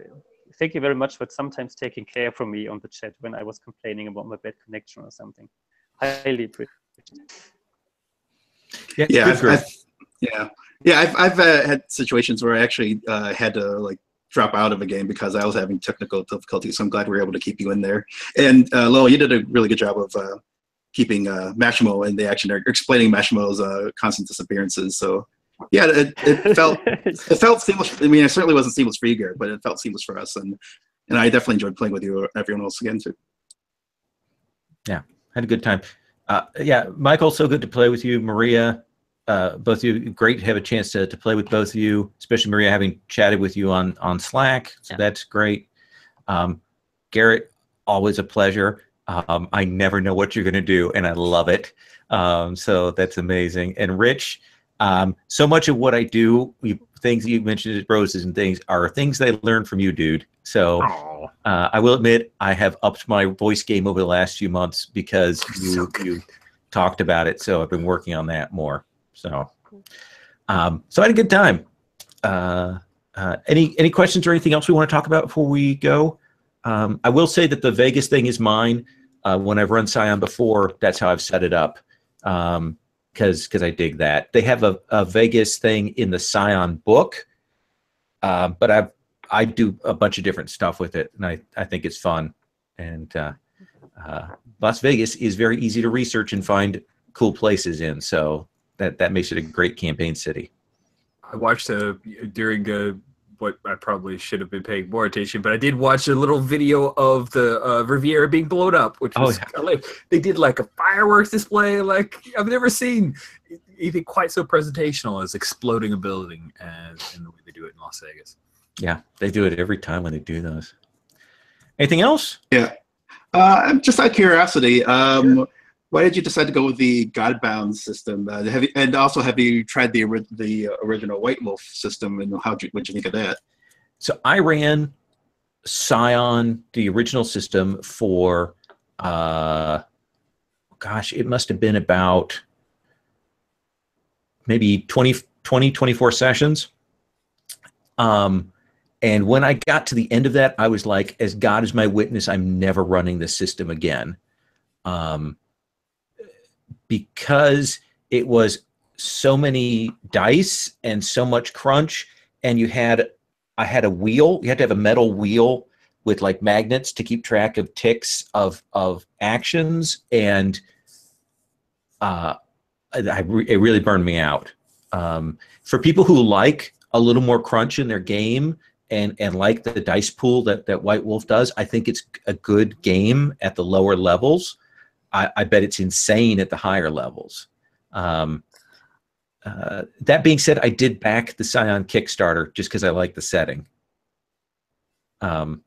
thank you very much for sometimes taking care for me on the chat when I was complaining about my bad connection or something. Highly appreciate it. I've had situations where I actually had to like drop out of a game because I was having technical difficulties. So I'm glad we were able to keep you in there. And Lowell, you did a really good job of keeping Mashimo in the action, or explaining Mashimo's constant disappearances. So yeah, it felt seamless. I mean, it certainly wasn't seamless for you, Garrett, but it felt seamless for us, and I definitely enjoyed playing with you, everyone else again too. Yeah, had a good time. Yeah, Michael, so good to play with you. Maria, both of you, great to have a chance to play with both of you, especially Maria, having chatted with you on Slack. So that's great. Garrett, always a pleasure. I never know what you're going to do, and I love it. So that's amazing. And Rich, so much of what I do, things you mentioned, roses and things, are things that I learned from you, dude. So I will admit I have upped my voice game over the last few months because you talked about it. So I've been working on that more. So I had a good time. Any questions or anything else we want to talk about before we go? I will say that the Vegas thing is mine. When I've run Scion before, that's how I've set it up, because I dig that. They have a Vegas thing in the Scion book, but I do a bunch of different stuff with it, and I think it's fun. And Las Vegas is very easy to research and find cool places in, so that makes it a great campaign city. I watched during what I probably should have been paying more attention, but I did watch a little video of the Riviera being blown up, which was they did like a fireworks display like I've never seen anything quite so presentational as exploding a building as in the way they do it in Las Vegas. Yeah, they do it every time when they do those. Anything else? Yeah, just out of curiosity, why did you decide to go with the Godbound system? Have you tried the original White Wolf system, and what'd you think of that? So I ran Scion, the original system, for gosh, it must have been about maybe 24 sessions. And when I got to the end of that, I was like, as God is my witness, I'm never running this system again. Because it was so many dice and so much crunch, and I had a wheel. You had to have a metal wheel with like magnets to keep track of ticks of actions, and it really burned me out. For people who like a little more crunch in their game and like the dice pool that White Wolf does, I think it's a good game at the lower levels. I bet it's insane at the higher levels. That being said, I did back the Scion Kickstarter just because I like the setting. But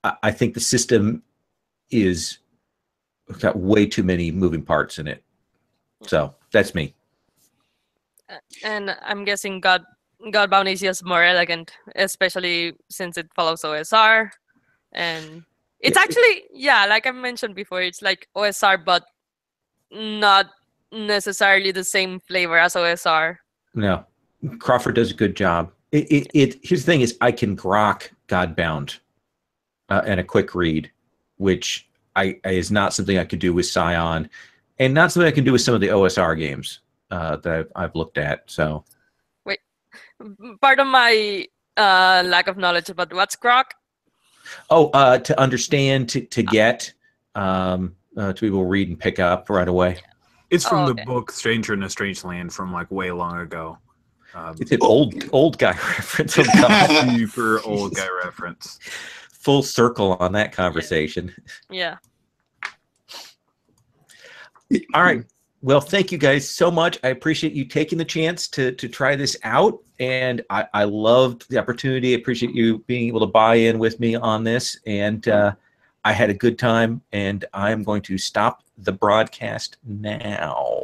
I think the system is got way too many moving parts in it. So that's me. And I'm guessing Godbound is just more elegant, especially since it follows OSR. And it's actually, like I mentioned before, it's like OSR, but not necessarily the same flavor as OSR. No, Crawford does a good job. Here's the thing is I can grok Godbound and a quick read, which is not something I could do with Scion, and not something I can do with some of the OSR games that I've looked at. So, wait, pardon my lack of knowledge about what's grok. Oh, to understand, to get, to be able to read and pick up right away. It's from the book Stranger in a Strange Land from like way long ago. It's an old guy reference. Super old guy reference. Full circle on that conversation. Yeah. All right. Well, thank you guys so much. I appreciate you taking the chance to try this out, and I loved the opportunity. I appreciate you being able to buy in with me on this, and I had a good time, and I'm going to stop the broadcast now.